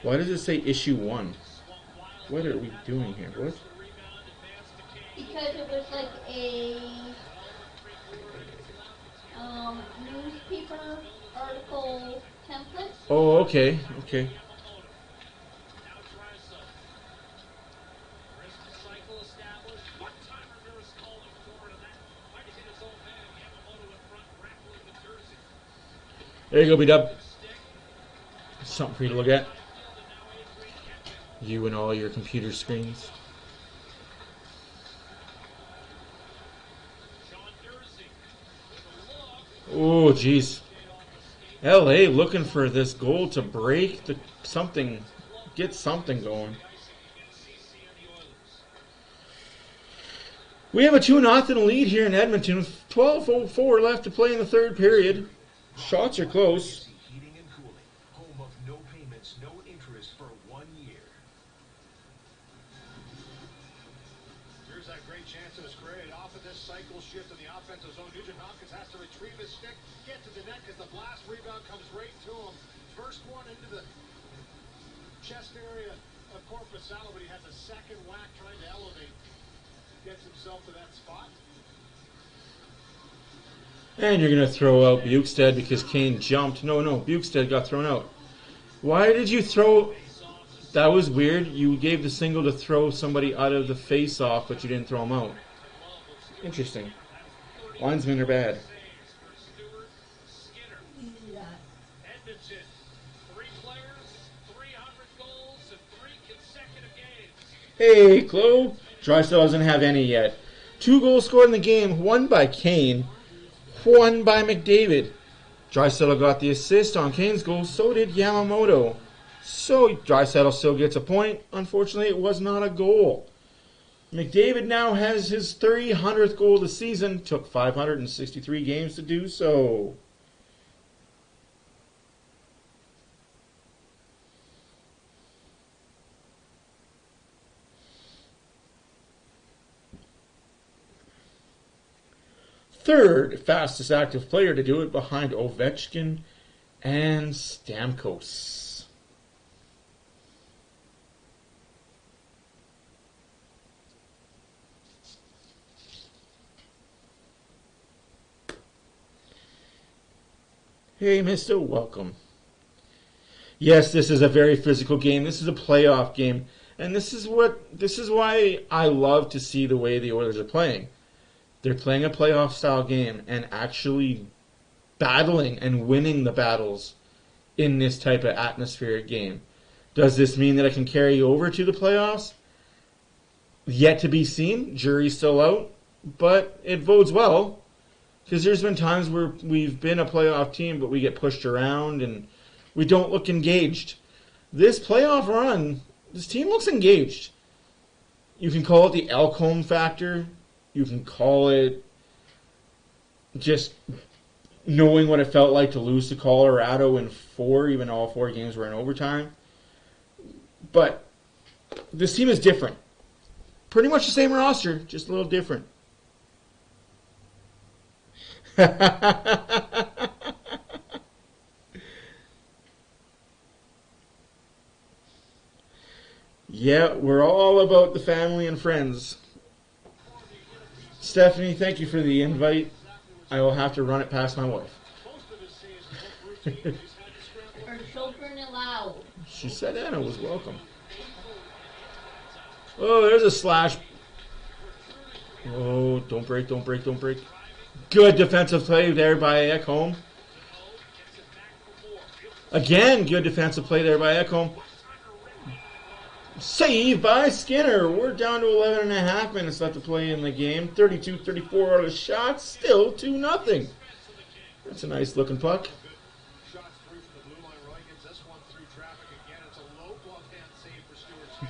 Why does it say issue 1? What are we doing here? What? Because it was like a newspaper article template. Oh, okay, okay. There you go, B-Dub. Something for you to look at. You and all your computer screens. Oh, jeez. LA looking for this goal to break the something, get something going. We have a 2-0 lead here in Edmonton with 12:04 left to play in the third period. Shots are close. Heating and Cooling, home of no payments, no interest for 1 year. Here's that great chance that was created off of this cycle shift in the offensive zone. Nugent Hopkins has to retrieve his stick, get to the net because the blast rebound comes right to him. First one into the chest area of Korpisalo, but he has a second whack trying to elevate. Gets himself to that spot. And you're going to throw out Bukestad because Kane jumped. No, Bukestad got thrown out. Why did you throw... That was weird. You gave the single to throw somebody out of the face-off, but you didn't throw him out. Interesting. Linesmen are bad. Edmonton, 3 players, 300 goals, and 3 consecutive games. Hey, Chloe. Draisaitl doesn't have any yet. 2 goals scored in the game, 1 by Kane, 1 by McDavid. Draisaitl got the assist on Kane's goal, so did Yamamoto. So Draisaitl still gets a point. Unfortunately, it was not a goal. McDavid now has his 300th goal of the season. Took 563 games to do so. Third fastest active player to do it behind Ovechkin and Stamkos. Hey, mister, welcome. Yes, this is a very physical game. This is a playoff game. And this is why I love to see the way the Oilers are playing. They're playing a playoff style game and actually battling and winning the battles in this type of atmospheric game. Does this mean that it can carry over to the playoffs? Yet to be seen. Jury's still out. But it bodes well. Because there's been times where we've been a playoff team, but we get pushed around and we don't look engaged. This playoff run, this team looks engaged. You can call it the Elcombe factor. You can call it just knowing what it felt like to lose to Colorado in 4, even though all 4 games were in overtime. But this team is different. Pretty much the same roster, just a little different. Yeah, we're all about the family and friends. Stephanie, thank you for the invite. I will have to run it past my wife. Are children allowed? She said Anna was welcome. Oh, there's a slash. Oh, don't break, don't break, don't break. Good defensive play there by Ekholm. Again, good defensive play there by Ekholm. Save by Skinner. We're down to 11.5 minutes left to play in the game. 32-34 out of shots. Still 2-0. That's a nice looking puck.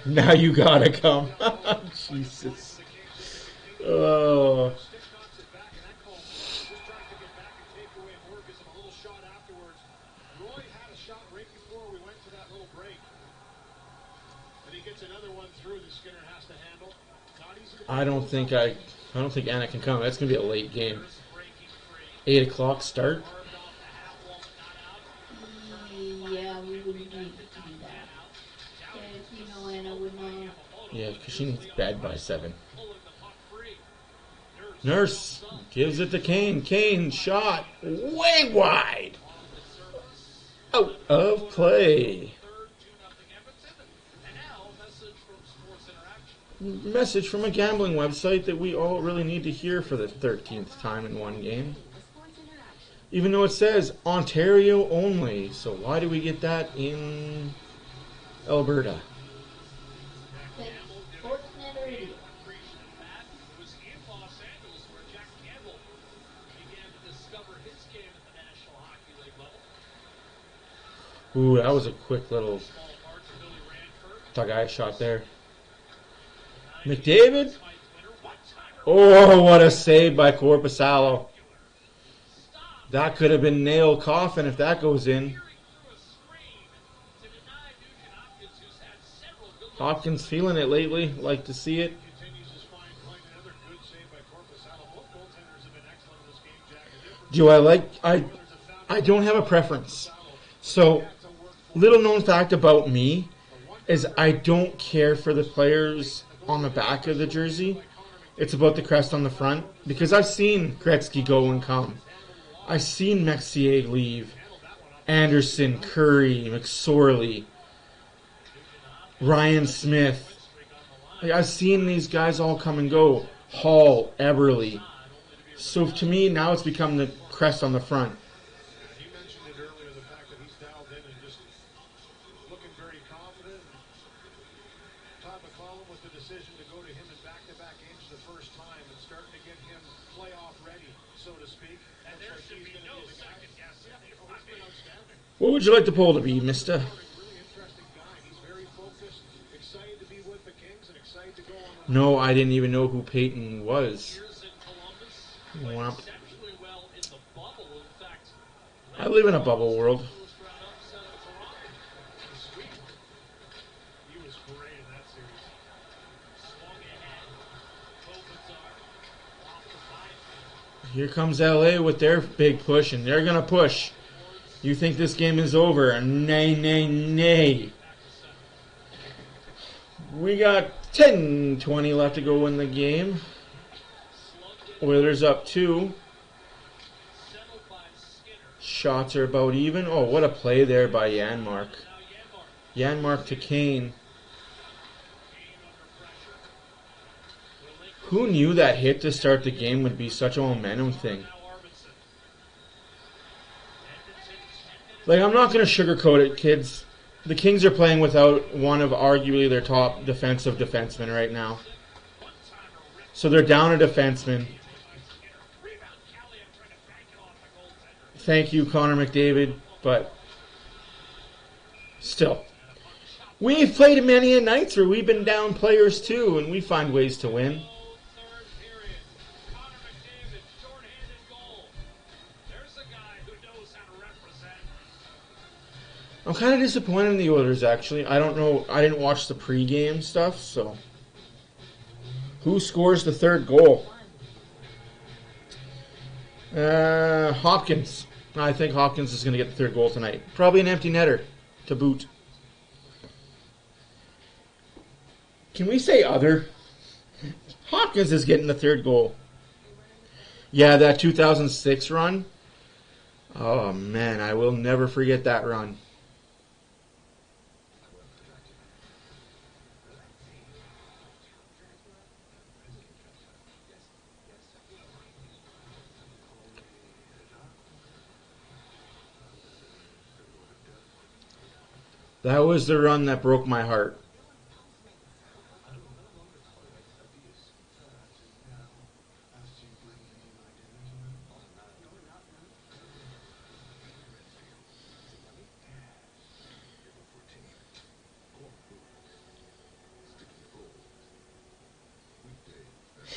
Now you gotta come. Jesus. Oh. I don't think Anna can come. That's gonna be a late game. 8 o'clock start. Yeah, we wouldn't need to do that. If you know Anna would not. Yeah, because she needs bed by 7. Nurse gives it to Kane. Kane shot way wide. Out of play. Message from a gambling website that we all really need to hear for the 13th time in one game. Even though it says Ontario only. So why do we get that in Alberta? Sportsnet or idiot? Ooh, that was a quick little Tug-eye shot there. McDavid. Oh, what a save by Korpisalo. That could have been nail coffin if that goes in. Hopkins feeling it lately. Like to see it. Do I like... I don't have a preference. So, little known fact about me is I don't care for the players on the back of the jersey. It's about the crest on the front. Because I've seen Gretzky go and come. I've seen Messier leave. Anderson, Curry, McSorley, Ryan Smith. I've seen these guys all come and go. Hall, Eberle. So to me, now it's become the crest on the front. What would you like the poll to be, mister? No, I didn't even know who Peyton was. Womp. I live in a bubble world. Here comes LA with their big push, and they're going to push. You think this game is over? Nay, nay, nay. We got 10-20 left to go in the game. Oilers up 2. Shots are about even. Oh, what a play there by Janmark. Janmark to Kane. Who knew that hit to start the game would be such a momentum thing? Like, I'm not going to sugarcoat it, kids. The Kings are playing without one of arguably their top defensive defensemen right now. So they're down a defenseman. Thank you, Connor McDavid, but still. We've played many a nights where we've been down players too, and we find ways to win. I'm kind of disappointed in the Oilers, actually. I don't know. I didn't watch the pregame stuff, so. Who scores the third goal? Hopkins. I think Hopkins is going to get the third goal tonight. Probably an empty netter to boot. Can we say other? Hopkins is getting the third goal. Yeah, that 2006 run. Oh, man, I will never forget that run. That was the run that broke my heart.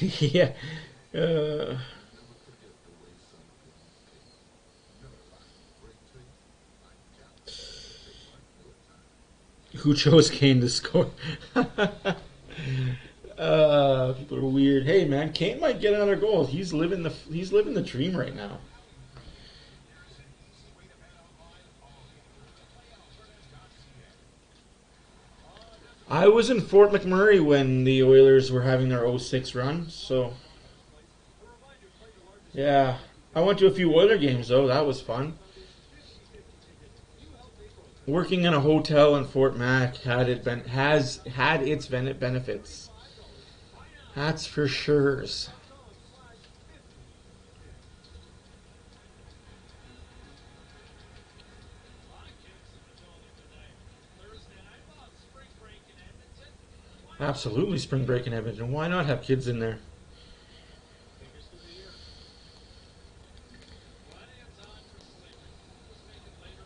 Yeah. Who chose Kane to score? People are weird. Hey man, Kane might get another goal. He's living the dream right now. I was in Fort McMurray when the Oilers were having their 06 run, so yeah. I went to a few Oiler games though. That was fun. Working in a hotel in Fort Mac has had its benefits. That's for sure. Absolutely, spring break in Edmonton. Why not have kids in there?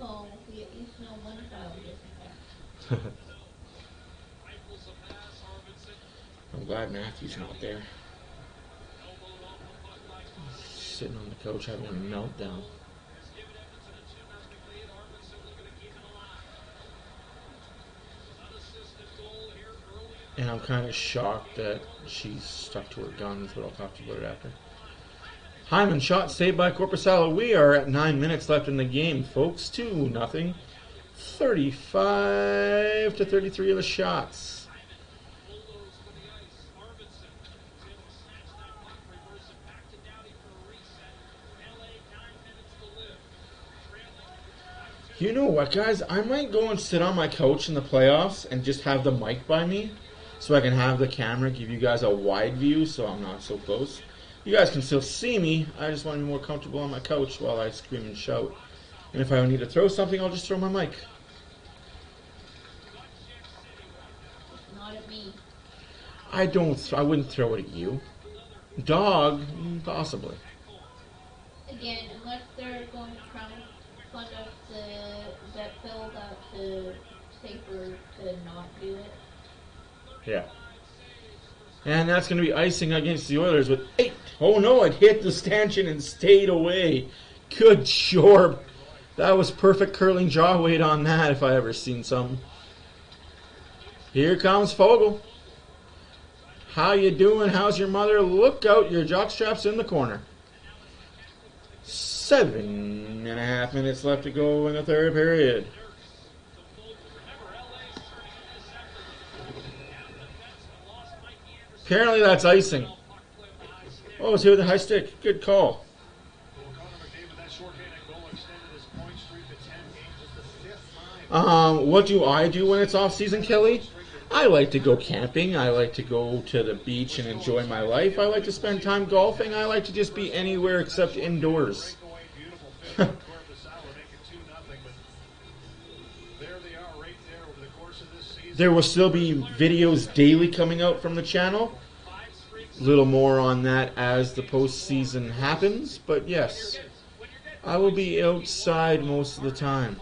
Oh, we at least know one child isn't there. I'm glad Matthew's not there. Sitting on the couch having a meltdown. And I'm kind of shocked that she's stuck to her guns, but I'll talk to you about it after. Hyman shot saved by Korpisalo. We are at 9 minutes left in the game, folks. 2-0. 35 to 33 of the shots. You know what, guys? I might go and sit on my couch in the playoffs and just have the mic by me so I can have the camera give you guys a wide view so I'm not so close. You guys can still see me. I just want to be more comfortable on my couch while I scream and shout. And if I need to throw something, I'll just throw my mic. Not at me. I wouldn't throw it at you. Dog, possibly. Again, unless they're going to try and fund us the vet bill, that's safer to not do it. Yeah. And that's going to be icing against the Oilers with 8. Oh no, it hit the stanchion and stayed away. Good short. That was perfect curling jaw weight on that if I ever seen something. Here comes Fogle. How you doing? How's your mother? Look out, your jockstrap's in the corner. 7.5 minutes left to go in the third period. Apparently that's icing. Oh, it's here with the high stick. Good call. Connor McDavid, that shorthanded goal extended his point streak to 10 games. It's the 5th time. What do I do when it's off season, Kelly? I like to go camping. I like to go to the beach and enjoy my life. I like to spend time golfing. I like to just be anywhere except indoors. Beautiful fit from Korpisalo, make it 2-0, but there they are right there over the course of this season. There will still be videos daily coming out from the channel. A little more on that as the postseason happens, but yes, I will be outside most of the time.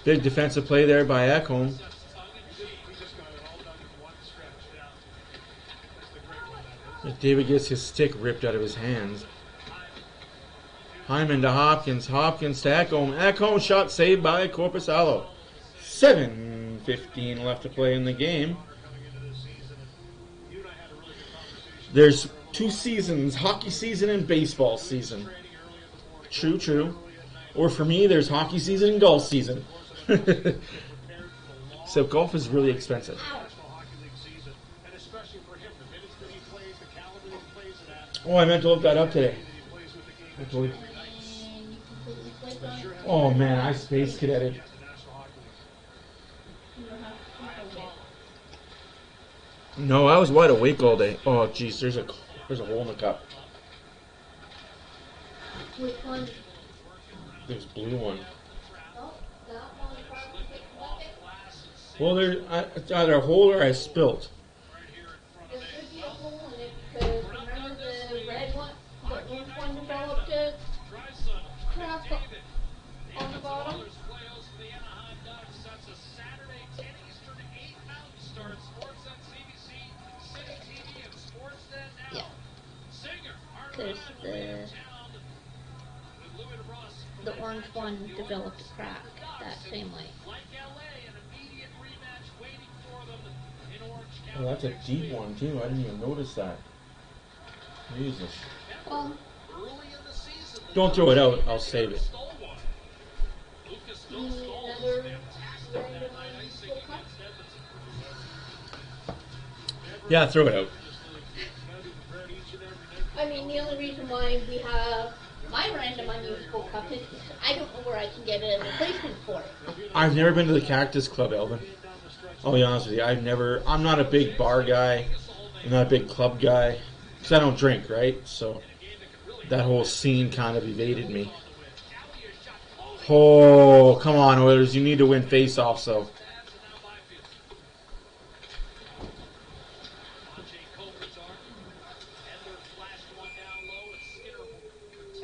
Big defensive play there by Ekholm. David gets his stick ripped out of his hands. Hyman to Hopkins. Hopkins to Ekholm. Ekholm shot saved by Korpisalo. 7:15 left to play in the game. There's 2 seasons, hockey season and baseball season. True, true. Or for me, there's hockey season and golf season. So golf is really expensive. Oh, I meant to look that up today. Oh man, I space cadetted. No, I was wide awake all day. Oh jeez, there's a hole in the cup. Which one? There's a blue one. Oh, that one. Well, it's either a hole or I spilt. There should be a hole in it because remember the red one, the orange one developed a crack on the bottom. Yeah. Because the orange one developed a crack that same way. Oh, that's a deep one too. I didn't even notice that. Jesus. Well, Don't throw it out. I'll save it. you need another random unusual cup? Yeah, throw it out. I mean, the only reason why we have my random unusable cup is I don't know where I can get a replacement for it. I've never been to the Cactus Club, Elvin. I'll be honest with you. I'm not a big bar guy. I'm not a big club guy. Because I don't drink, right? So that whole scene kind of evaded me. Oh, come on, Oilers. You need to win face-off, so.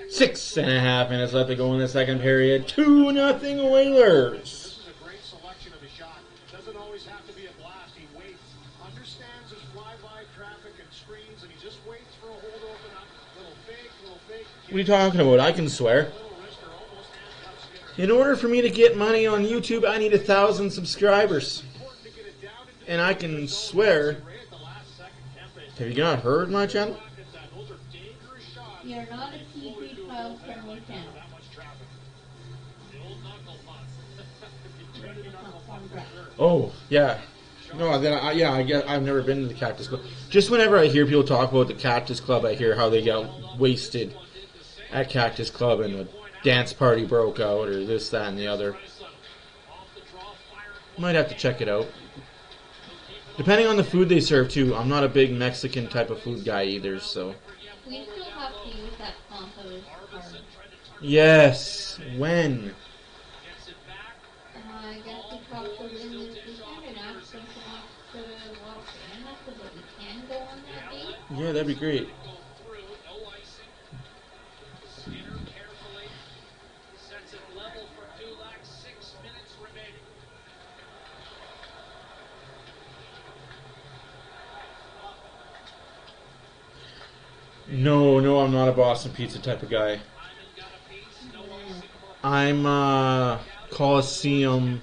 Six and a half minutes left to go in the second period. 2-0 Oilers. What are you talking about? I can swear. In order for me to get money on YouTube, I need 1,000 subscribers. And I can swear. Have you not heard my channel? You're not a TV child friendly channel. Oh, yeah. No, then I guess I've never been to the Cactus Club. Just whenever I hear people talk about the Cactus Club, I hear how they got wasted at Cactus Club and a dance party broke out or this, that, and the other. Might have to check it out. Depending on the food they serve, too. I'm not a big Mexican type of food guy either, so. We still have to use that compost card. Yes. When? I guess we talked to Lynn this weekend and asked them to walk in so that we can go on that date. Yeah, that'd be great. No, I'm not a Boston pizza type of guy. I'm Coliseum,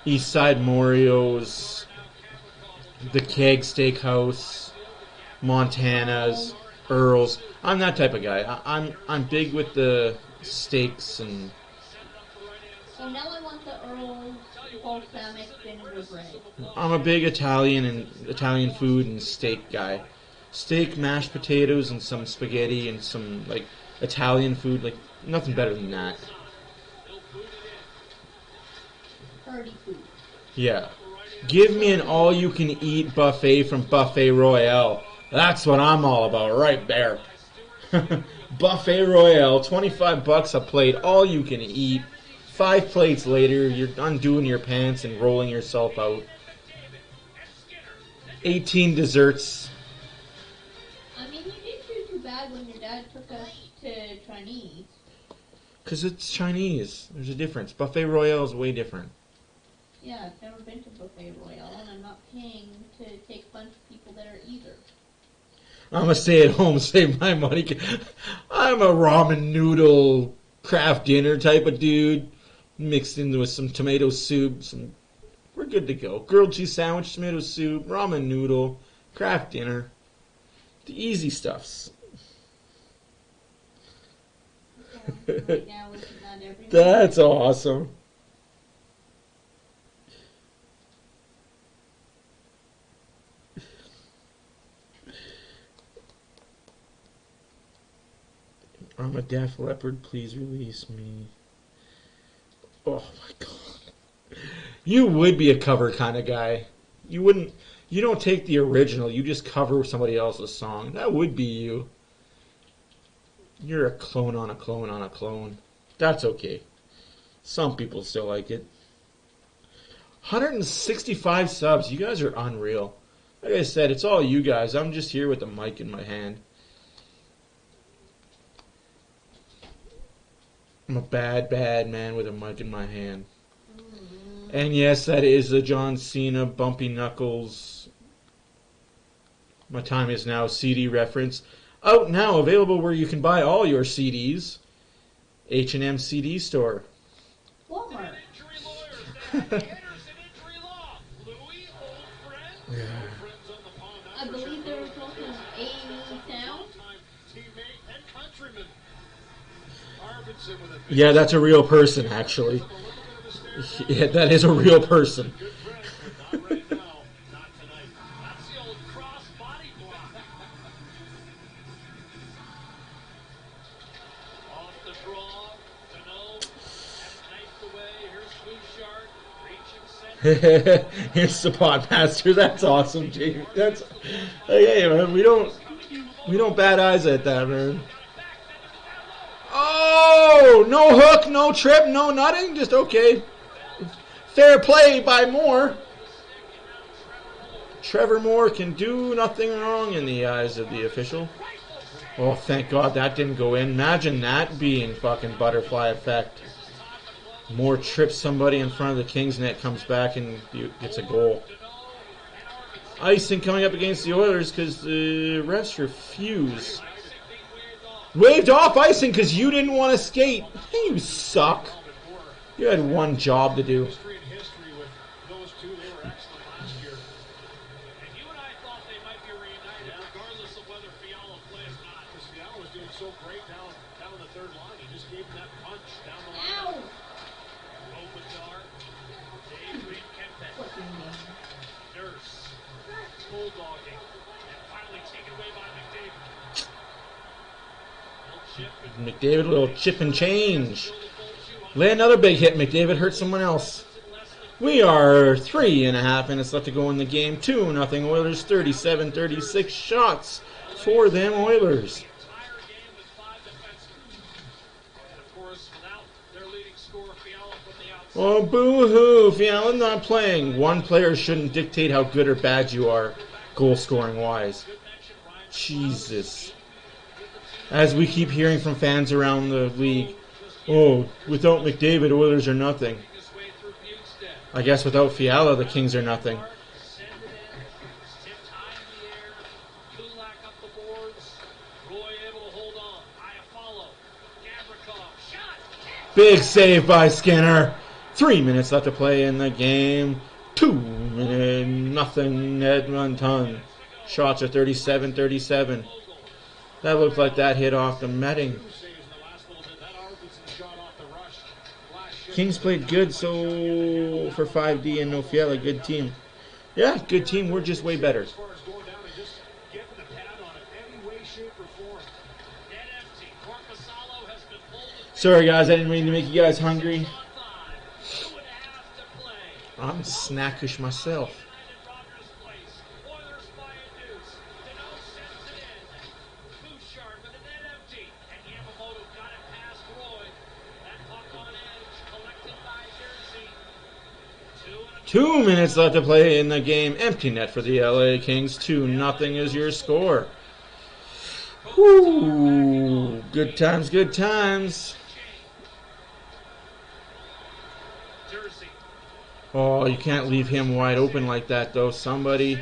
Eastside Morio's, the Keg Steakhouse, Montana's, Earl's. I'm that type of guy. I'm big with the steaks and. So now I want the Earl's balsamic vinegar bread. I'm a big Italian food and steak guy. Steak, mashed potatoes, and some spaghetti and some like Italian food. Like nothing better than that. Party food. Yeah. Give me an all-you-can-eat buffet from Buffet Royale. That's what I'm all about right there. Buffet Royale, $25 a plate, all you can eat. 5 plates later, you're undoing your pants and rolling yourself out. 18 desserts. I mean, you didn't do too bad when your dad took us to Chinese. Because it's Chinese. There's a difference. Buffet Royale is way different. Yeah, I've never been to Buffet Royale, and I'm not paying to take a bunch of people there either. I'm gonna stay at home, save my money. I'm a ramen noodle craft dinner type of dude, mixed in with some tomato soup. We're good to go. Grilled cheese sandwich, tomato soup, ramen noodle, craft dinner. The easy stuffs. Right now, it's not every That's awesome. I'm a deaf leopard. Please release me. Oh my god. You would be a cover kind of guy. You wouldn't. You don't take the original. You just cover somebody else's song. That would be you. You're a clone on a clone on a clone. That's okay. Some people still like it. 165 subs. You guys are unreal. Like I said, it's all you guys. I'm just here with the mic in my hand. I'm a bad, bad man with a mic in my hand. And yes, that is the John Cena Bumpy Knuckles My Time Is Now CD reference. Out now, available where you can buy all your CDs. H&M CD store. Walmart. I believe there was also an A-Town. Yeah, that's a real person, actually. Yeah, that is a real person. Here's the podmaster. That's awesome, Jamie. That's hey man. We don't bat eyes at that, man. Oh, no hook, no trip, no nothing. Just okay. Fair play by Moore. Trevor Moore can do nothing wrong in the eyes of the official. Oh, thank God that didn't go in. Imagine that being fucking butterfly effect. Moore trips somebody in front of the Kings net, comes back and gets a goal. Icing coming up against the Oilers because the refs refuse. Waved off icing because you didn't want to skate. You suck. You had one job to do. McDavid, a little chip and change. Lay another big hit. McDavid hurt someone else. We are 3.5 minutes left to go in the game. 2-0 Oilers, 37-36 shots for them Oilers. Oh, boo-hoo. Fiala's not playing. One player shouldn't dictate how good or bad you are, goal-scoring-wise. Jesus. As we keep hearing from fans around the league, oh, without McDavid, Oilers are nothing. I guess without Fiala, the Kings are nothing. Big save by Skinner. 3 minutes left to play in the game. 2-0 Edmonton. Shots are 37-37. That looked like that hit off the netting. Kings played good, so for 5D and no Fiala, good team. Yeah, good team. We're just way better. Sorry, guys. I didn't mean to make you guys hungry. I'm snackish myself. Two minutes left to play in the game. Empty net for the LA Kings. 2-0 is your score. Whoo! Good times, good times. Oh, you can't leave him wide open like that, though. Somebody.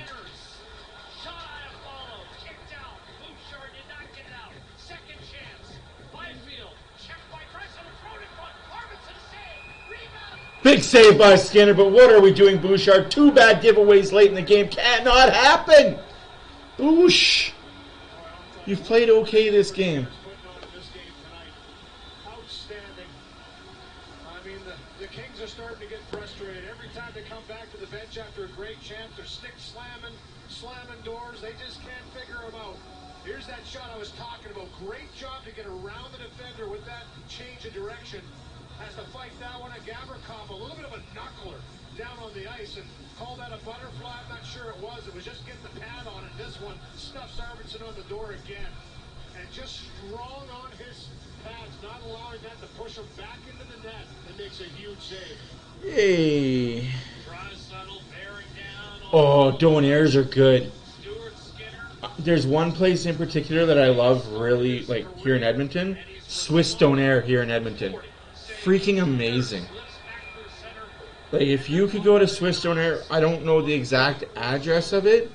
Big save by Skinner, but what are we doing, Bouchard? 2 bad giveaways late in the game. Cannot happen! Boosh! You've played okay this game. Outstanding. I mean, the Kings are starting to get frustrated. Every time they come back to the bench after a great chance, they're stick slamming doors. They just can't figure them out. Here's that shot I was talking about. Great job to get around the defender with that change of direction. Has to fight that one. Gavrikov, a little bit of a knuckler down on the ice, and call that a butterfly. I'm not sure it was. It was just getting the pad on it. This one stuffs Arvidsson on the door again. And just strong on his pads, not allowing that to push him back into the net. That makes a huge save. Yay. Draisaitl bearing down. Oh, donairs are good. Stuart Skinner. There's one place in particular that I love really, like, here in Edmonton. Swiss Donair here in Edmonton. Freaking amazing. Like, if you could go to Swiss Donair, I don't know the exact address of it.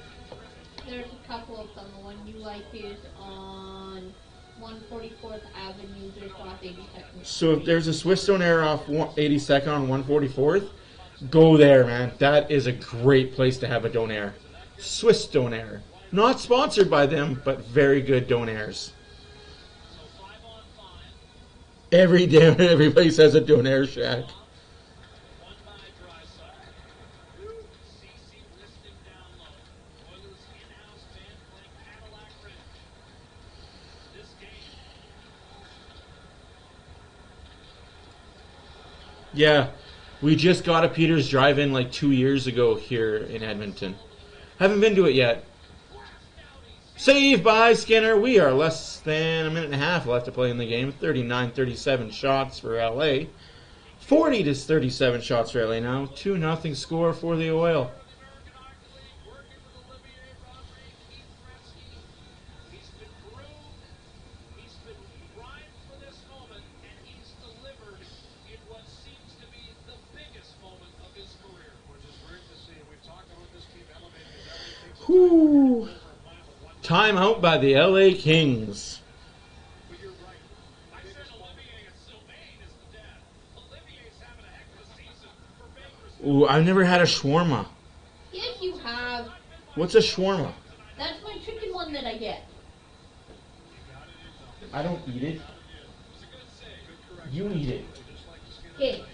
There's a couple of them. The one you like is on 144th Avenue, just off 82nd. So if there's a Swiss Donair off 82nd on 144th, go there, man. That is a great place to have a Donair. Swiss Donair. Not sponsored by them, but very good Donairs. Every place has a Donair shack. One by Draisaitl. CC listed down low. Oilers in-house band playing Cadillac Red. This game. Yeah, we just got a Peters Drive-In like 2 years ago here in Edmonton. Haven't been to it yet. Save by Skinner. We are less than a minute and a half left to play in the game. 39-37 shots for LA. 40-37 shots for LA now. 2-0 score for the Oil. Working with Olivier Rodrigue, Keith Gretzky. He's been groomed. He's been primed for this moment, and he's delivered in what seems to be the biggest moment of his career. Which is great to see. We've talked about this team elevating as everything. Whew. Timeout by the LA Kings. But you're right. I said Olivier and Sylvain is the dad. Olivier's having a heck of a season for Bakersfield. Ooh, I've never had a shawarma. Yes, you have. What's a shawarma? That's my chicken one that I get. I don't eat it. You eat it. Okay.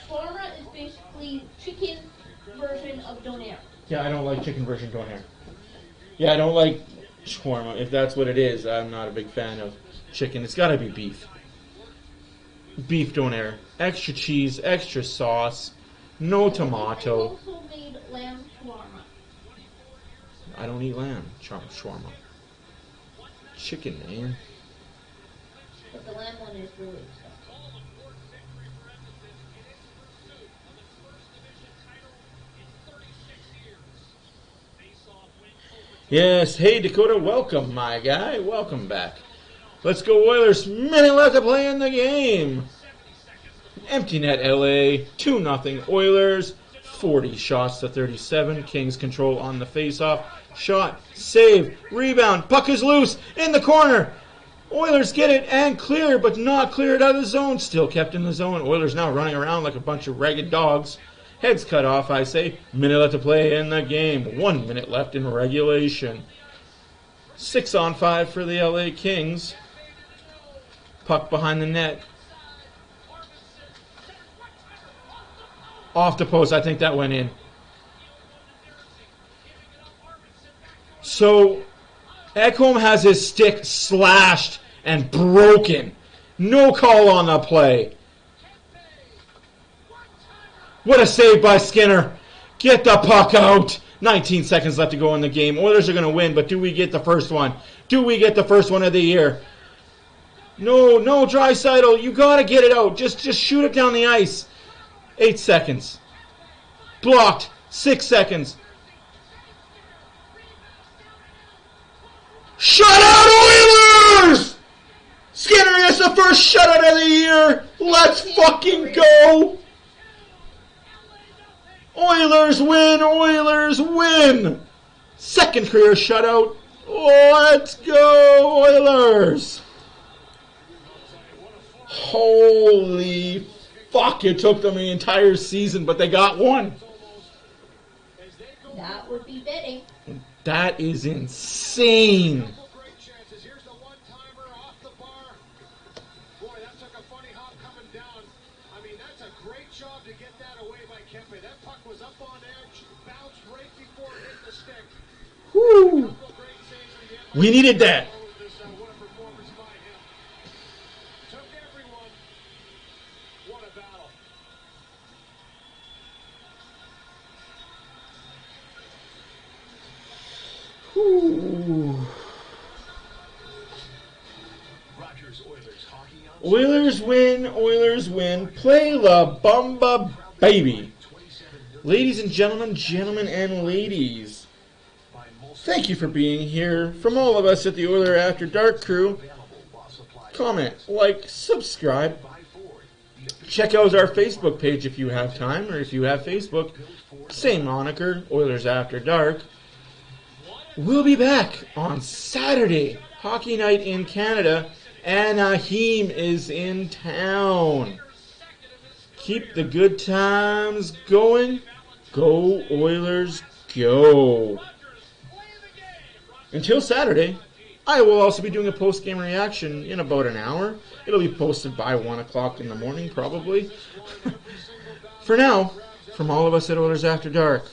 Shawarma is basically chicken version of donair. Yeah, I don't like chicken version donair. Yeah, I don't like shawarma. If that's what it is, I'm not a big fan of chicken. It's got to be beef. Beef donair. Extra cheese, extra sauce, no I tomato. also made lamb shawarma. I don't eat lamb shawarma. Chicken, man. But the lamb one is really stuff. Yes, hey Dakota, welcome my guy, welcome back. Let's go Oilers, minute left to play in the game. Empty net LA, 2-0 Oilers, 40 shots to 37. Kings control on the faceoff. Shot, save, rebound, puck is loose, in the corner. Oilers get it and clear, but not cleared out of the zone. Still kept in the zone. Oilers now running around like a bunch of ragged dogs. Heads cut off, I say. Minute left to play in the game. 1 minute left in regulation. 6-on-5 for the LA Kings. Puck behind the net. Off the post. I think that went in. So, Ekholm has his stick slashed and broken. No call on the play. What a save by Skinner. Get the puck out. 19 seconds left to go in the game. Oilers are going to win, but do we get the first one? Do we get the first one of the year? No, Draisaitl, you got to get it out. Just shoot it down the ice. 8 seconds. Blocked. 6 seconds. Shutout Oilers! Skinner gets the first shutout of the year. Let's fucking go. Oilers win! Oilers win! Second career shutout. Let's go, Oilers! Holy Fuck, it took them the entire season, but they got one. That would be fitting. That is insane. Great chances. Here's the one-timer off the bar. Boy, that took a funny hop coming down. I mean, that's a great job to get that away by Kempe. That puck was up on edge, bounced right before it hit the stick. Whew. Great saves in the end. We needed that. What a performance by him. Took everyone. What a battle. Whew. Rogers Oilers hockey on Oilers win, Oilers win. Play La Bamba, baby. 27 Ladies and gentlemen and ladies, by Molson thank you for being here. From all of us at the Oiler After Dark crew, available while supplies comment, like, subscribe. by Ford. Check out our Facebook page if you have time, or if you have Facebook. Same moniker, Oilers After Dark. We'll be back on Saturday, hockey night in Canada. Anaheim is in town. Keep the good times going. Go Oilers, go. Until Saturday, I will also be doing a post-game reaction in about an hour. It'll be posted by 1 o'clock in the morning, probably. For now, from all of us at Oilers After Dark,